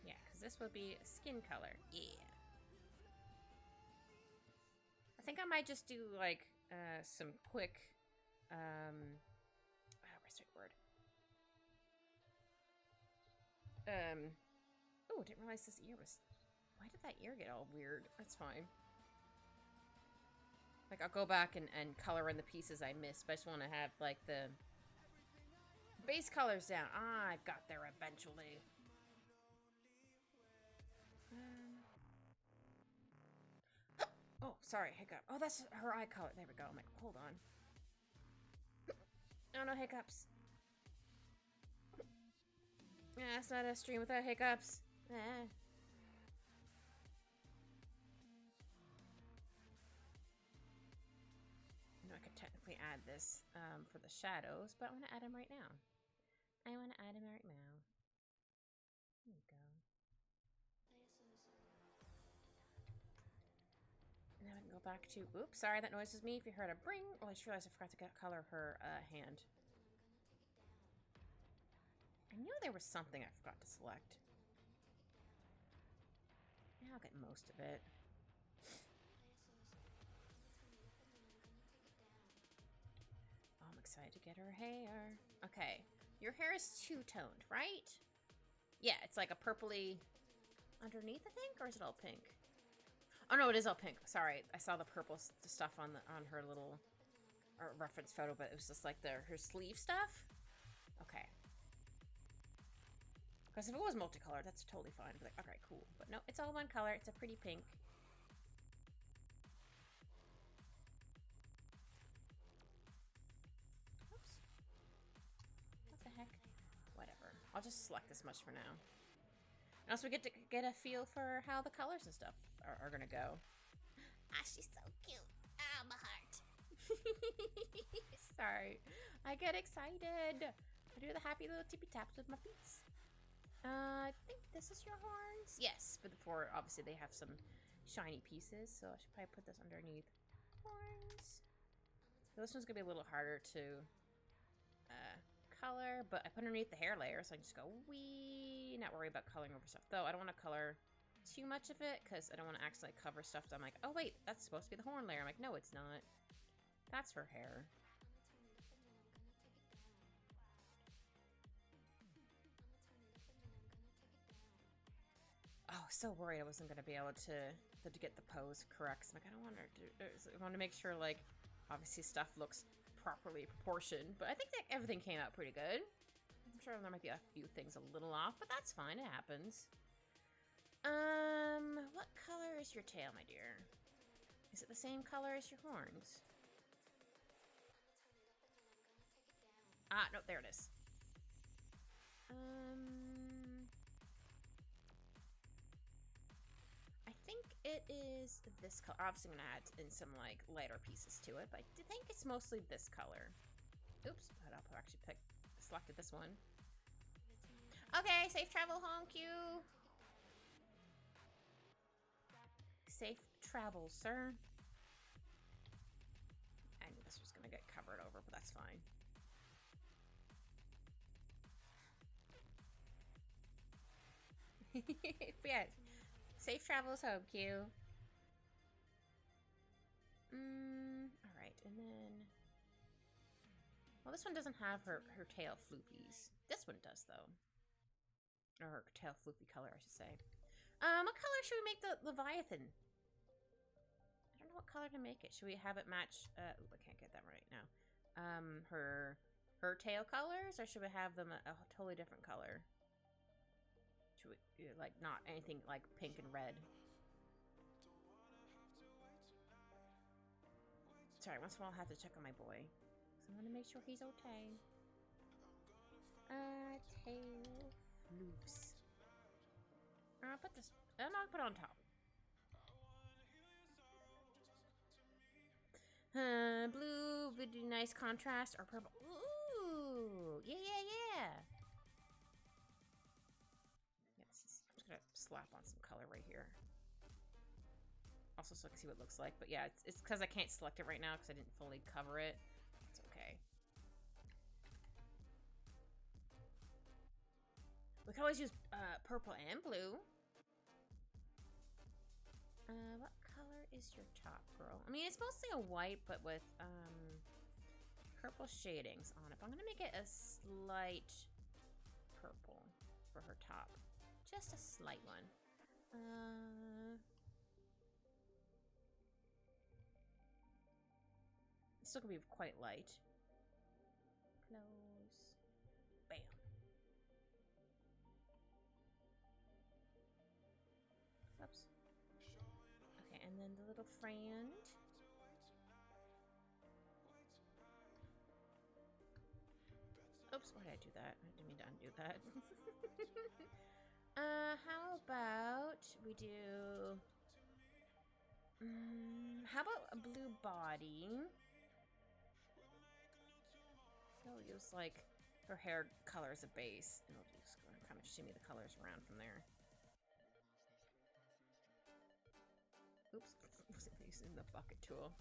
Yeah, because this will be skin color. Yeah. I think I might just do like some quick where's the word? Oh, didn't realize this ear was... Why did that ear get all weird? That's fine. Like, I'll go back and color in the pieces I missed, but I just want to have, like, the base colors down. Ah, I got there eventually. Oh, sorry, hiccup. Oh, that's her eye color. There we go. I'm like, hold on. Oh, no hiccups. Yeah, it's not a stream without hiccups. I could technically add this for the shadows, but I want to add them right now. I want to add them right now. There we go. Now I can go back to... Oops, sorry, that noise was me. If you heard a bring... Oh, I just realized I forgot to color her hand. I knew there was something I forgot to select. Yeah, I'll get most of it. Oh, I'm excited to get her hair. Okay, your hair is two-toned, right? Yeah, it's like a purpley underneath, I think, or is it all pink? Oh no, it is all pink. Sorry, I saw the purple stuff on her little reference photo, but it was just like her sleeve stuff. Okay. Because if it was multicolored, that's totally fine. I'd be like, okay, cool. But no, it's all one color. It's a pretty pink. Oops. What the heck? Whatever. I'll just select this much for now. And also we get to get a feel for how the colors and stuff are gonna go. Ah, she's so cute. Ah, my heart. Sorry. I get excited. I do the happy little tippy taps with my feet. I think this is your horns. Yes, but before, obviously, they have some shiny pieces, so I should probably put this underneath horns. So this one's gonna be a little harder to color, but I put underneath the hair layer, so I can just go wee, not worry about coloring over stuff. Though I don't want to color too much of it because I don't want to accidentally cover stuff. So I'm like, oh wait, that's supposed to be the horn layer. I'm like, no, it's not. That's her hair. Oh, so worried I wasn't gonna be able to get the pose correct. I'm like, I don't want her to. I want to make sure, like, obviously stuff looks properly proportioned, but I think that everything came out pretty good. I'm sure there might be a few things a little off, but that's fine. It happens. What color is your tail, my dear? Is it the same color as your horns? Ah, no, there it is. I think it is this color. Obviously, I'm gonna add in some like lighter pieces to it, but I think it's mostly this color. Oops, but I'll actually selected this one. Okay, safe travel home, Q. Safe travel, sir. I knew this was gonna get covered over, but that's fine. Yeah, safe travels home, Q. Alright, and then... Well, this one doesn't have her tail floofies. This one does, though. Or her tail floofy color, I should say. What color should we make the Leviathan? I don't know what color to make it. Should we have it match... ooh, I can't get that right now. Her tail colors? Or should we have them a totally different color? Should we, like, not anything like pink and red? Sorry, once in a while I'll have to check on my boy. So I'm gonna make sure he's okay. Tail floofs. I'll put this, and I'll put it on top. Blue would be nice contrast, or purple. Ooh, yeah. Yes, I'm just gonna slap on some color right here. Also, so I can see what it looks like. But yeah, it's because I can't select it right now because I didn't fully cover it. It's okay. We can always use purple and blue. What color is your top, girl? I mean, it's mostly a white, but with purple shadings on it. But I'm gonna make it a slight purple for her top. Just a slight one. It's still gonna be quite light. Close. Bam. Oops. Okay, and then the little friend. Oops, why did I do that? I didn't mean to undo that. How about we do... how about a blue body? We'll use, like, her hair color as a base, and we'll just kind of shimmy the colors around from there. Oops, wasn't using the bucket tool.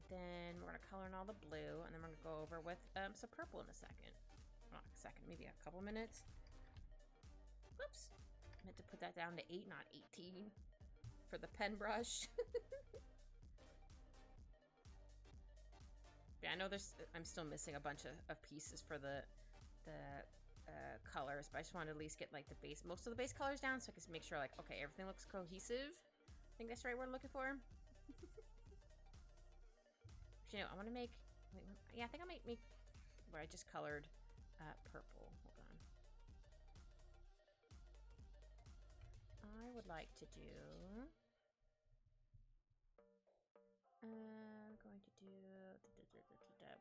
Then we're gonna color in all the blue, and then we're gonna go over with some purple in a second. Not a second, maybe a couple minutes. Whoops, I meant to put that down to 8, not 18, for the pen brush. Yeah, I know I'm still missing a bunch of pieces for the colors, but I just wanted to at least get like the base, most of the base colors down, so I can make sure like, okay, everything looks cohesive. I think that's the right word I'm looking for. Actually, no, I want to make, wait, yeah, I think I might make where I just colored purple. Hold on. I would like to do, going to do,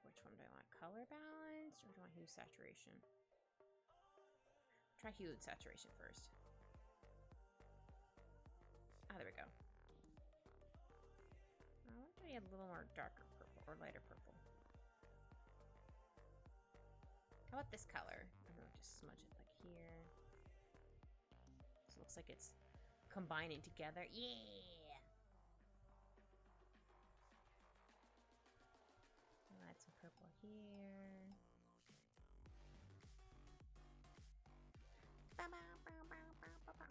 which one do I want? Color balance, or do I want hue saturation? Try hue and saturation first. Ah, there we go. I want to be a little more darker purple, or lighter purple. How about this color? I'm gonna just smudge it like here. So it looks like it's combining together. Yeah! I'll add some purple here.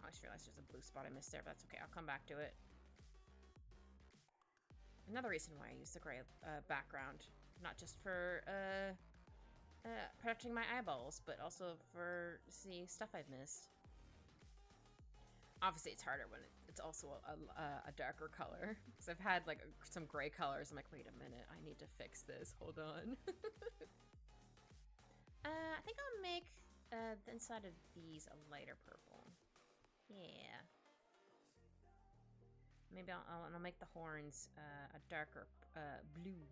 I just realized there's a blue spot I missed there, but that's okay. I'll come back to it. Another reason why I use the gray background, not just for protecting my eyeballs, but also for seeing stuff I've missed. Obviously, it's harder when it's also a darker color. Because I've had like some gray colors. I'm like, wait a minute, I need to fix this. Hold on. I think I'll make the inside of these a lighter purple. Yeah. Maybe I'll make the horns a darker blue.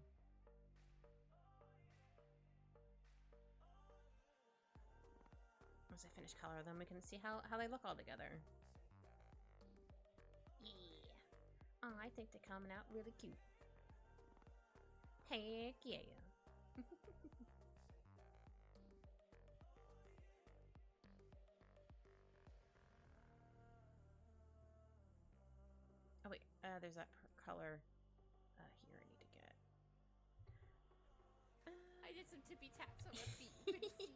Once I finish color them, we can see how they look all together. Yeah. Oh, I think they're coming out really cute. Heck yeah. Oh wait, there's that color here I need to get. I did some tippy taps on my feet. You couldn't see,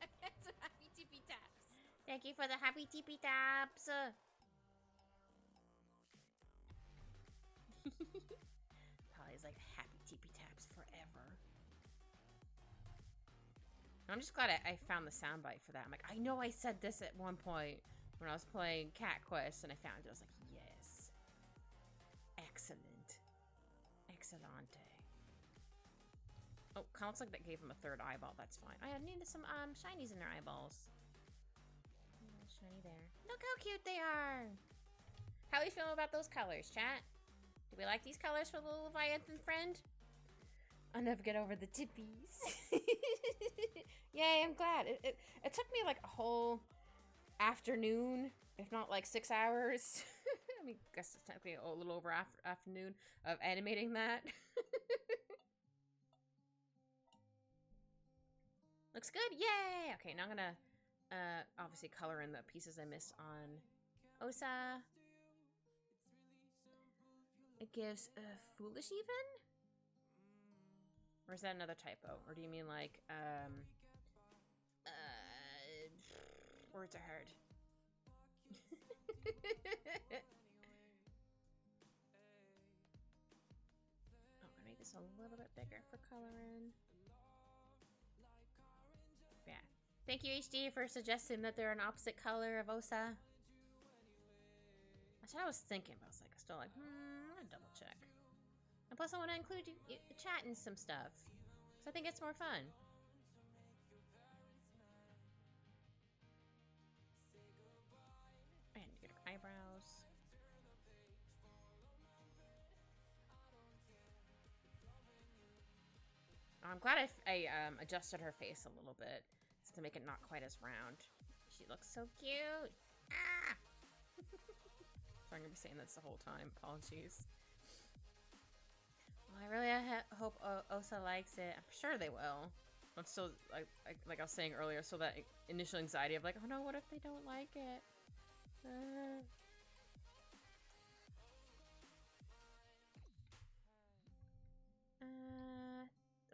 but I had some happy tippy taps. Thank you for the happy tippy taps. Polly's like happy tippy taps forever. I'm just glad I found the soundbite for that. I'm like, I know I said this at one point when I was playing Cat Quest, and I found it. I was like, yes. Excellent. Excellente. Oh, kind of looks like that gave him a third eyeball. That's fine. I needed some shinies in their eyeballs. Shiny there. Look how cute they are. How are you feeling about those colors, chat? Do we like these colors for the little Leviathan friend? I'll never get over the tippies. Yay, I'm glad. It took me like a whole afternoon, if not like 6 hours. I mean, I guess it's technically a little over afternoon of animating that. Looks good. Yay! Okay, now I'm gonna obviously color in the pieces I missed on Osa. It gives foolish even? Or is that another typo? Or do you mean like words are hard. I'm gonna make this a little bit bigger for coloring. Yeah. Thank you, HD, for suggesting that they're an opposite color of Osa. That's what I was thinking, but I was like, still like, I'm gonna double check. And plus, I want to include you chat in some stuff, so I think it's more fun. And get her eyebrows. I'm glad I adjusted her face a little bit to make it not quite as round. She looks so cute. Ah! So I'm gonna be saying this the whole time. Apologies. Well, I really hope Osa likes it. I'm sure they will. I'm still like I was saying earlier, so that initial anxiety of like, oh no, what if they don't like it?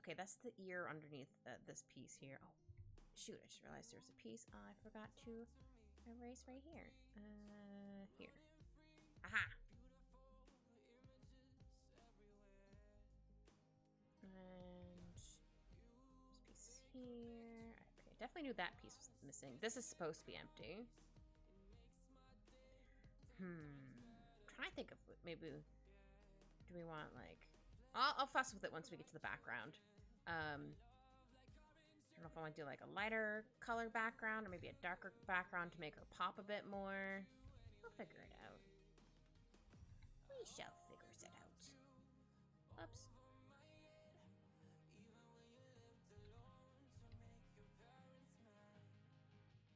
Okay, that's the ear underneath this piece here. Oh, shoot, I just realized there's a piece I forgot to erase right here. Here. Aha! And this piece here. Okay, definitely knew that piece was missing. This is supposed to be empty. Trying to think of maybe... Do we want, like... I'll fuss with it once we get to the background. I don't know if I want to do, like, a lighter color background or maybe a darker background to make her pop a bit more. We'll figure it out. We shall figure it out. Oops.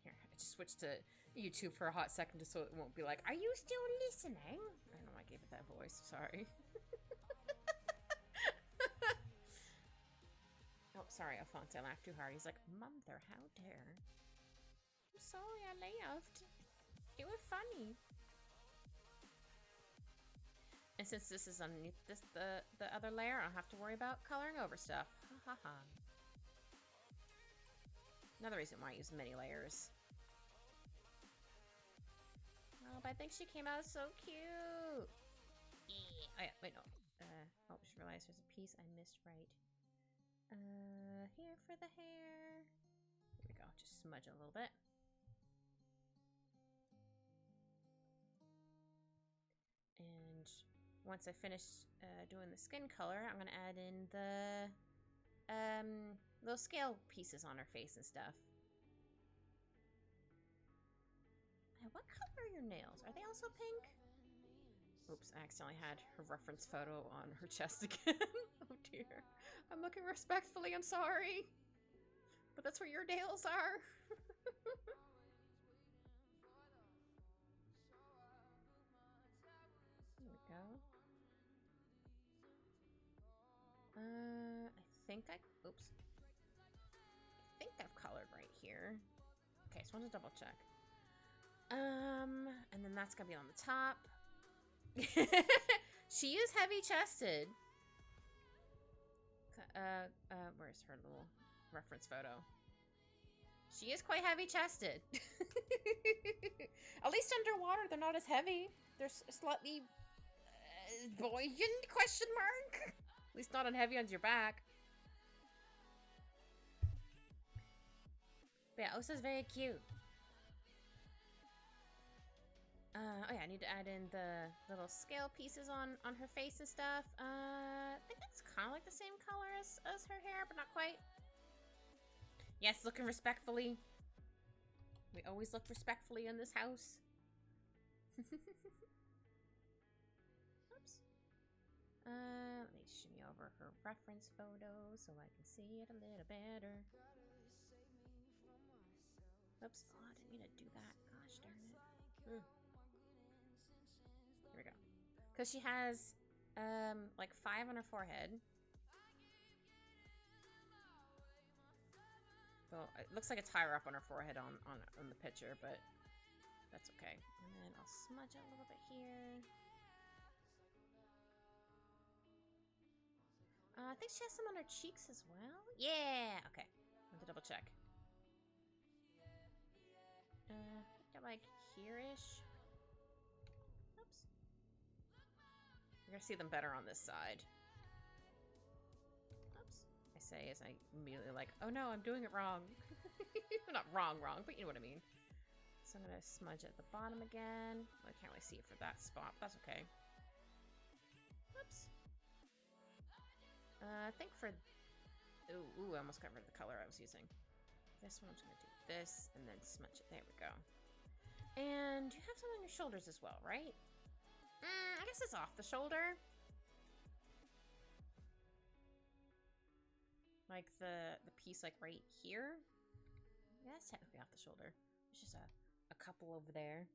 Here, I just switched to YouTube for a hot second just so it won't be like, are you still listening? I don't know why I gave it that voice. Sorry. Oh, sorry, Alphonse. I laughed too hard. He's like, Mother, how dare. I'm sorry I laughed. It was funny. And since this is underneath the other layer, I don't have to worry about coloring over stuff. Ha ha ha. Another reason why I use many layers. Oh, but I think she came out so cute. Yeah. Oh yeah, wait, no. Oh, just realized there's a piece I missed right. Here for the hair. Here we go, just smudge it a little bit. And once I finish doing the skin color, I'm gonna add in the little scale pieces on her face and stuff. What color are your nails? Are they also pink? Oops, I accidentally had her reference photo on her chest again. Oh dear. I'm looking respectfully, I'm sorry. But that's where your nails are. There we go. Oops. I think I've colored right here. Okay, so I want to double check. And then that's gonna be on the top. She is heavy chested. Where's her little reference photo? She is quite heavy chested. At least underwater, they're not as heavy. They're slightly buoyant, question mark. At least not on heavy on your back. But yeah, Osa's very cute. Oh yeah, I need to add in the little scale pieces on her face and stuff. I think that's kind of like the same color as her hair, but not quite. Yes, looking respectfully. We always look respectfully in this house. Oops. Let me shimmy over her reference photo so I can see it a little better. Oops. Oh, I didn't mean to do that. Gosh darn it. Here we go. Because she has, like 5 on her forehead. Well, it looks like it's higher up on her forehead on the picture, but that's okay. And then I'll smudge it a little bit here. I think she has some on her cheeks as well. Yeah! Okay. I want to double check. I think they're like here-ish. Oops. You're gonna see them better on this side. Oops. I say as I immediately like, oh no, I'm doing it wrong. Not wrong, but you know what I mean. So I'm gonna smudge at the bottom again. I can't really see it for that spot. That's okay. Oops. I think for... Ooh, I almost got rid of the color I was using. This one I'm just gonna do this and then smudge it. There we go. And you have some on your shoulders as well, right? I guess it's off the shoulder. Like the piece like right here. Yeah, that's technically off the shoulder. There's just a couple over there.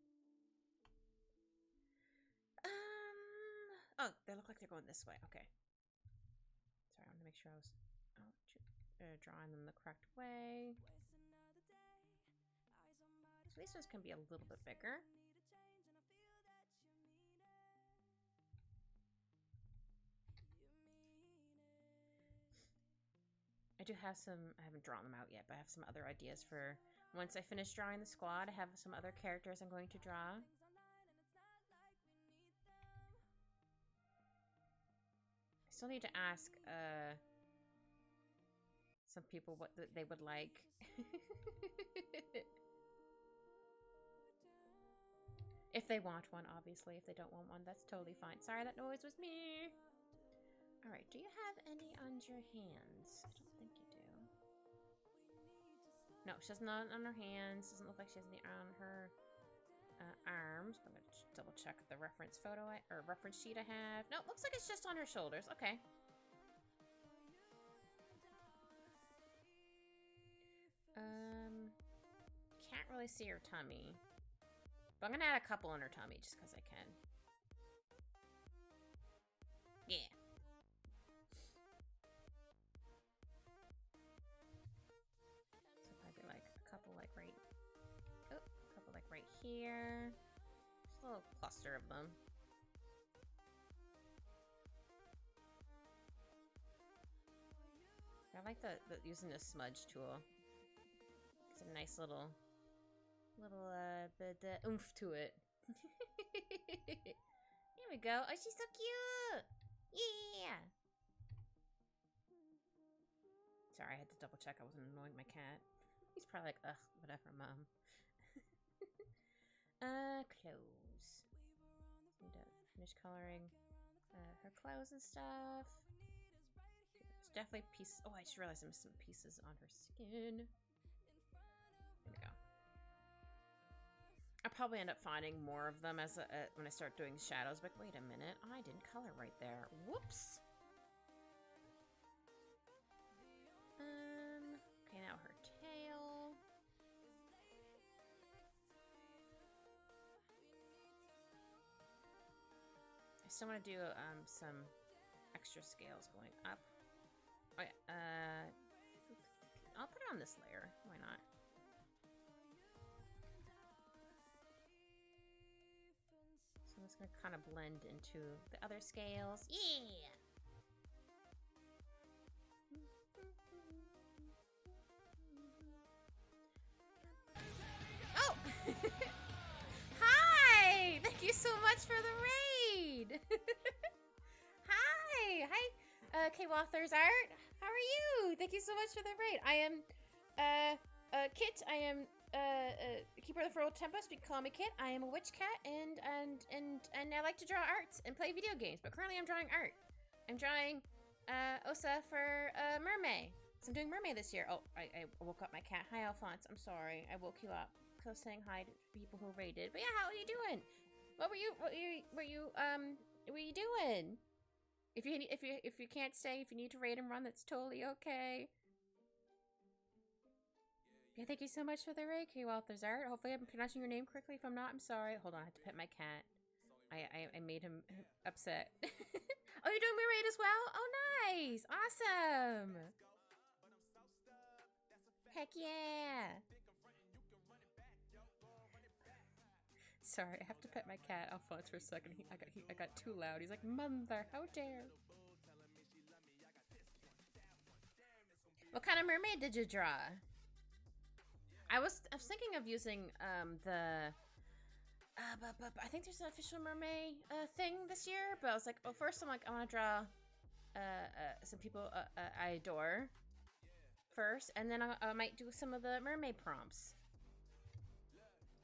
Oh, they look like they're going this way. Okay. Sorry, I wanted to make sure I was drawing them the correct way. So these ones can be a little bit bigger. I do have some, I haven't drawn them out yet, but I have some other ideas for once I finish drawing the squad. I have some other characters I'm going to draw. I still need to ask some people what they would like. If they want one, obviously. If they don't want one, that's totally fine. Sorry, that noise was me. Alright, do you have any on your hands? I don't think you do. No, she has none on her hands. Doesn't look like she has any on her arms. I'm gonna double check the reference photo or reference sheet I have. No, looks like it's just on her shoulders. Okay. Can't really see her tummy. But I'm gonna add a couple on her tummy just because I can. Yeah. So probably like a couple like right. Oh, a couple like right here. Just a little cluster of them. I like the using the smudge tool. It's a nice little bit oomph to it. Here we go. Oh, she's so cute. Yeah. Sorry, I had to double check I wasn't annoying my cat. He's probably like, ugh, whatever, mom. Clothes. Need to finish coloring her clothes and stuff. There's definitely pieces. Oh, I just realized I missed some pieces on her skin. There we go. I'll probably end up finding more of them as when I start doing shadows. But wait a minute, I didn't color right there. Whoops. Okay, now her tail. I still want to do some extra scales going up. Oh, yeah, I'll put it on this layer. Why not? So I'm just gonna kind of blend into the other scales. Yeah. Oh! Hi! Thank you so much for the raid! Hi, K-Wathers Art. How are you? Thank you so much for the raid. I am, Kit. I am, Keeper of the Feral Tempest. You can call me Kit. I am a witch cat, and I like to draw arts and play video games. But currently, I'm drawing art. I'm drawing, Ossa for Mermay. So I'm doing Mermay this year. Oh, I woke up my cat. Hi, Alphonse. I'm sorry. I woke you up. I was saying hi to people who raided. But yeah, how are you doing? What were you doing? If you can't stay, if you need to raid and run, that's totally okay. Yeah, thank you so much for the raid, K-Walther's Art. Hopefully I'm pronouncing your name correctly. If I'm not, I'm sorry. Hold on, I have to pet my cat. I made him upset. Oh, you're doing my raid as well? Oh, nice! Awesome! Heck yeah! Sorry, I have to pet my cat, Alphonse, for a second. I got too loud. He's like, "Mother, how dare!" What kind of mermaid did you draw? I was thinking of using I think there's an official Mermay thing this year, but I was like, oh, first I'm like, I want to draw some people I adore first, and then I might do some of the Mermay prompts.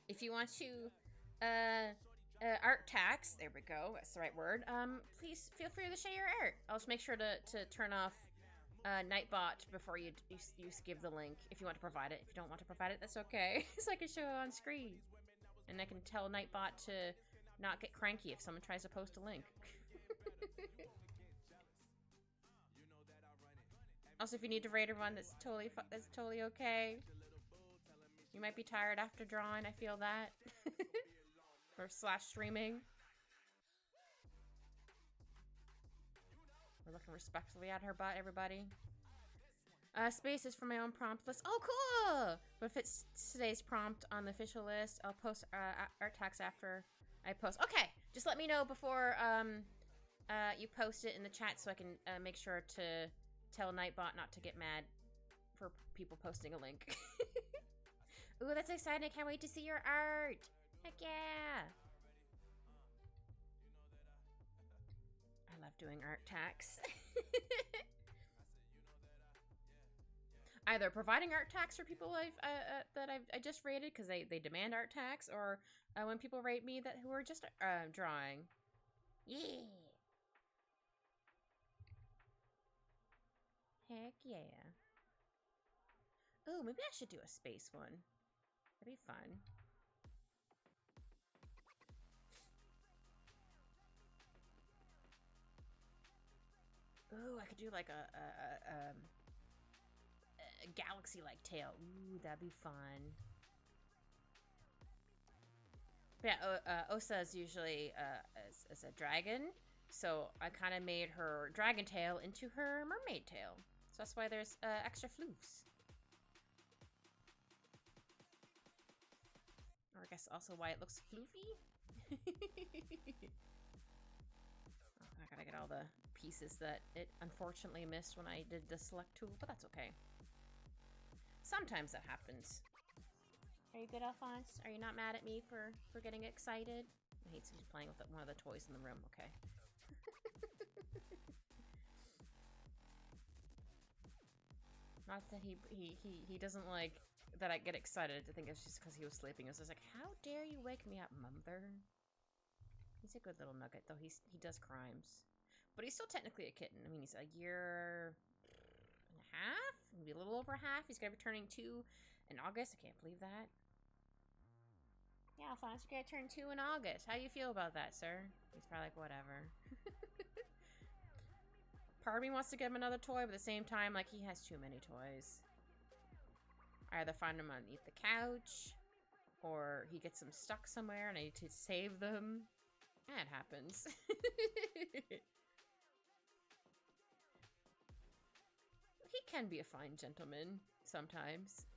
If you want to art tax, there we go, that's the right word, please feel free to share your art. I'll just make sure to turn off Nightbot before you give the link if you want to provide it. If you don't want to provide it, that's okay. So I can show it on screen. And I can tell Nightbot to not get cranky if someone tries to post a link. Also, if you need to raid everyone, that's totally okay. You might be tired after drawing, I feel that. Or / streaming. We're looking respectfully at her butt, everybody. Spaces for my own prompt list. Oh, cool! But if it's today's prompt on the official list, I'll post art tags after I post. Okay, just let me know before you post it in the chat so I can make sure to tell Nightbot not to get mad for people posting a link. Ooh, that's exciting! I can't wait to see your art. Heck yeah! I love doing art tags. either providing art tax for people I just rated because they demand art tax, or when people rate me who are just drawing. Yeah. Heck yeah. Oh, maybe I should do a space one. That'd be fun. Ooh, I could do like a galaxy-like tail. Ooh, that'd be fun. But yeah, Osa is usually as a dragon, so I kind of made her dragon tail into her mermaid tail. So that's why there's extra floofs. Or I guess also why it looks floofy. Oh, I gotta get all the pieces that it unfortunately missed when I did the select tool, but that's okay. Sometimes that happens. Are you good, Alphonse? Are you not mad at me for getting excited? I hate he's playing with one of the toys in the room. Okay. Not that he doesn't like that I get excited. I think it's just because he was sleeping. It was just like, how dare you wake me up, mother? He's a good little nugget, though. He does crimes, but he's still technically a kitten. I mean, he's a year and a half, maybe a little over half. He's gonna be turning 2 in August. I can't believe that. Yeah, Alphonse, you're gonna turn 2 in August. How do you feel about that, sir? He's probably like, whatever. Part of me wants to get him another toy, but at the same time, like, he has too many toys. I either find them underneath the couch, or he gets them stuck somewhere and I need to save them. That happens. He can be a fine gentleman sometimes.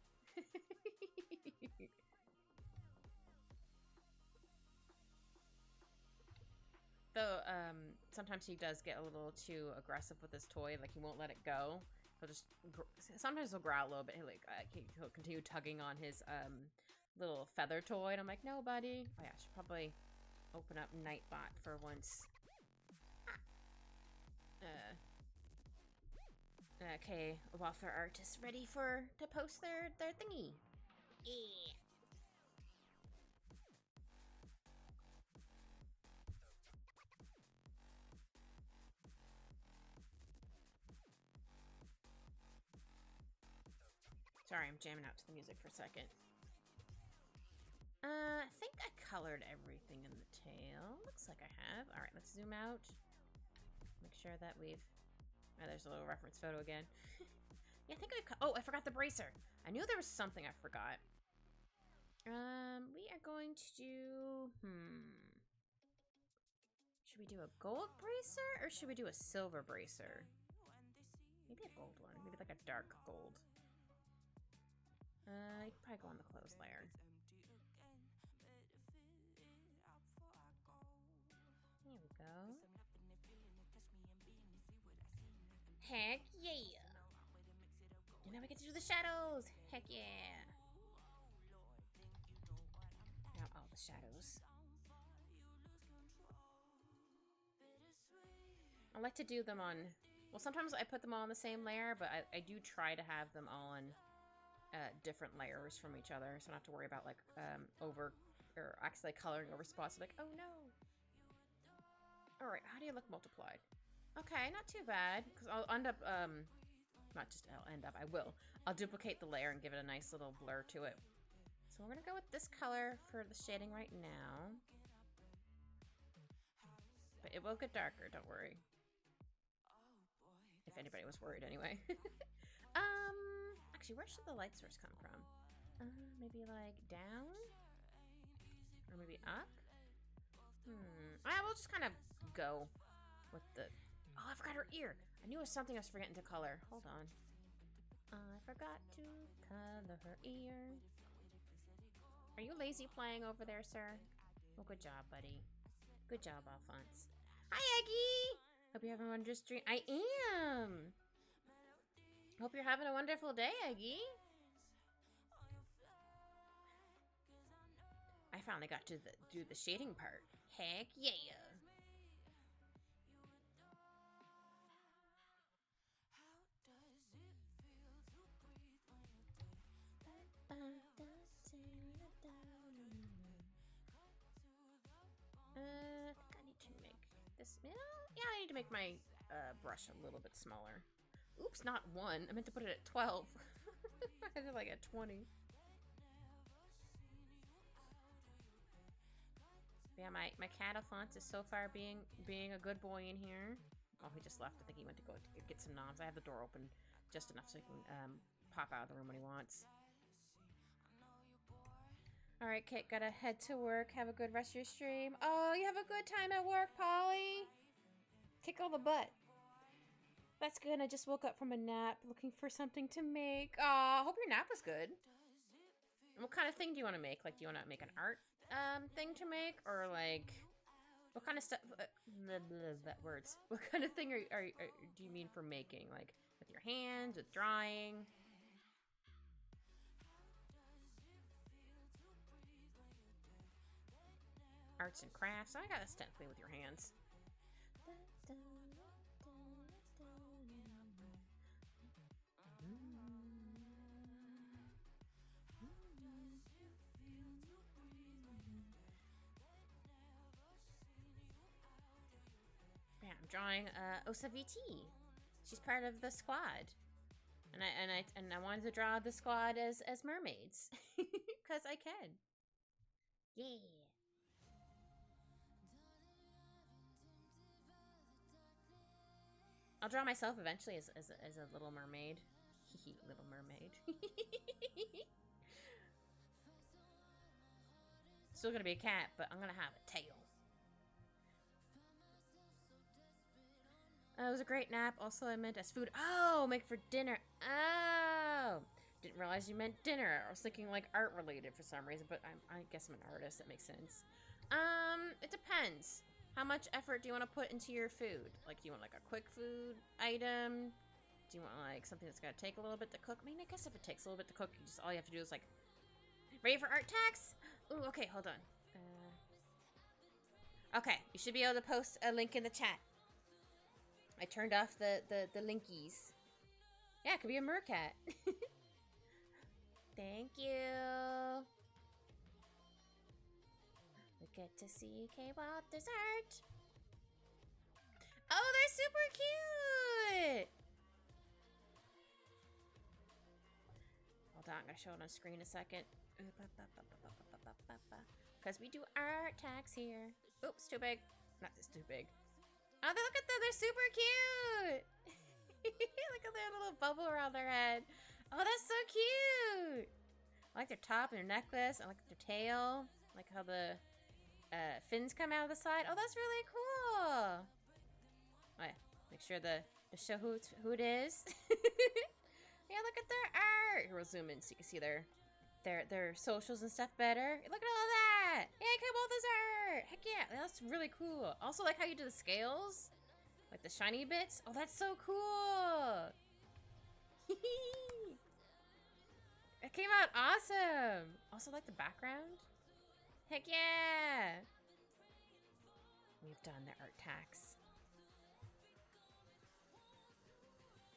Though, sometimes he does get a little too aggressive with his toy. Like, he won't let it go. He'll just... Sometimes he'll growl a little bit. He'll continue tugging on his, little feather toy. And I'm like, no, buddy. Oh, yeah, I should probably open up Nightbot for once. Okay, welfare artists ready to post their thingy. Yeah. Sorry, I'm jamming out to the music for a second. I think I colored everything in the tail. Looks like I have. Alright, let's zoom out. Make sure that we've... Oh, there's a little reference photo again. Yeah, I think I've... Oh, I forgot the bracer. I knew there was something I forgot. We are going to do... Should we do a gold bracer, or should we do a silver bracer? Maybe a gold one. Maybe like a dark gold. You can probably go on the clothes layer. There we go. Heck yeah! And now we get to do the shadows! Heck yeah! Now all the shadows. I like to do them on... Well, sometimes I put them all on the same layer, but I do try to have them all on different layers from each other, so I don't have to worry about, like, accidentally coloring over spots. Like, oh no! Alright, how do you look multiplied? Okay, not too bad, because I'll end up, not just I'll end up, I will. I'll duplicate the layer and give it a nice little blur to it. So we're gonna go with this color for the shading right now. But it will get darker, don't worry. If anybody was worried anyway. Actually, where should the light source come from? Maybe like down? Or maybe up? We'll just kind of go with the... Oh, I forgot her ear! I knew it was something I was forgetting to color. Hold on. I forgot to color her ear. Are you lazy playing over there, sir? Well, good job, buddy. Good job, Alphonse. Hi, Eggie! Hope you're having a wondrous dream. I am! Hope you're having a wonderful day, Eggie. I finally got to do the shading part. Heck yeah! to make my brush a little bit smaller. Oops, not 1. I meant to put it at 12. I had it like at 20. Yeah, my cat Alphonse is so far being a good boy in here. Oh, he just left. I think he went to go get some noms. I have the door open just enough so he can pop out of the room when he wants. Alright, Kit, gotta head to work. Have a good rest of your stream. Oh, you have a good time at work, Polly. Kick all the butt. That's good. I just woke up from a nap looking for something to make. Aw, hope your nap was good. What kind of thing do you want to make? Like, do you want to make an art thing to make? Or, like, what kind of stuff? That words. What kind of thing do you mean for making? Like, with your hands, with drawing? Arts and crafts. I got that's technically with your hands. Yeah, I'm drawing ossavt. She's part of the squad, and I wanted to draw the squad as mermaids because I can. Yeah. I'll draw myself eventually as a little mermaid. Little mermaid. Still gonna be a cat, but I'm gonna have a tail. It was a great nap. Also, I meant as food. Oh, make for dinner. Oh, didn't realize you meant dinner. I was thinking like art related for some reason, but I guess I'm an artist. That makes sense. It depends. How much effort do you want to put into your food? Like, do you want like a quick food item? Do you want like something that's gonna take a little bit to cook? I mean, I guess if it takes a little bit to cook, all you have to do is like, ready for art tax? Ooh, okay, hold on. Okay, you should be able to post a link in the chat. I turned off the linkies. Yeah, it could be a mercat. Thank you. We get to see K-Walter's art. Oh, they're super cute. Hold on, I'm gonna show it on screen a second. Because we do art tags here. Oops, too big. Not this too big. Oh, look at them. They're super cute. Look at their little bubble around their head. Oh, that's so cute. I like their top and their necklace. I like their tail. I like how the fins come out of the side. Oh, that's really cool. Oh, yeah. Make sure to show who it is. Yeah, look at their art. Here, we'll zoom in so you can see their socials and stuff better. Look at all that. Yeah, come all this art. Heck yeah, that's really cool. Also, like how you do the scales, like the shiny bits. Oh, that's so cool. It came out awesome. Also, like the background. Heck yeah. We've done the art tax.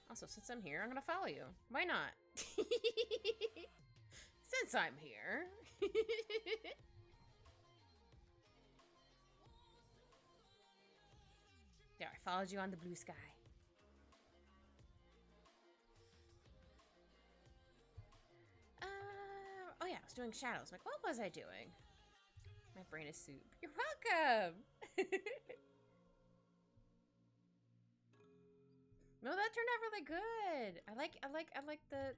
Also, since I'm here, I'm gonna follow you. Why not? Since I'm here. There, I followed you on the blue sky. Oh yeah, I was doing shadows. Like, what was I doing? My brain is soup. You're welcome. No, that turned out really good. I like the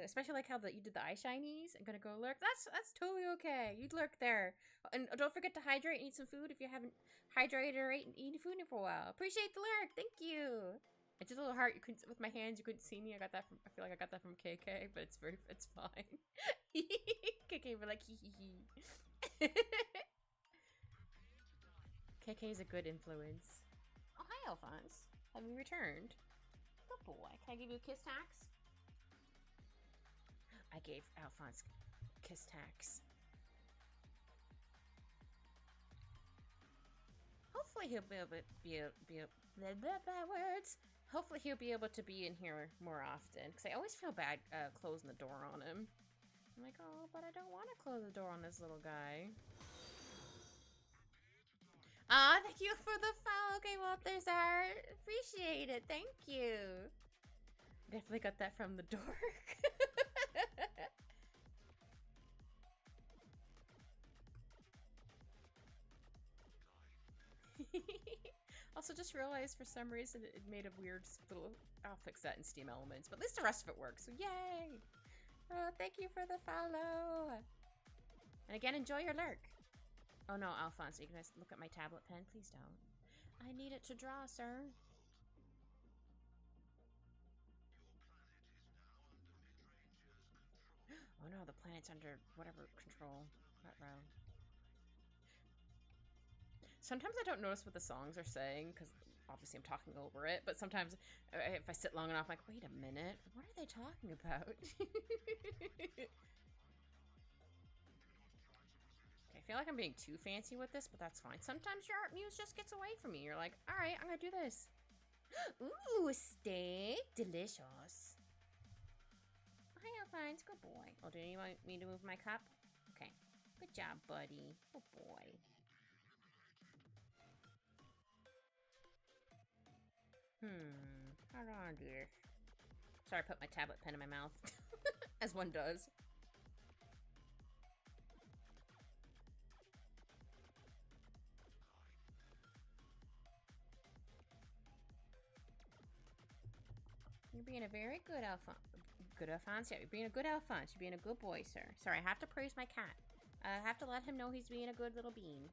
especially like how you did the eye shinies. I'm gonna go lurk. That's totally okay. You'd lurk there. And don't forget to hydrate and eat some food if you haven't hydrated or eaten food for a while. Appreciate the lurk. Thank you. I did a little heart. You couldn't with my hands. You couldn't see me. I feel like I got that from KK, but it's fine. KK were like hee hee hee. KK is a good influence. Oh hi, Alphonse. Have you returned? Good boy. Can I give you a kiss tax? I gave Alphonse kiss tax. Hopefully he'll be able words. Hopefully he'll be able to be in here more often. Because I always feel bad closing the door on him. I'm like, oh, but I don't want to close the door on this little guy. Aw, thank you for the follow. Okay, well, there's our... Appreciate it. Thank you. Definitely got that from the dork. Also, just realized for some reason it made a weird little... I'll fix that in Steam Elements, but at least the rest of it works, so yay! Oh, thank you for the follow! And again, enjoy your lurk. Oh no, Alphonse, you can just look at my tablet pen? Please don't. I need it to draw, sir. Oh no, the planet's under whatever control. Row. Sometimes I don't notice what the songs are saying, because obviously I'm talking over it, but sometimes if I sit long enough, I'm like, wait a minute, what are they talking about? Okay, I feel like I'm being too fancy with this, but that's fine. Sometimes your art muse just gets away from me. You're like, alright, I'm gonna do this. Ooh, steak. Delicious. Oh, hi, Alphonse. Good boy. Oh, do you want me to move my cup? Okay. Good job, buddy. Good boy. How do I do this? Sorry, I put my tablet pen in my mouth. As one does. You're being a very good Alphonse. Good Alphonse? Yeah, you're being a good Alphonse. You're being a good boy, sir. Sorry, I have to praise my cat. I have to let him know he's being a good little bean.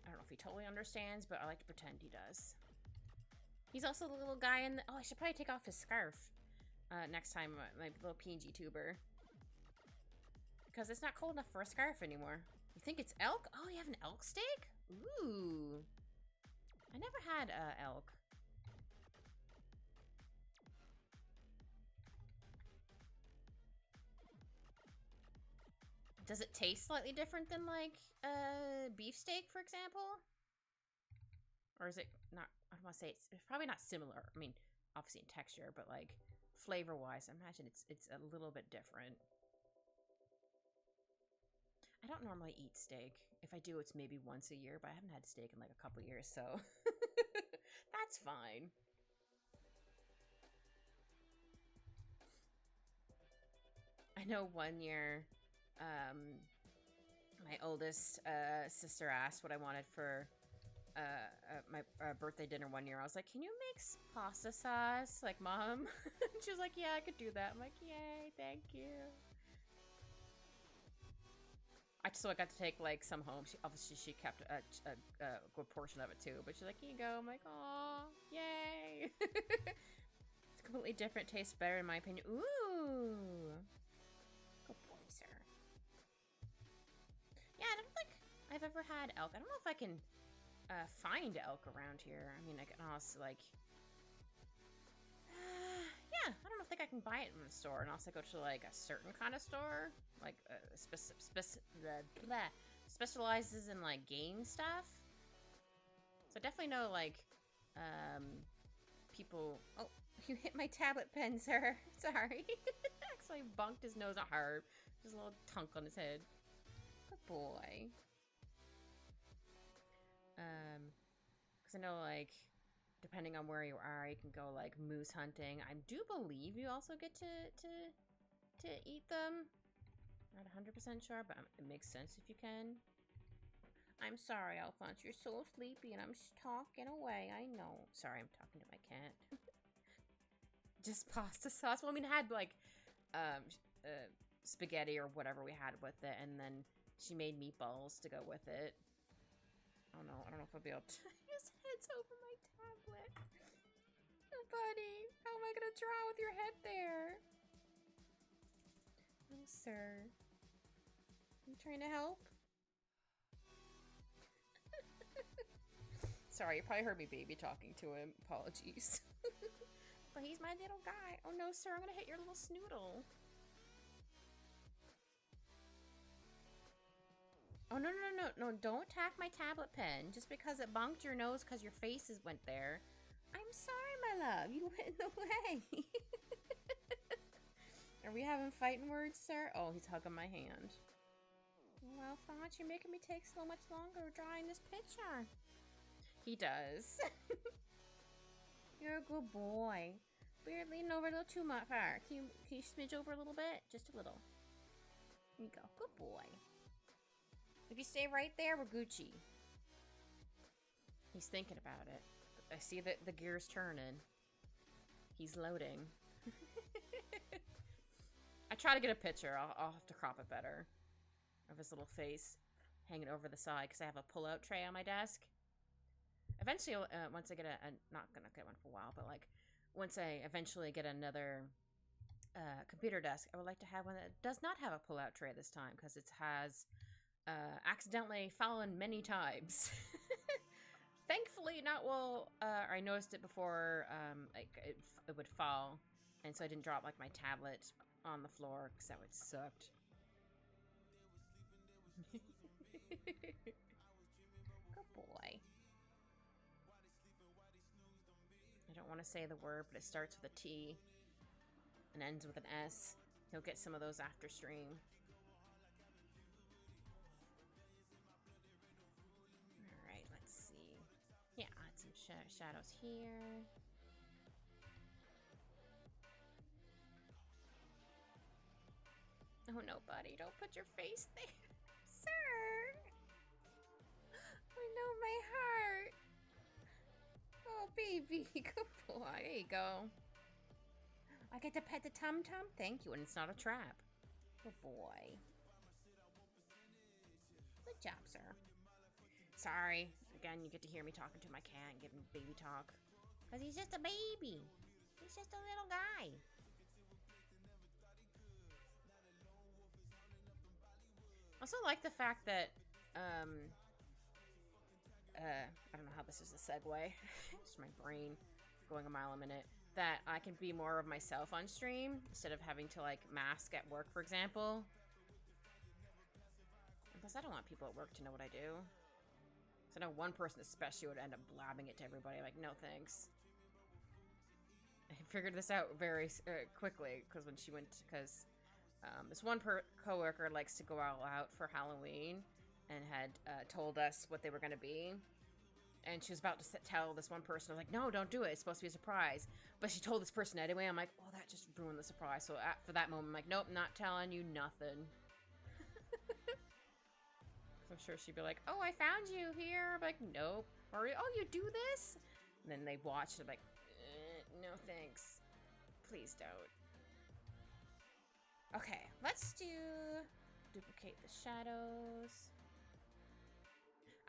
I don't know if he totally understands, but I like to pretend he does. He's also the little guy in the... Oh, I should probably take off his scarf next time, my little PNG tuber. Because it's not cold enough for a scarf anymore. You think it's elk? Oh, you have an elk steak? Ooh. I never had elk. Does it taste slightly different than, like, beefsteak, for example? Or is it not... I don't want to say it's probably not similar. I mean, obviously in texture, but, like, flavor-wise, I imagine it's a little bit different. I don't normally eat steak. If I do, it's maybe once a year, but I haven't had steak in, like, a couple years, so... That's fine. I know one year... my oldest sister asked what I wanted for my birthday dinner one year. I was like, can you make pasta sauce? Like, Mom? She was like, yeah, I could do that. I'm like, yay, thank you. So I got to take, like, some home. Obviously, she kept a good portion of it, too. But she's like, here you go. I'm like, aw, yay. It's completely different. Tastes better, in my opinion. Ooh. Good boy, sir. Yeah, I don't think I've ever had elk. I don't know if I can find elk around here. I mean, I can also, like... yeah, I don't think I can buy it in the store. And also go to, like, a certain kind of store. Like, specializes in, like, game stuff. So I definitely know, like, people... Oh, you hit my tablet pen, sir. Sorry. Actually bunked his nose hard. Just a little tunk on his head. Good boy. Because I know, like, depending on where you are, you can go, like, moose hunting. I do believe you also get to eat them. Not 100% sure, but it makes sense if you can. I'm sorry, Alphonse. You're so sleepy, and I'm talking away. I know. Sorry, I'm talking to my cat. Just pasta sauce. Well, I mean, it had, like, spaghetti or whatever we had with it, and then she made meatballs to go with it. Oh no, I don't know if I'll be able to. His head's over my tablet. Oh, buddy, how am I gonna draw with your head there? Oh, sir. Are you trying to help? Sorry, you probably heard me baby talking to him. Apologies. But he's my little guy. Oh no, sir, I'm gonna hit your little snoodle. Oh, no, no, no, no, don't attack my tablet pen just because it bonked your nose because your faces went there. I'm sorry, my love. You went in the way. Are we having fighting words, sir? Oh, he's hugging my hand. Well, Thought, you're making me take so much longer drawing this picture. He does. You're a good boy. But you're leaning over a little too much far. Can you smidge over a little bit? Just a little. There you go. Good boy. If you stay right there, we're Gucci. He's thinking about it. I see that the gears turning. He's loading. I try to get a picture. I'll have to crop it better. Of his little face hanging over the side because I have a pull-out tray on my desk. Eventually, once I get not gonna get one for a while, but like once I eventually get another computer desk, I would like to have one that does not have a pull-out tray this time because it has accidentally fallen many times. Thankfully, not well. I noticed it before it would fall, and so I didn't drop like my tablet on the floor because that would sucked. Good boy. I don't want to say the word, but it starts with a T and ends with an S. He'll get some of those after stream. Alright, let's see. Yeah, add some shadows here. Oh no, buddy, don't put your face there. Sir! I know my heart. Oh, baby, good boy. There you go. I get to pet the tum-tum? Thank you, and it's not a trap. Good boy. Good job, sir. Sorry. Again, you get to hear me talking to my cat and giving baby talk. Because he's just a baby. He's just a little guy. I also like the fact that, I don't know how this is a segue. Just my brain going a mile a minute. That I can be more of myself on stream instead of having to like mask at work, for example. And plus, I don't want people at work to know what I do. So I know one person especially would end up blabbing it to everybody. Like, no thanks. I figured this out very quickly because when she went, because this one coworker likes to go all out for Halloween and had told us what they were going to be. And she was about to tell this one person, I was like, no, don't do it. It's supposed to be a surprise. But she told this person anyway. I'm like, oh, that just ruined the surprise. So for that moment, I'm like, nope, not telling you nothing. I'm sure she'd be like, oh, I found you here. I'm like, nope. Or, oh, you do this? And then they watched. I'm like, no thanks. Please don't. Okay, let's duplicate the shadows.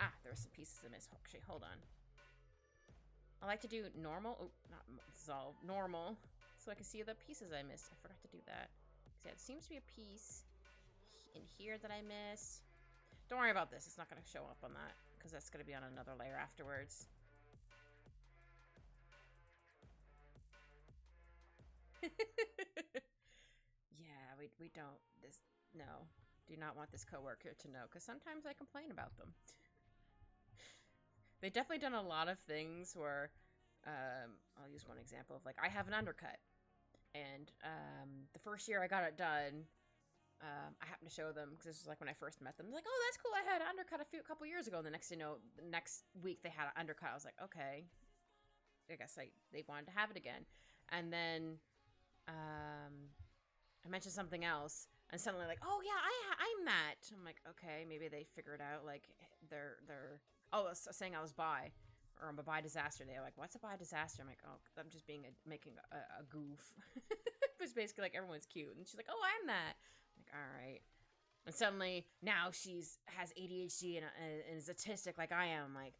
Ah, there were some pieces I missed. Actually, hold on. I like to do normal. Oh, not dissolve. Normal. So I can see the pieces I missed. I forgot to do that. See, it seems to be a piece in here that I missed. Don't worry about this. It's not going to show up on that because that's going to be on another layer afterwards. Yeah, we don't. No. Do not want this coworker to know because sometimes I complain about them. They've definitely done a lot of things where, I'll use one example of like, I have an undercut. And the first year I got it done, I happened to show them, because this was like when I first met them. They're like, oh, that's cool, I had an undercut a couple years ago. And the next, the next week they had an undercut. I was like, okay. I guess they wanted to have it again. And then I mentioned something else. And suddenly like, oh yeah, I'm that. I'm like, okay, maybe they figured out like they're saying I was bi, or I'm a bi disaster. They're like, what's a bi disaster? I'm like, oh, I'm just making a goof. It was basically like everyone's cute, and she's like, oh, I'm that. I'm like, all right. And suddenly now has ADHD and is autistic like I am. I'm like,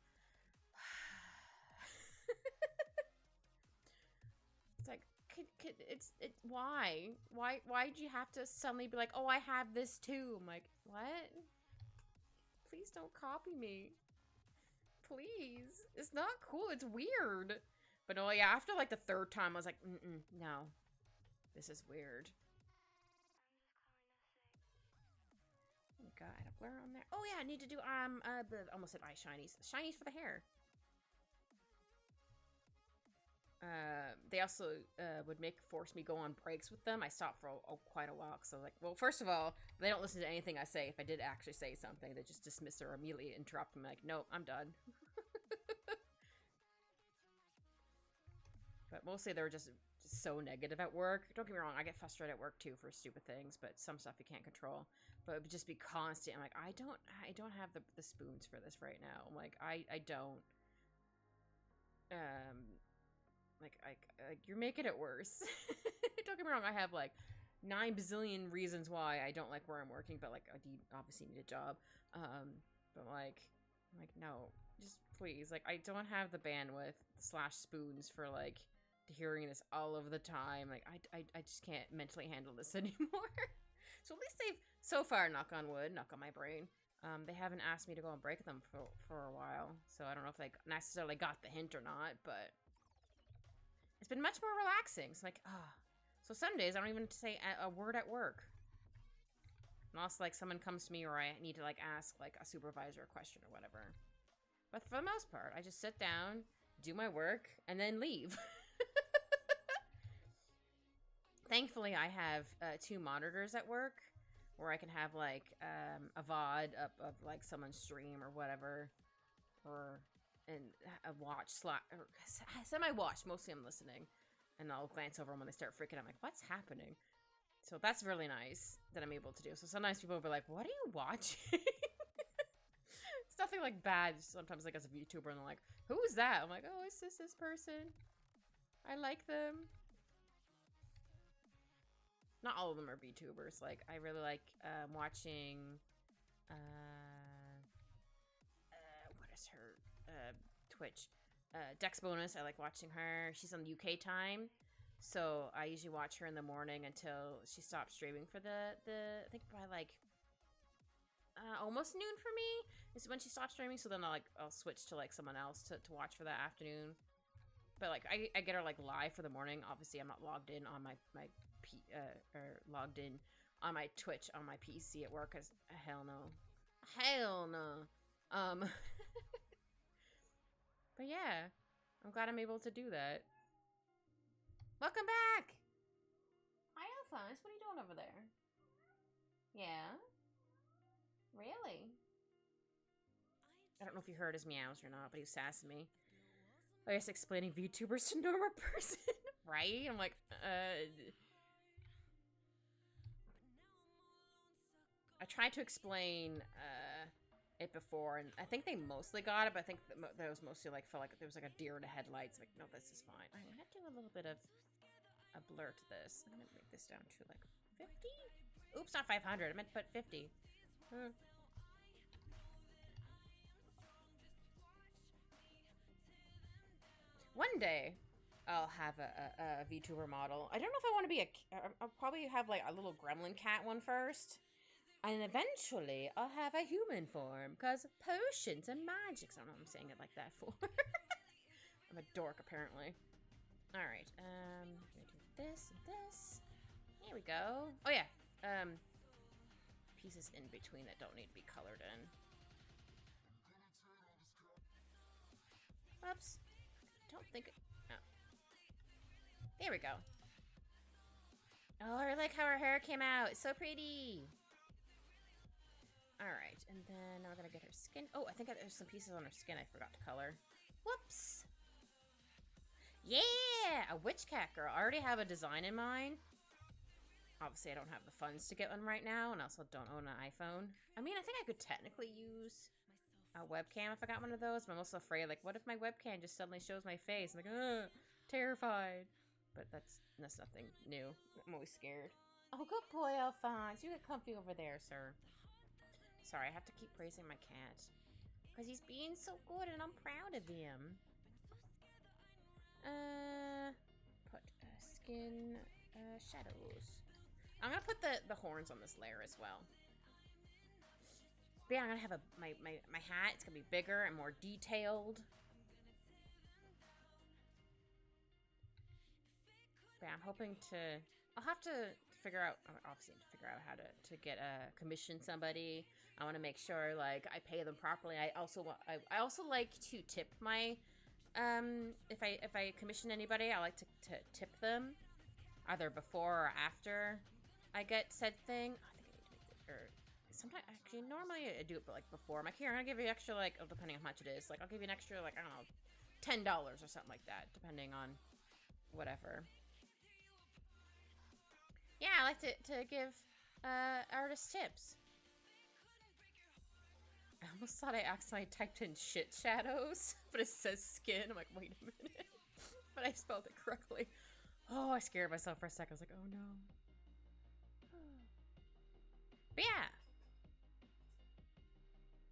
it's like. Why'd you have to suddenly be like, oh, I have this too? I'm like, what? Please don't copy me. Please. It's not cool. It's weird. But no, yeah, after like the third time, I was like, no. This is weird. Oh god, a blur on there. Oh yeah, I need to do, almost said eye shinies. Shinies for the hair. They also would force me go on breaks with them. I stopped for quite a while because I was like, well, first of all, they don't listen to anything I say. If I did actually say something, they just dismiss or immediately interrupt me. Like, nope, I'm done. But mostly they were just so negative at work. Don't get me wrong, I get frustrated at work too for stupid things, but some stuff you can't control. But it would just be constant. I'm like, I don't have the spoons for this right now. I'm like, I don't. Like you're making it worse. Don't get me wrong, I have like 9 bazillion reasons why I don't like where I'm working, but like I obviously need a job. But like no, just please, like I don't have the bandwidth / spoons for like hearing this all over the time. Like I just can't mentally handle this anymore. So at least they've so far, knock on wood, knock on my brain. They haven't asked me to go and break them for a while, so I don't know if they necessarily got the hint or not, but it's been much more relaxing. It's like, so some days I don't even say a word at work. Unless, like, someone comes to me or I need to, like, ask, like, a supervisor a question or whatever. But for the most part, I just sit down, do my work, and then leave. Thankfully, I have 2 monitors at work where I can have, like, a VOD up of, like, someone's stream or whatever. And a watch or semi-watch. Mostly I'm listening. And I'll glance over them when they start freaking out. I'm like, what's happening? So that's really nice that I'm able to do. So sometimes people will be like, what are you watching? It's nothing like bad. Sometimes like as a VTuber and they're like, who is that? I'm like, oh, it's this person. I like them. Not all of them are VTubers. Like, I really like watching what is her Twitch? Dex Bonus. I like watching her. She's on UK time. So I usually watch her in the morning until she stops streaming for the I think by like almost noon for me is when she stops streaming. So then I'll switch to like someone else to watch for the afternoon. But like I get her like live for the morning. Obviously I'm not logged in on my logged in on my Twitch on my PC at work, cause hell no. But yeah, I'm glad I'm able to do that. Welcome back! Hi, Alphonse. What are you doing over there? Yeah? Really? I don't know if you heard his meows or not, but he was sassing me. I guess explaining VTubers to normal person. Right? I'm like, I tried to explain, it before, and I think they mostly got it, but I think that was mostly like, felt like there was like a deer in the headlights. Like, no, this is fine. I'm gonna do a little bit of a blur to this. I'm gonna make this down to like 50? Oops, not 500. I meant to put 50. One day, I'll have a VTuber model. I don't know if I want to be I'll probably have like a little gremlin cat one first. And eventually, I'll have a human form, because potions and magics. I don't know what I'm saying it like that for. I'm a dork, apparently. Alright, I'm gonna do this and this. Here we go. Oh, yeah. Pieces in between that don't need to be colored in. Oops. Don't think it... Oh. There we go. Oh, I like how her hair came out. It's so pretty. Alright, and then now we're gonna get her skin. Oh, I think there's some pieces on her skin I forgot to color. Whoops! Yeah! A witch cat girl. I already have a design in mind. Obviously, I don't have the funds to get one right now, and I also don't own an iPhone. I mean, I think I could technically use a webcam if I got one of those, but I'm also afraid, like, what if my webcam just suddenly shows my face? I'm like, ugh, terrified. But that's nothing new. I'm always scared. Oh, good boy, Alphonse. You get comfy over there, sir. Sorry, I have to keep praising my cat. Because he's being so good and I'm proud of him. Put skin shadows. I'm going to put the horns on this layer as well. But yeah, I'm going to have my hat. It's going to be bigger and more detailed. But yeah, I'm hoping to... I'll have to figure out, obviously, how to get commission somebody. I want to make sure, like, I pay them properly. I also like to tip my if I commission anybody, I like to tip them either before or after I get said thing. I think I need to make it, or sometimes actually normally I do it, but like before. I'm like, here, I'm gonna give you extra, like, depending on how much it is. Like, I'll give you an extra, like, I don't know, $10 or something like that, depending on whatever. Yeah, I like to give artists tips. I almost thought I accidentally typed in shit shadows, but it says skin. I'm like, wait a minute. But I spelled it correctly. Oh, I scared myself for a second. I was like, oh no. But yeah.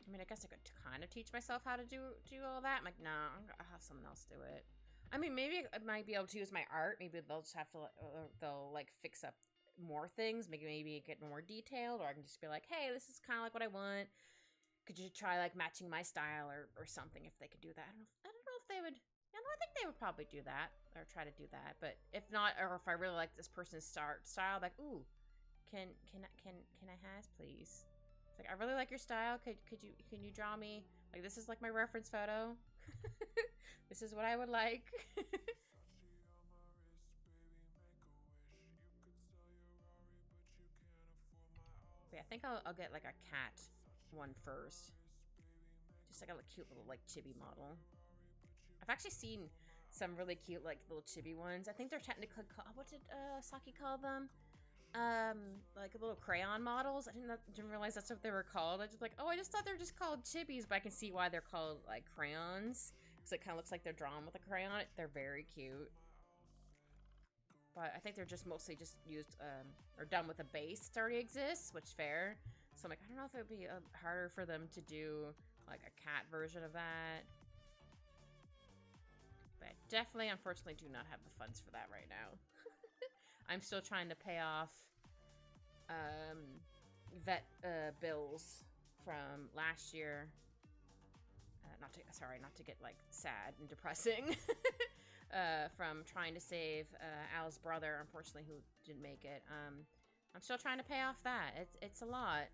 I mean, I guess I could kind of teach myself how to do all that. I'm like, no, I'll have someone else do it. I mean, maybe I might be able to use my art. Maybe they'll just have to, they'll like fix up more things, maybe get more detailed, or I can just be like, hey, this is kind of like what I want. Could you try like matching my style or something if they could do that? I don't know if they would. I don't think they would probably do that or try to do that. But if not, or if I really like this person's style, like, ooh, can I has please? It's like, I really like your style. Can you draw me, like, this is like my reference photo. This is what I would like. But yeah, I think I'll get like a cat one first. Just like a cute little like chibi model. I've actually seen some really cute like little chibi ones. I think they're technically called, what did Saki call them? Like little crayon models. I didn't realize that's what they were called. I just thought they were just called chibis, but I can see why they're called like crayons, because it kind of looks like they're drawn with a crayon. They're very cute. But I think they're just mostly just used or done with a base that already exists, which fair. So I'm like, I don't know if it would be harder for them to do like a cat version of that. But I definitely, unfortunately, do not have the funds for that right now. I'm still trying to pay off vet bills from last year. Not to get like sad and depressing. From trying to save Al's brother, unfortunately, who didn't make it. I'm still trying to pay off that. It's a lot.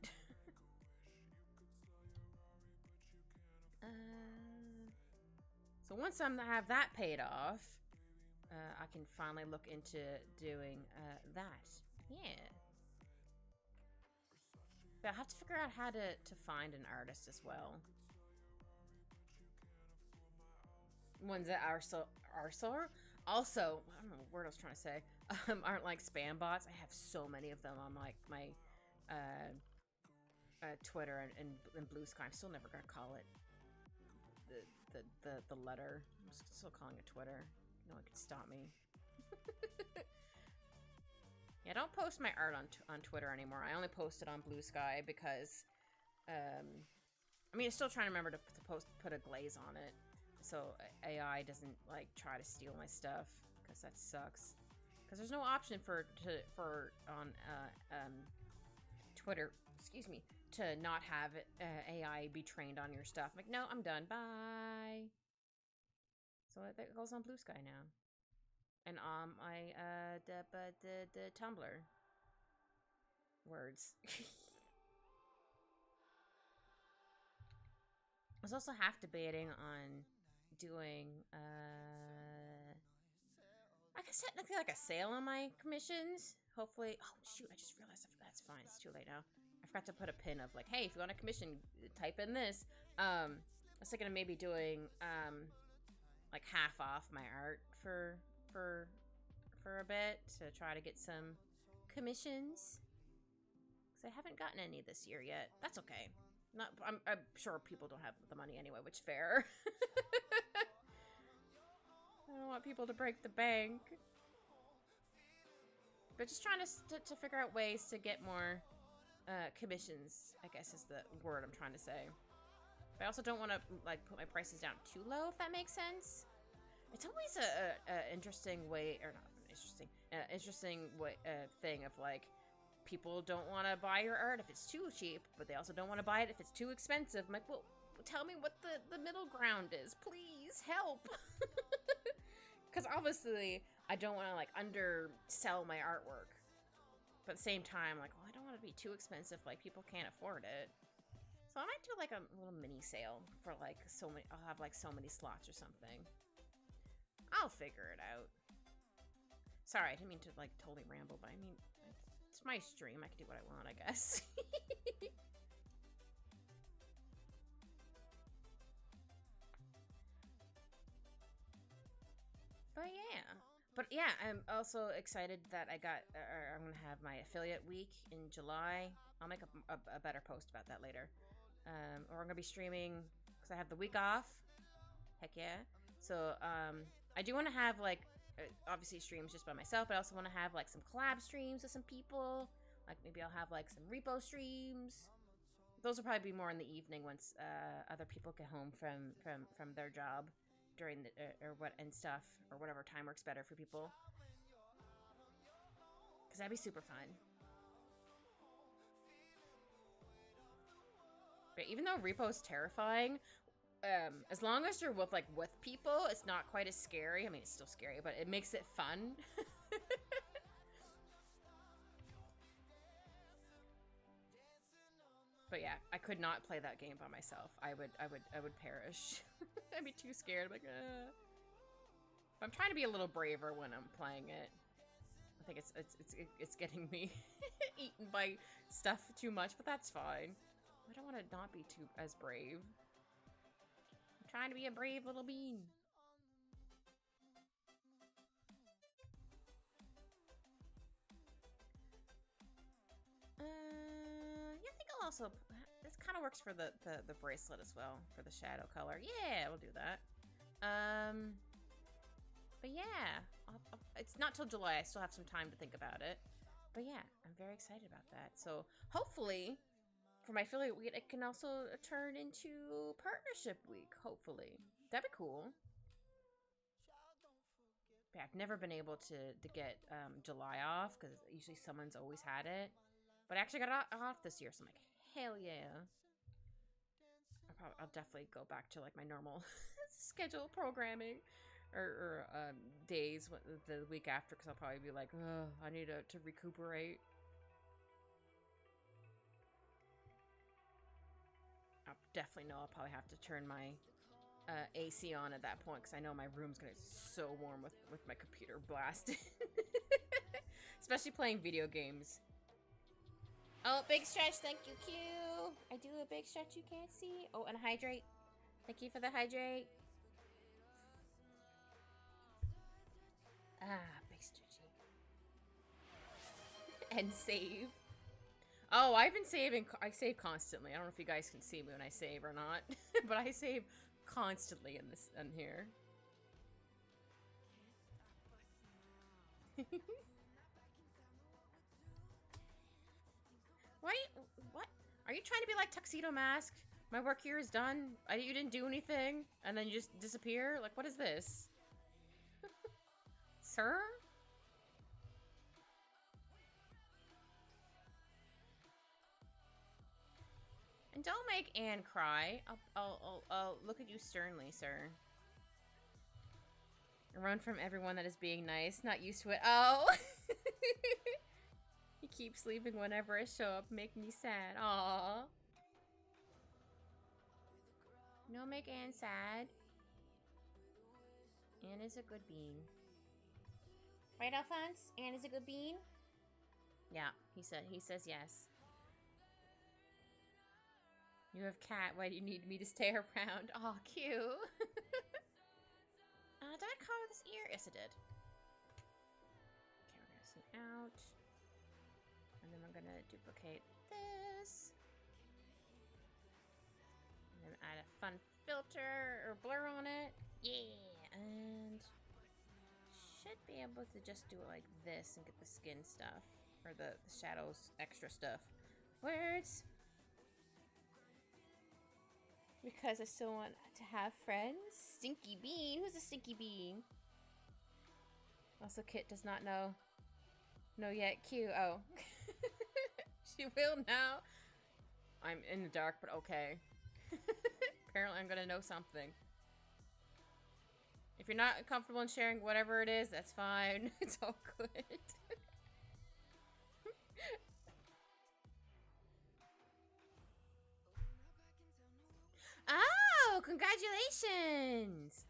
So once I have that paid off, I can finally look into doing that. Yeah. But I have to figure out how to find an artist as well. Ones that are also, I don't know what word I was trying to say, aren't like spam bots. I have so many of them on like my Twitter and Blue Sky. I'm still never gonna call it the letter. I'm still calling it Twitter. No one can stop me. Yeah, don't post my art on Twitter anymore. I only post it on Blue Sky because, I mean, I'm still trying to remember to put a glaze on it, so AI doesn't like try to steal my stuff, because that sucks. Because there's no option for on Twitter, excuse me, to not have AI be trained on your stuff. I'm like, no, I'm done. Bye. So that goes on Blue Sky now. And my the Tumblr words. I was also half debating on doing I guess technically like a sale on my commissions. Hopefully. Oh shoot, I just realized that's fine. It's too late now. I forgot to put a pin of like, hey, if you want a commission, type in this. I was thinking of maybe doing like half off my art for a bit to try to get some commissions, because I haven't gotten any this year yet. That's okay. I'm sure people don't have the money anyway, which fair. I don't want people to break the bank, but just trying to figure out ways to get more commissions, I guess is the word I'm trying to say. But I also don't want to like put my prices down too low, if that makes sense. It's always a interesting way, or not interesting way, thing of like, people don't want to buy your art if it's too cheap, but they also don't want to buy it if it's too expensive. I'm like, well, tell me what the middle ground is, please help. Because obviously I don't want to like undersell my artwork, but at the same time, like, well, I don't want to be too expensive, like people can't afford it. So I might do like a little mini sale for like so many. I'll have like so many slots or something. I'll figure it out. Sorry, I didn't mean to like totally ramble, but I mean, it's my stream. I can do what I want, I guess. But yeah, I'm also excited that I'm gonna have my affiliate week in July. I'll make a better post about that later. Or I'm gonna be streaming because I have the week off. Heck yeah! So I do want to have like obviously streams just by myself, but I also want to have like some collab streams with some people. Like maybe I'll have like some repo streams. Those will probably be more in the evening once other people get home from their job during the or what and stuff or whatever time works better for people. Because that'd be super fun. But even though repo's terrifying, as long as you're with people, it's not quite as scary. I mean, it's still scary, but it makes it fun. But yeah, I could not play that game by myself. I would perish. I'd be too scared. I'm like, But I'm trying to be a little braver when I'm playing it. I think it's getting me eaten by stuff too much, but that's fine. I don't want to not be too as brave. I'm trying to be a brave little bean. Yeah, I think I'll also. This kind of works for the bracelet as well for the shadow color. Yeah, we'll do that. But yeah, it's not till July. I still have some time to think about it. But yeah, I'm very excited about that. So hopefully, for my affiliate week, it can also turn into partnership week. Hopefully, that'd be cool. Yeah, I've never been able to get July off because usually someone's always had it. But I actually got off this year, so I'm like, hell yeah. I'll definitely go back to like my normal schedule programming or days the week after because I'll probably be like, oh, I need to recuperate. I'll definitely know I'll probably have to turn my AC on at that point because I know my room's gonna be so warm with my computer blasted. Especially playing video games. Oh, big stretch, thank you, Q. I do a big stretch you can't see. Oh, and hydrate. Thank you for the hydrate. Ah, big stretchy. And save. Oh, I've been saving. I save constantly. I don't know if you guys can see me when I save or not, but I save constantly in here. Why? What? Are you trying to be like Tuxedo Mask? My work here is done. You didn't do anything, and then you just disappear? Like, what is this? Sir? And don't make Anne cry. I'll look at you sternly, sir. Run from everyone that is being nice. Not used to it. Oh! He keeps leaving whenever I show up. Make me sad. Aww. No, make Anne sad. Anne is a good bean. Right, Alphonse? Anne is a good bean? Yeah, he says yes. You have cat. Why do you need me to stay around? Aw, cute. Did I color this ear? Yes, I did. Okay, we're gonna zoom out. And then we're gonna duplicate this. And then add a fun filter or blur on it. Yeah, and should be able to just do it like this and get the skin stuff. Or the shadows extra stuff. Words! Because I still want to have friends. Stinky Bean? Who's a Stinky Bean? Also, Kit does not know yet. Q. Oh. She will now. I'm in the dark, but okay. Apparently I'm gonna know something. If you're not comfortable in sharing whatever it is, that's fine. It's all good. Oh, congratulations!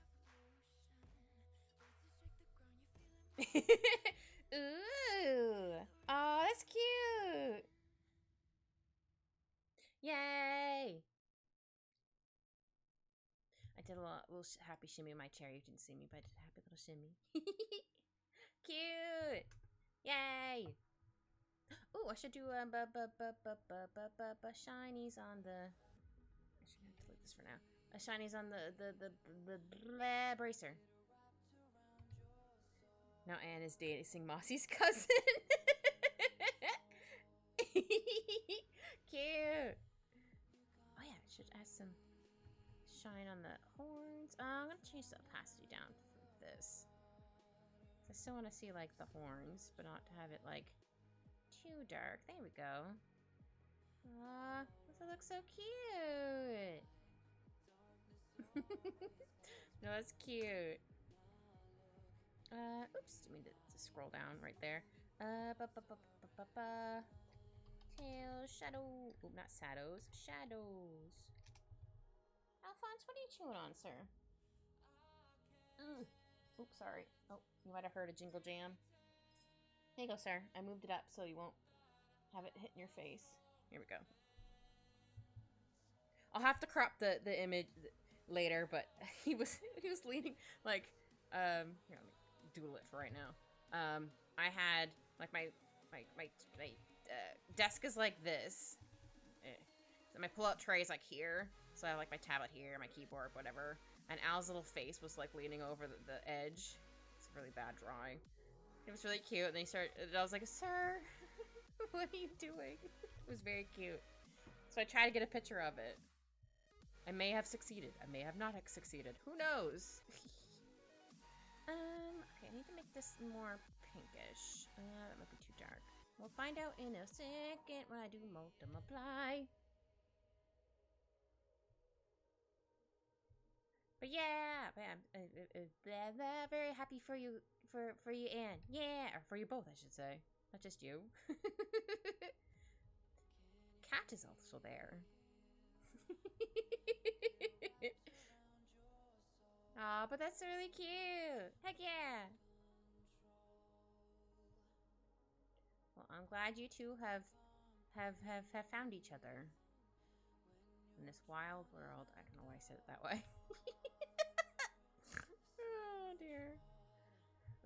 Ooh. Oh, that's cute. Yay. I did a little happy shimmy in my chair. You didn't see me, but I did a happy little shimmy. Cute. Yay. Ooh, I should do shinies on the. I should have to delete this for now. Shinies on the bracer. Now Anne is dating Mossy's cousin. Cute. Oh yeah, I should add some shine on the horns. I'm gonna change the opacity down for this. I still want to see like the horns, but not to have it like too dark. There we go. This looks so cute. No, that's cute. Oops, didn't mean to scroll down right there. Tails, shadow. Oh, not shadows. Shadows. Alphonse, what are you chewing on, sir? Ugh. Oops, sorry. Oh, you might have heard a jingle jam. There you go, sir. I moved it up so you won't have it hit in your face. Here we go. I'll have to crop the image later, but he was leaning like here, let me doodle it for right now. I had like my desk is like this. So my pull-out tray is like here. So I have like my tablet here, my keyboard, whatever. And Al's little face was like leaning over the edge. It's a really bad drawing. It was really cute, and I was like, "Sir, what are you doing?" It was very cute. So I tried to get a picture of it. I may have succeeded. I may have not succeeded. Who knows? Okay, I need to make this more pinkish. That might be too dark. We'll find out in a second when I do multiply. But yeah, I'm very happy for you, for you, Anne. Yeah, or for you both, I should say, not just you. Cat is also there. Aw, but that's really cute. Heck yeah. Well, I'm glad you two have found each other in this wild world. I don't know why I said it that way. Oh dear.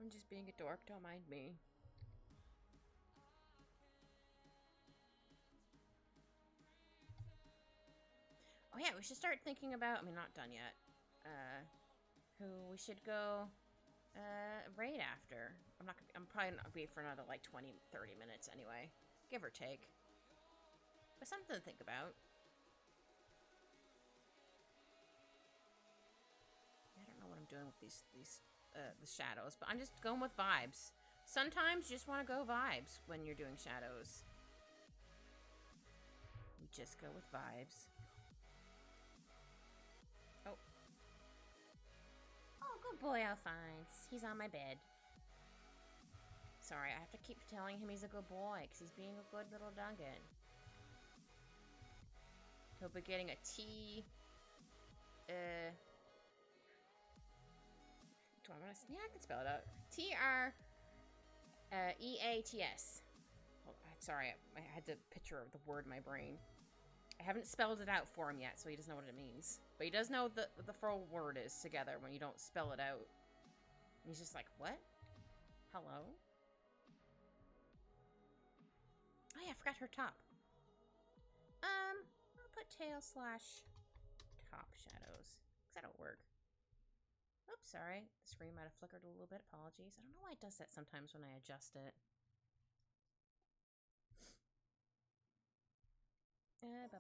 I'm just being a dork, don't mind me. Oh yeah, we should start thinking about, I mean, not done yet, who we should go raid after. I'm probably not be for another like 20, 30 minutes anyway, give or take. But something to think about. I don't know what I'm doing with the shadows, but I'm just going with vibes. Sometimes you just want to go vibes when you're doing shadows. You just go with vibes. Oh. Oh, good boy, Alphonse. He's on my bed. Sorry, I have to keep telling him he's a good boy, because he's being a good little nugget. He'll be getting a T... Do I want to... Yeah, I can spell it out. T-R-E-A-T-S. Oh, sorry, I had the picture of the word in my brain. I haven't spelled it out for him yet, so he doesn't know what it means. But he does know what the full word is together when you don't spell it out. And he's just like, what? Hello? Oh yeah, I forgot her top. I'll put tail / top shadows. Because that'll work. Oops, sorry. The screen might have flickered a little bit. Apologies. I don't know why it does that sometimes when I adjust it. There we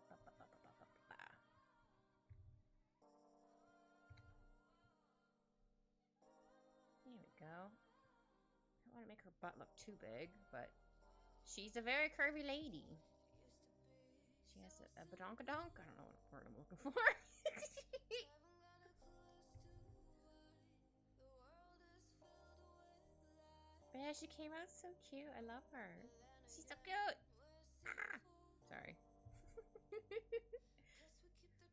go. I don't want to make her butt look too big, but she's a very curvy lady. She has a badonkadonk. I don't know what word I'm looking for. But yeah, she came out so cute. I love her. She's so cute. Ah! Sorry.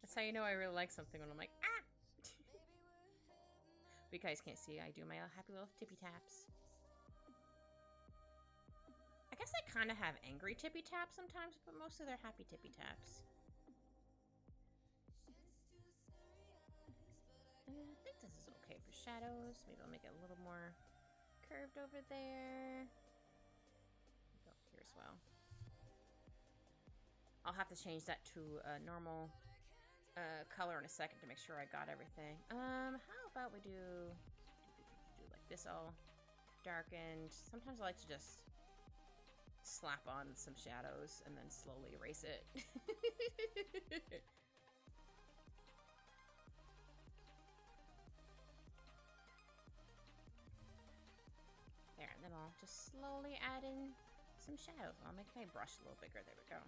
That's how you know I really like something, when I'm like, ah! But you guys can't see, I do my happy little tippy taps. guess I kind of have angry tippy taps sometimes, but mostly they're happy tippy taps. And I think this is okay for shadows. Maybe I'll make it a little more curved over there. Go here as well. I'll have to change that to a normal color in a second to make sure I got everything. How about we do like this all darkened. Sometimes I like to just slap on some shadows and then slowly erase it. There, and then I'll just slowly add in some shadows. I'll make my brush a little bigger. There we go.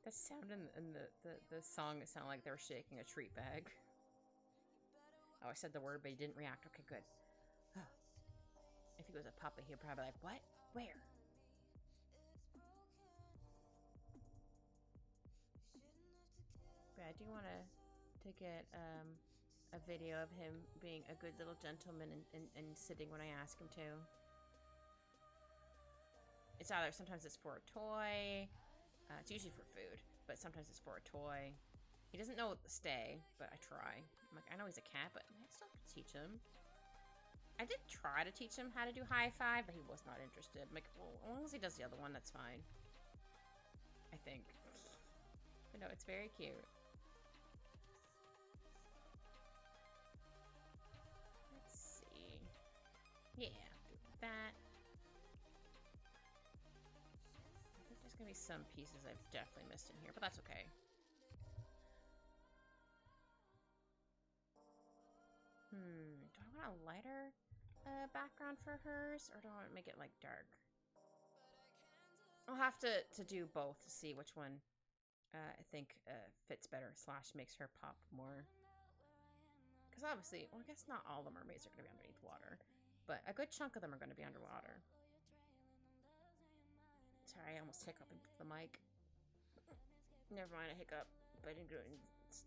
That sound in the song, it sounded like they were shaking a treat bag. Oh, I said the word, but he didn't react. Okay, good. Oh. If he was a puppet, he'd probably be like, what? Where? But I do want to get a video of him being a good little gentleman and sitting when I ask him to. It's either sometimes it's for a toy. It's usually for food, but sometimes it's for a toy. He doesn't know stay, but I try. I'm like, I know he's a cat, but I still have to teach him. I did try to teach him how to do high five, but he was not interested. I'm like, well, as long as he does the other one, that's fine. I think. But no, it's very cute. Let's see. Yeah, do that. There's gonna be some pieces I've definitely missed in here, but that's okay. Do I want a lighter background for hers, or do I want to make it like dark? I'll have to do both to see which one I think fits better / makes her pop more. Because obviously, well, I guess not all the mermaids are going to be underneath water, but a good chunk of them are going to be underwater. Sorry, I almost hiccuped into the mic. Never mind, a hiccup, but I didn't go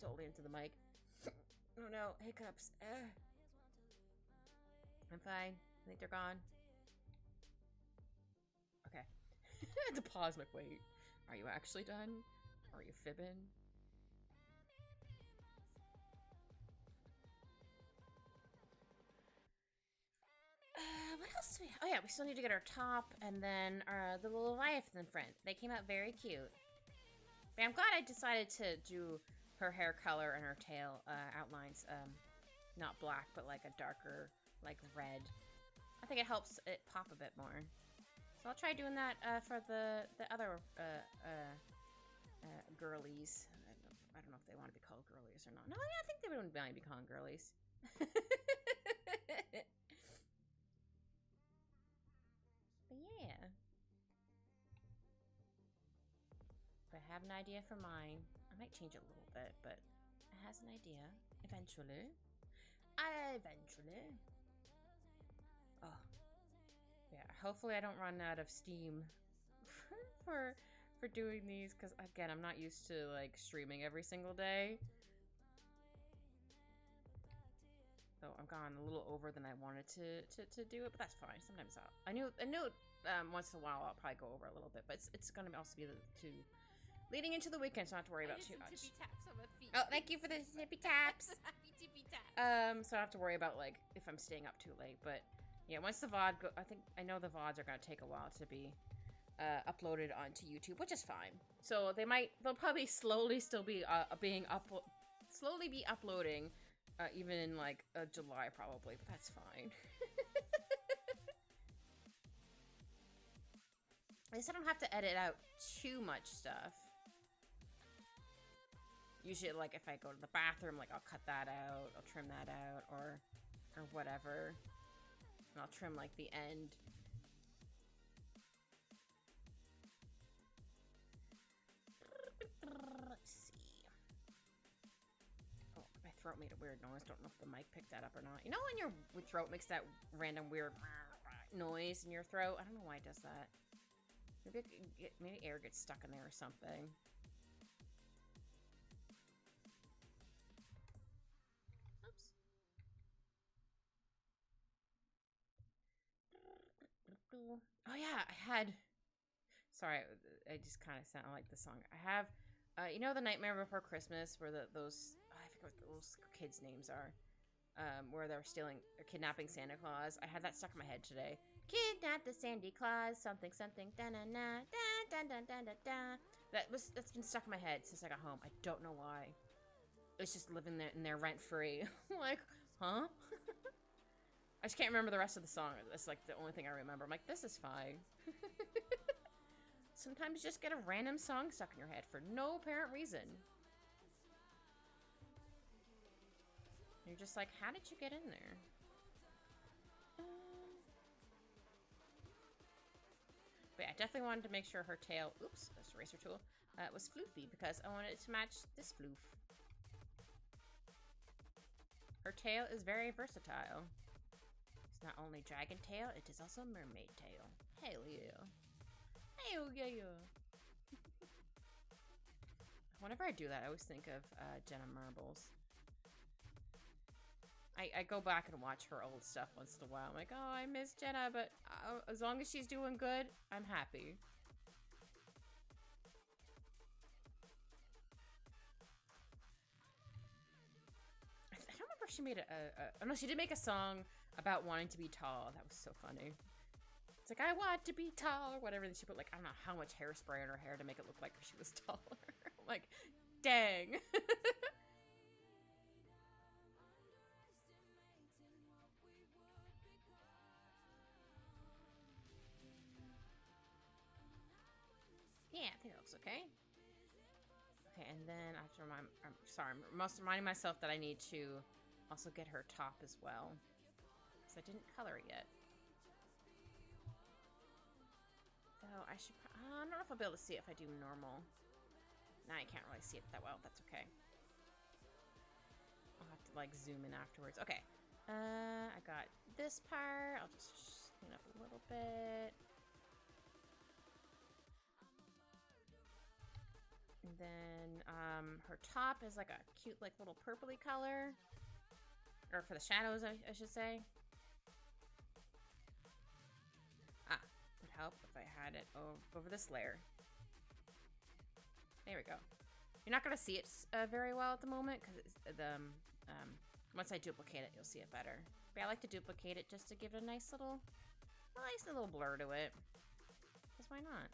totally into the mic. Oh no, hiccups. I'm fine. I think they're gone. Okay. I had to pause, like, wait. Are you actually done? Are you fibbing? What else do we have? Oh yeah, we still need to get our top and then the little Leviathan friend. They came out very cute. But I'm glad I decided to do her hair color and her tail outlines. Not black, but like a darker, like red. I think it helps it pop a bit more. So I'll try doing that for the other girlies. I don't know if they want to be called girlies or not. No, yeah, I think they wouldn't mind be calling girlies. But yeah. But I have an idea for mine. I might change it a little bit, but it has an idea. Eventually. Eventually. Oh. Yeah, hopefully I don't run out of steam for doing these, because again, I'm not used to like streaming every single day. So I'm gone a little over than I wanted to do it, but that's fine. Sometimes I knew once in a while I'll probably go over a little bit, but it's gonna also be leading into the weekend, so I don't have to worry about too much. Tippy taps on my feet. Oh, thank you for the tippy taps. Happy tippy taps. So I don't have to worry about like if I'm staying up too late, but yeah, once the VOD I know the VODs are gonna take a while to be uploaded onto YouTube, which is fine. So they'll probably slowly still be slowly be uploading. Even in like July probably, but that's fine. At least I don't have to edit out too much stuff. Usually, like if I go to the bathroom, like I'll cut that out, I'll trim that out, or whatever, and I'll trim like the end. Throat made a weird noise. Don't know if the mic picked that up or not. You know when your throat makes that random weird noise in your throat? I don't know why it does that. Maybe air gets stuck in there or something. Oops. Oh yeah, I had. Sorry, I just kind of sound like the song. I have, you know, the Nightmare Before Christmas, where those I forget what those kids' names are, where they're stealing or kidnapping Santa Claus. I had that stuck in my head today. Kidnap the Sandy Claus, something something, da na na, da da da da da. That's been stuck in my head since I got home. I don't know why. It's just living there in there rent free. Like, huh? I just can't remember the rest of the song. That's like the only thing I remember. I'm like, this is fine. Sometimes you just get a random song stuck in your head for no apparent reason. You're just like, how did you get in there? But yeah, I definitely wanted to make sure her tail, oops, that's a eraser tool, was floofy because I wanted it to match this floof. Her tail is very versatile. It's not only dragon tail, it is also mermaid tail. Hell yeah. Hell yeah. Whenever I do that, I always think of Jenna Marbles. I go back and watch her old stuff once in a while. I'm like, oh, I miss Jenna, but as long as she's doing good, I'm happy. I don't remember if she made oh no, she did make a song about wanting to be tall. That was so funny. It's like, I want to be tall, or whatever. And she put, like, I don't know how much hairspray in her hair to make it look like she was taller. I'm like, dang. Yeah, I think that looks okay. Okay, and then I have to remind, I'm sorry, I'm reminding myself that I need to also get her top as well. Because I didn't color it yet. So I should, I don't know if I'll be able to see it if I do normal. Nah, I can't really see it that well, that's okay. I'll have to like zoom in afterwards. Okay, I got this part. I'll just clean up a little bit. And then her top is like a cute, like little purpley color. Or for the shadows, I should say. Ah, would help if I had it over this layer. There we go. You're not going to see it very well at the moment because once I duplicate it, you'll see it better. But I like to duplicate it just to give it a nice little blur to it. Because why not?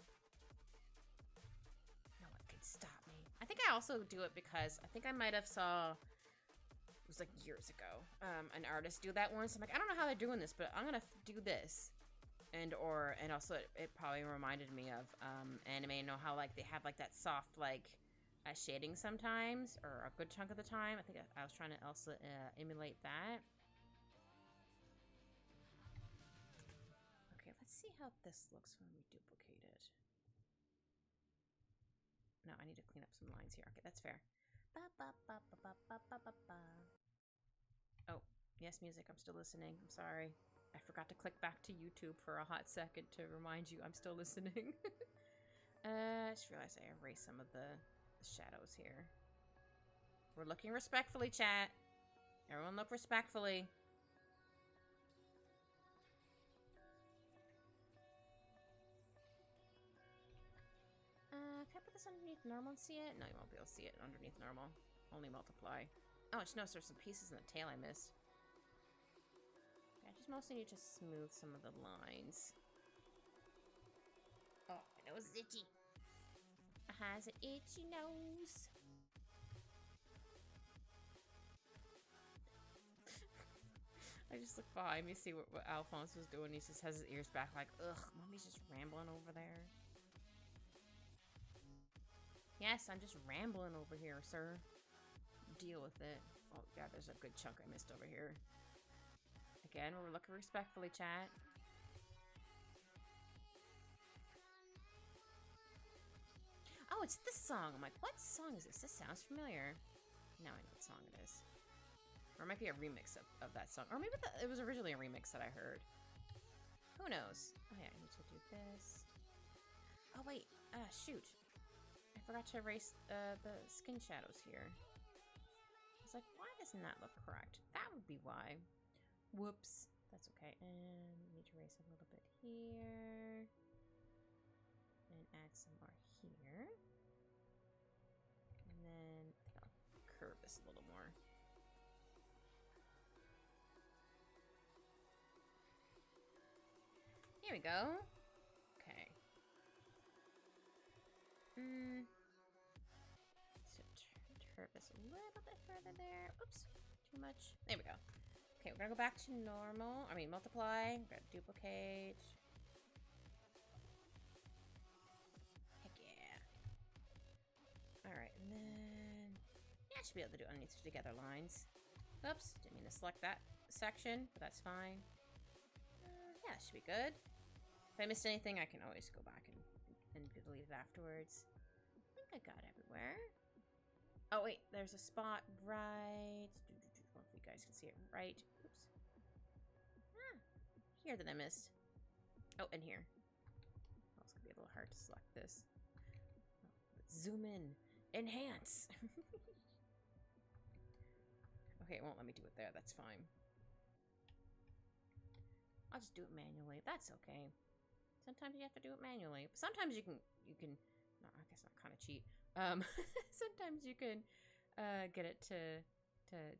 Stop me. I think I also do it because I think I might have saw, it was like years ago, an artist do that once. I'm like, I don't know how they're doing this, but I'm gonna do this. And also it probably reminded me of anime. You know how like they have like that soft like shading sometimes, or a good chunk of the time. I think I was trying to also emulate that. Okay, let's see how this looks when we duplicate it. No, I need to clean up some lines here. Okay, that's fair. Oh, yes, music. I'm still listening. I'm sorry. I forgot to click back to YouTube for a hot second to remind you I'm still listening. I just realized I erased some of the shadows here. We're looking respectfully, chat. Everyone look respectfully. Can I put this underneath normal and see it? No, you won't be able to see it underneath normal. Only multiply. Oh, I just noticed there's some pieces in the tail I missed. I just mostly need to smooth some of the lines. Oh, my nose is itchy. Has an itchy nose. I just look behind me, see what Alphonse was doing. He just has his ears back like, ugh, mommy's just rambling over there. Yes, I'm just rambling over here, sir. Deal with it. Oh, yeah, there's a good chunk I missed over here. Again, we're looking respectfully, chat. Oh, it's this song. I'm like, what song is this? This sounds familiar. Now I know what song it is. Or it might be a remix of that song. Or maybe it was originally a remix that I heard. Who knows? Oh, yeah, I need to do this. Oh, wait. Shoot. I forgot to erase the skin shadows here. I was like, why doesn't that look correct? That would be why. Whoops. That's okay. And we need to erase a little bit here. And add some more here. And then I'll curve this a little more. Here we go. Okay. So curve this a little bit further there. Oops, too much. There we go. Okay, we're gonna go back to normal. I mean, multiply. We're gonna duplicate. Heck yeah. Alright, and then... yeah, I should be able to do underneath together lines. Oops, didn't mean to select that section, but that's fine. Yeah, that should be good. If I missed anything, I can always go back and delete it afterwards. I think I got everywhere. Oh, wait, there's a spot right... I don't know if you guys can see it right. Oops. Ah, here that I missed. Oh, and here. Oh, it's going to be a little hard to select this. Oh, zoom in. Enhance. Okay, it won't let me do it there. That's fine. I'll just do it manually. That's okay. Sometimes you have to do it manually. Sometimes you can no, I guess not kind of cheat. Sometimes you can get it to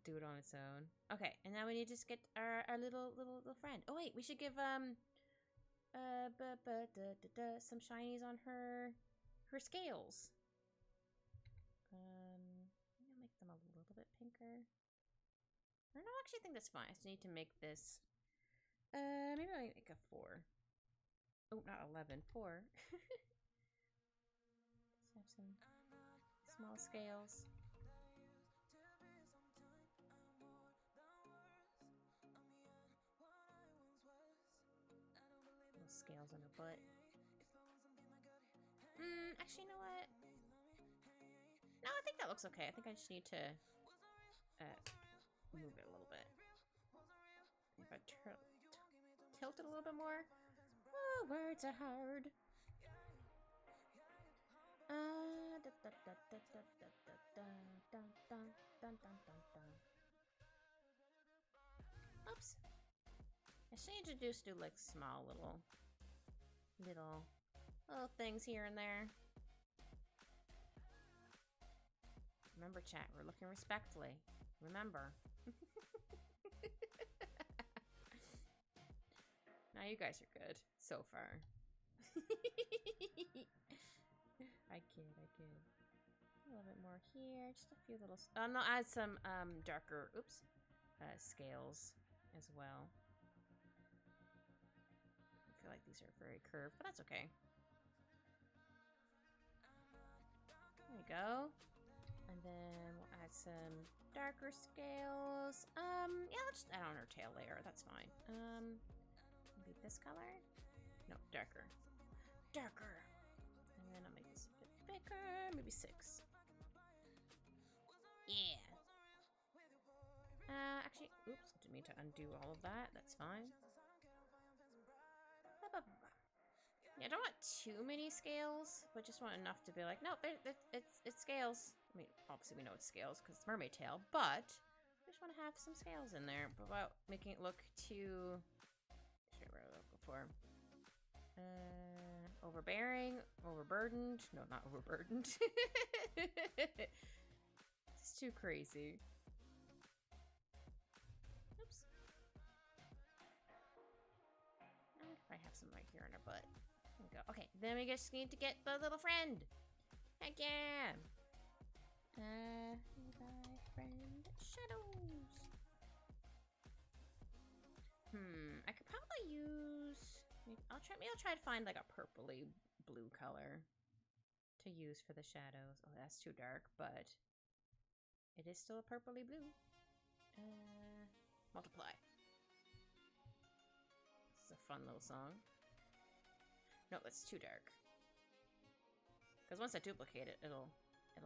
do it on its own. Okay, and now we need to just get our little friend. Oh wait, we should give some shinies on her scales. I'm gonna make them a little bit pinker. Or no, I actually think that's fine. I just need to make this maybe I'll make a 4. Oh, not 11, 4. Just have some small scales. Little scales on her butt. Actually, you know what? No, I think that looks okay. I think I just need to move it a little bit. If I tilt it a little bit more. Oh, words are hard. Oops. I should need to just do like small little things here and there. Remember, chat, we're looking respectfully. Remember. Now you guys are good so far. I kid. A little bit more here. Just a few little... no, add some darker, scales as well. I feel like these are very curved, but that's okay. There we go. And then we'll add some darker scales. Yeah, let's just add on our tail layer. That's fine. Maybe this color? No, darker. Darker. And then I'll make this a bit bigger. Maybe 6. Yeah. Actually, oops, didn't mean to undo all of that. That's fine. Yeah, I don't want too many scales, but just want enough to be like, nope, it's scales. I mean, obviously we know it's scales because it's mermaid tail, but I just want to have some scales in there without making it look too... what am I looking for? Overbearing, overburdened. No, not overburdened. It's too crazy. Oops. I have some right here on her butt. There we go. Okay, then we just need to get the little friend. Heck yeah. My friend Shadows. I could probably use... maybe I'll try to find like a purpley blue color to use for the shadows. Oh, that's too dark, but it is still a purpley blue. Multiply. This is a fun little song. No, it's too dark. Because once I duplicate it, it'll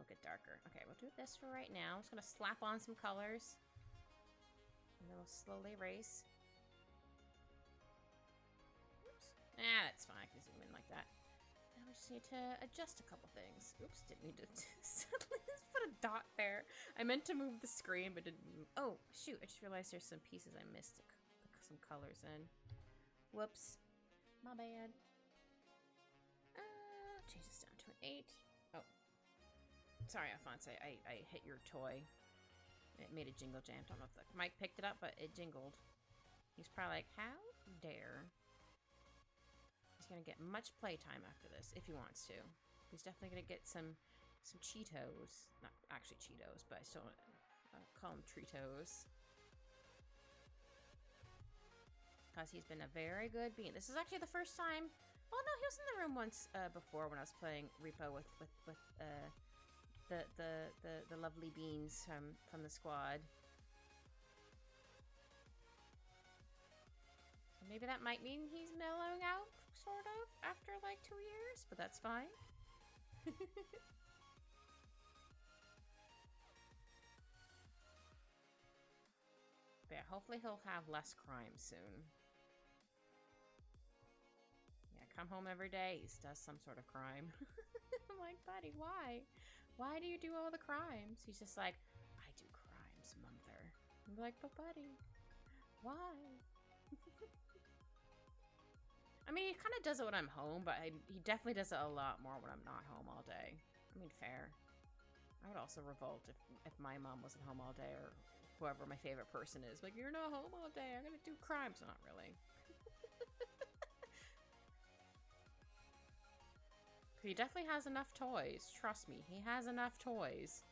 get darker. Okay, we'll do this for right now. I'm just gonna slap on some colors, and then we'll slowly erase. Oops. Ah, that's fine. I can zoom in like that. Now we just need to adjust a couple things. Oops, didn't need to suddenly just put a dot there. I meant to move the screen, but didn't move. Oh, shoot. I just realized there's some pieces I missed to some colors in. Whoops. My bad. Change this down to an 8. Oh. Sorry, Alphonse. I hit your toy. It made a jingle jam. Don't know if the mic picked it up, but it jingled. He's probably like, how dare. He's gonna get much playtime after this, if he wants to. He's definitely gonna get some Cheetos. Not actually Cheetos, but I still call them Treetos. Because he's been a very good bean. This is actually the first time. Well, no, he was in the room once before when I was playing Repo with the lovely beans from the squad. So maybe that might mean he's mellowing out, sort of, after like 2 years, but that's fine. But yeah, hopefully he'll have less crime soon. Yeah, come home every day, he does some sort of crime. I'm like, buddy, why? Why do you do all the crimes? He's just like, I do crimes, mother. I'm like, but buddy, why? I mean, he kind of does it when I'm home, but he definitely does it a lot more when I'm not home all day. I mean, fair. I would also revolt if my mom wasn't home all day, or whoever my favorite person is. Like, you're not home all day, I'm gonna do crimes. Not really. He definitely has enough toys. Trust me, he has enough toys.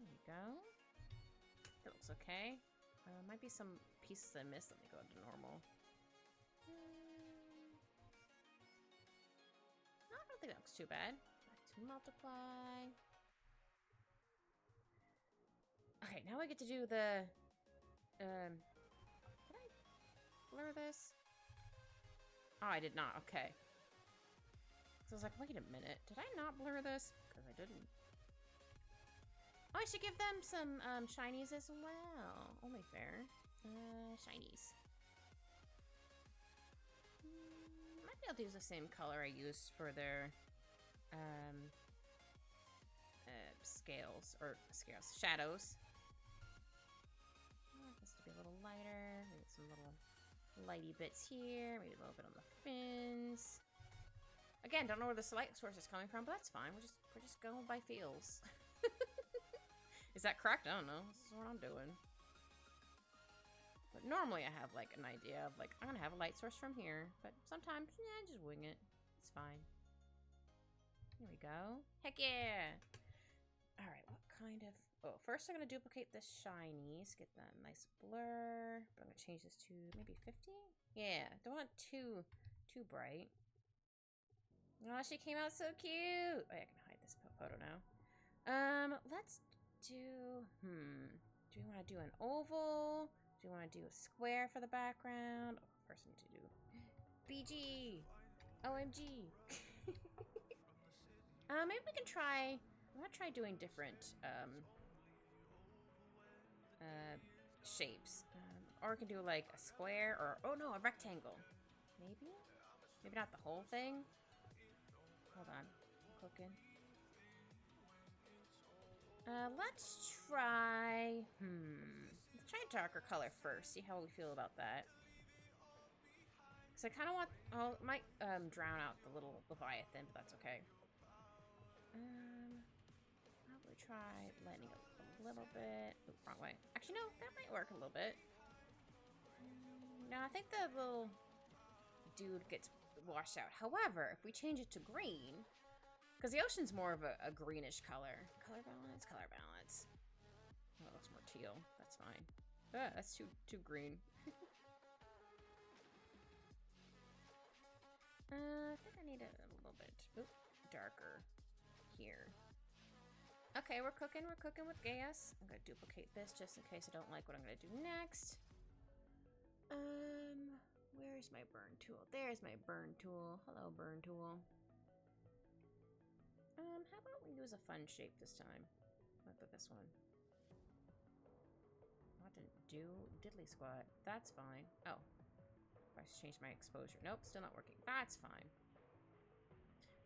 There we go. That looks okay. Might be some pieces I missed. Let me go to normal. No, I don't think that looks too bad. Back to multiply. Okay, now I get to do the... Did I blur this? Oh, I did not. Okay. So I was like, wait a minute. Did I not blur this? Because I didn't. Oh, I should give them some shinies as well. Only fair. Shinies. Might be able to use the same color I used for their shadows. I want this to be a little lighter. Maybe some little lighty bits here. Maybe a little bit on the fins. Again, don't know where the light source is coming from, but that's fine. We're just going by feels. Is that correct? I don't know. This is what I'm doing. But normally I have like an idea of like, I'm gonna have a light source from here. But sometimes, yeah, just wing it. It's fine. Here we go. Heck yeah! Alright, what kind of... Oh, first I'm gonna duplicate the shinies. Get that nice blur. But I'm gonna change this to maybe 50? Yeah, don't want too bright. Oh, she came out so cute! Oh, yeah, I can hide this photo now. Let's do... Do we want to do an oval? Do we want to do a square for the background? Oh, first we need to do BG! OMG! Maybe we can try... I'm gonna try doing different, shapes. Or we can do like a square or... Oh no, a rectangle. Maybe? Maybe not the whole thing? Hold on. I'm cooking. Let's try... Let's try a darker color first. See how we feel about that. Because I kind of want... Oh, it might drown out the little Leviathan, but that's okay. Probably try lightening up a little bit. Ooh, wrong way. Actually, no, that might work a little bit. No, I think the little dude gets washed out. However, if we change it to green... Because the ocean's more of a greenish color. Color balance, color balance. Oh, it looks more teal. That's fine. Ah, that's too green. I think I need it a little bit darker here. Okay, we're cooking with gas. I'm gonna duplicate this just in case I don't like what I'm gonna do next. Where's my burn tool? There's my burn tool. Hello, burn tool. How about we use a fun shape this time? What about this one? What didn't do? Diddly squat. That's fine. Oh. I just changed my exposure. Nope, still not working. That's fine.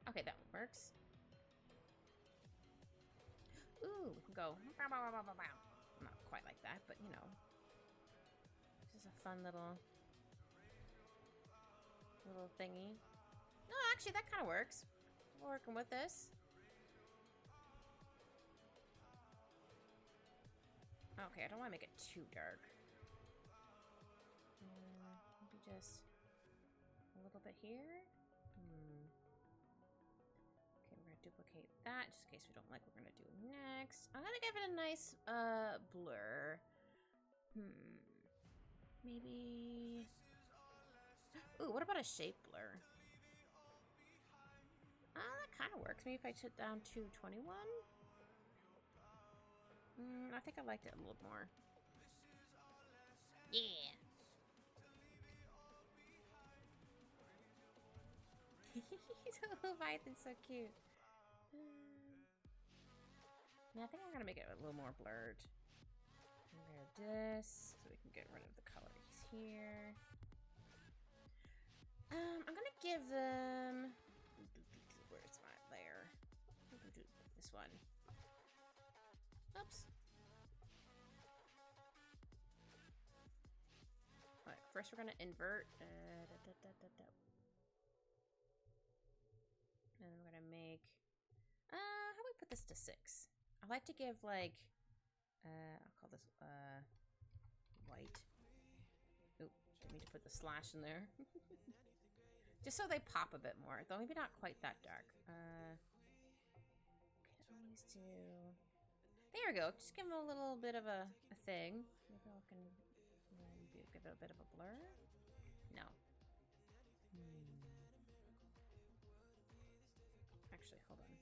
Okay, that one works. Ooh, we can go. I'm not quite like that, but you know, just a fun little thingy. No, actually, that kind of works. We're working with this. Okay, I don't want to make it too dark. Maybe just a little bit here. Okay, we're gonna duplicate that just in case we don't like what we're gonna do next. I'm gonna give it a nice blur. Maybe. Ooh, what about a shape blur? That kind of works. Maybe if I took down to 21. I think I liked it a little more. Yeah. Leviathan's so cute. Yeah, I think I'm gonna make it a little more blurred. Remove this so we can get rid of the colors here. I'm gonna give them. Where's my layer? This one. Oops. Alright, first we're gonna invert. And then we're gonna make. How do we put this to 6? I like to give like. I'll call this white. Oh, didn't mean to put the slash in there. Just so they pop a bit more, though maybe not quite that dark. Can always do. There we go. Just give them a little bit of a thing. Maybe I can give it a bit of a blur. No. Actually, hold on.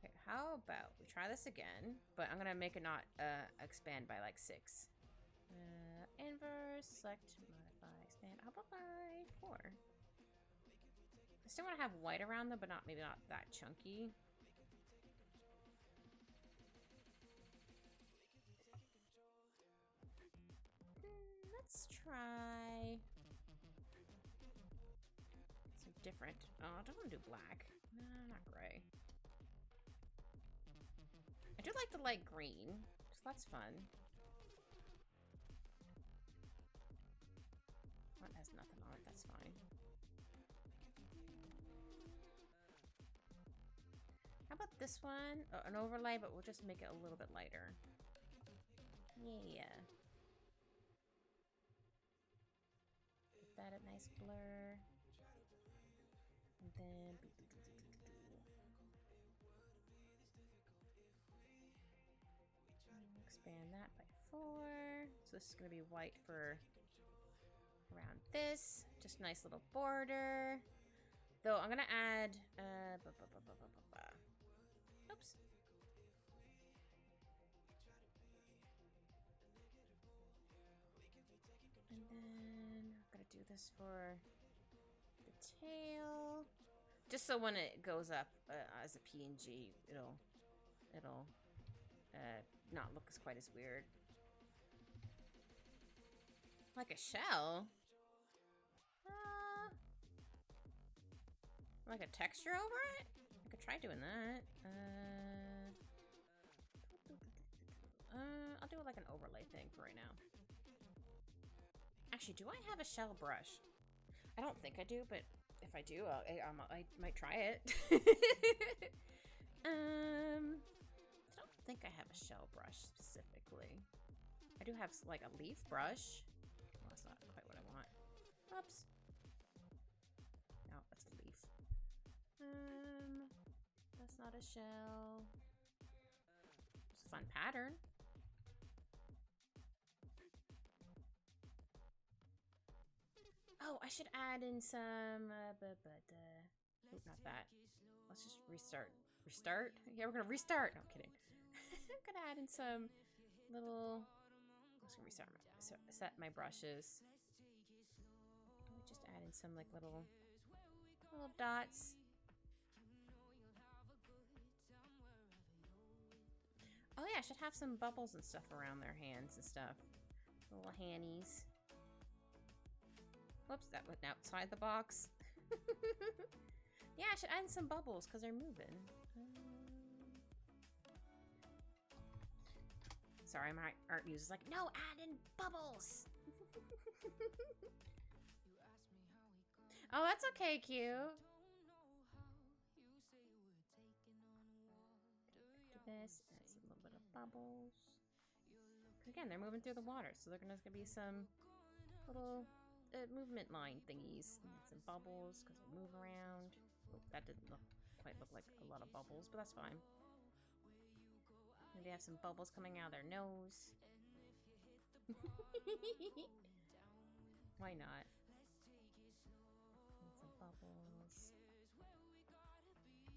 Okay, how about we try this again, but I'm gonna make it not expand by like 6. Inverse, select, modify, expand. How about by 4? I still want to have white around them, but maybe not that chunky. Let's try some different. Oh, I don't want to do black. No, not gray. I do like the light green, so that's fun. That has nothing on it, that's fine. How about this one? Oh, an overlay, but we'll just make it a little bit lighter. Yeah. Give that a nice blur. And then... expand that by 4. So this is going to be white for around this. Just nice little border. Though I'm going to add... Oops. And then I'm going to do this for the tail. Just so when it goes up as a PNG, it'll not look quite as weird. Like a shell? Like a texture over it? I could try doing that. I'll do like an overlay thing for right now. Actually, do I have a shell brush? I don't think I do, but if I do, I might try it. I don't think I have a shell brush specifically. I do have like a leaf brush. Well, that's not quite what I want. Oops. No, that's a leaf. That's not a shell. It's a fun pattern. Oh, I should add in some, oh, not that. Let's just restart. Restart? Yeah, we're gonna restart. No, I'm kidding. I'm gonna add in some little, I'm just gonna restart set my brushes. Let me just add in some like little dots. Oh yeah, I should have some bubbles and stuff around their hands and stuff. Little hannies. Whoops, that went outside the box. Yeah, I should add in some bubbles because they're moving. Sorry, my art muse is like, no, add in bubbles. Oh, that's okay, cute. Do this, add a little bit of bubbles. Again, they're moving through the water, so there's gonna be some little movement line thingies. And some bubbles, because they move around. Oh, that didn't quite look like a lot of bubbles, but that's fine. Maybe have some bubbles coming out of their nose. Why not? And some bubbles.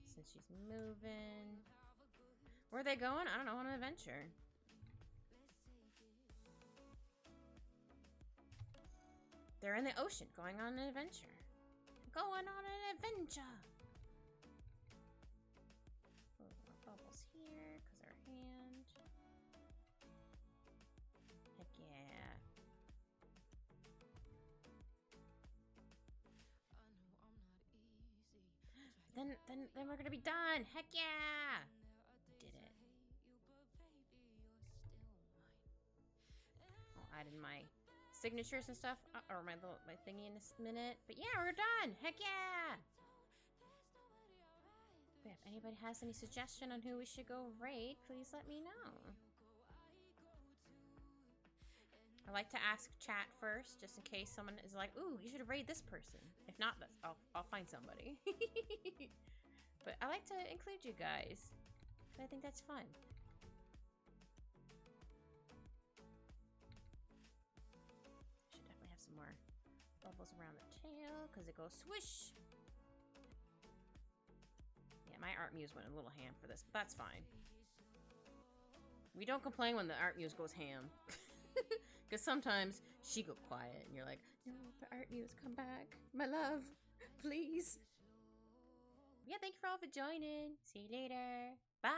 Since she's moving. Where are they going? I don't know, on an adventure. They're in the ocean, going on an adventure. Going on an adventure! A little more bubbles here, because her hand. Heck yeah. Then we're gonna be done! Heck yeah! Did it. I'll add in my signatures and stuff, or my thingy in this minute. But yeah, we're done! Heck yeah! But if anybody has any suggestion on who we should go raid, please let me know. I like to ask chat first, just in case someone is like, ooh, you should raid this person. If not, I'll find somebody. But I like to include you guys. I think that's fun. Should definitely have some more bubbles around the tail, because it goes swish. Yeah, my art muse went a little ham for this, but that's fine. We don't complain when the art muse goes ham. Because sometimes she go quiet and you're like, no, the art muse, come back. My love, please. Yeah, thank you for all for joining. See you later. Bye.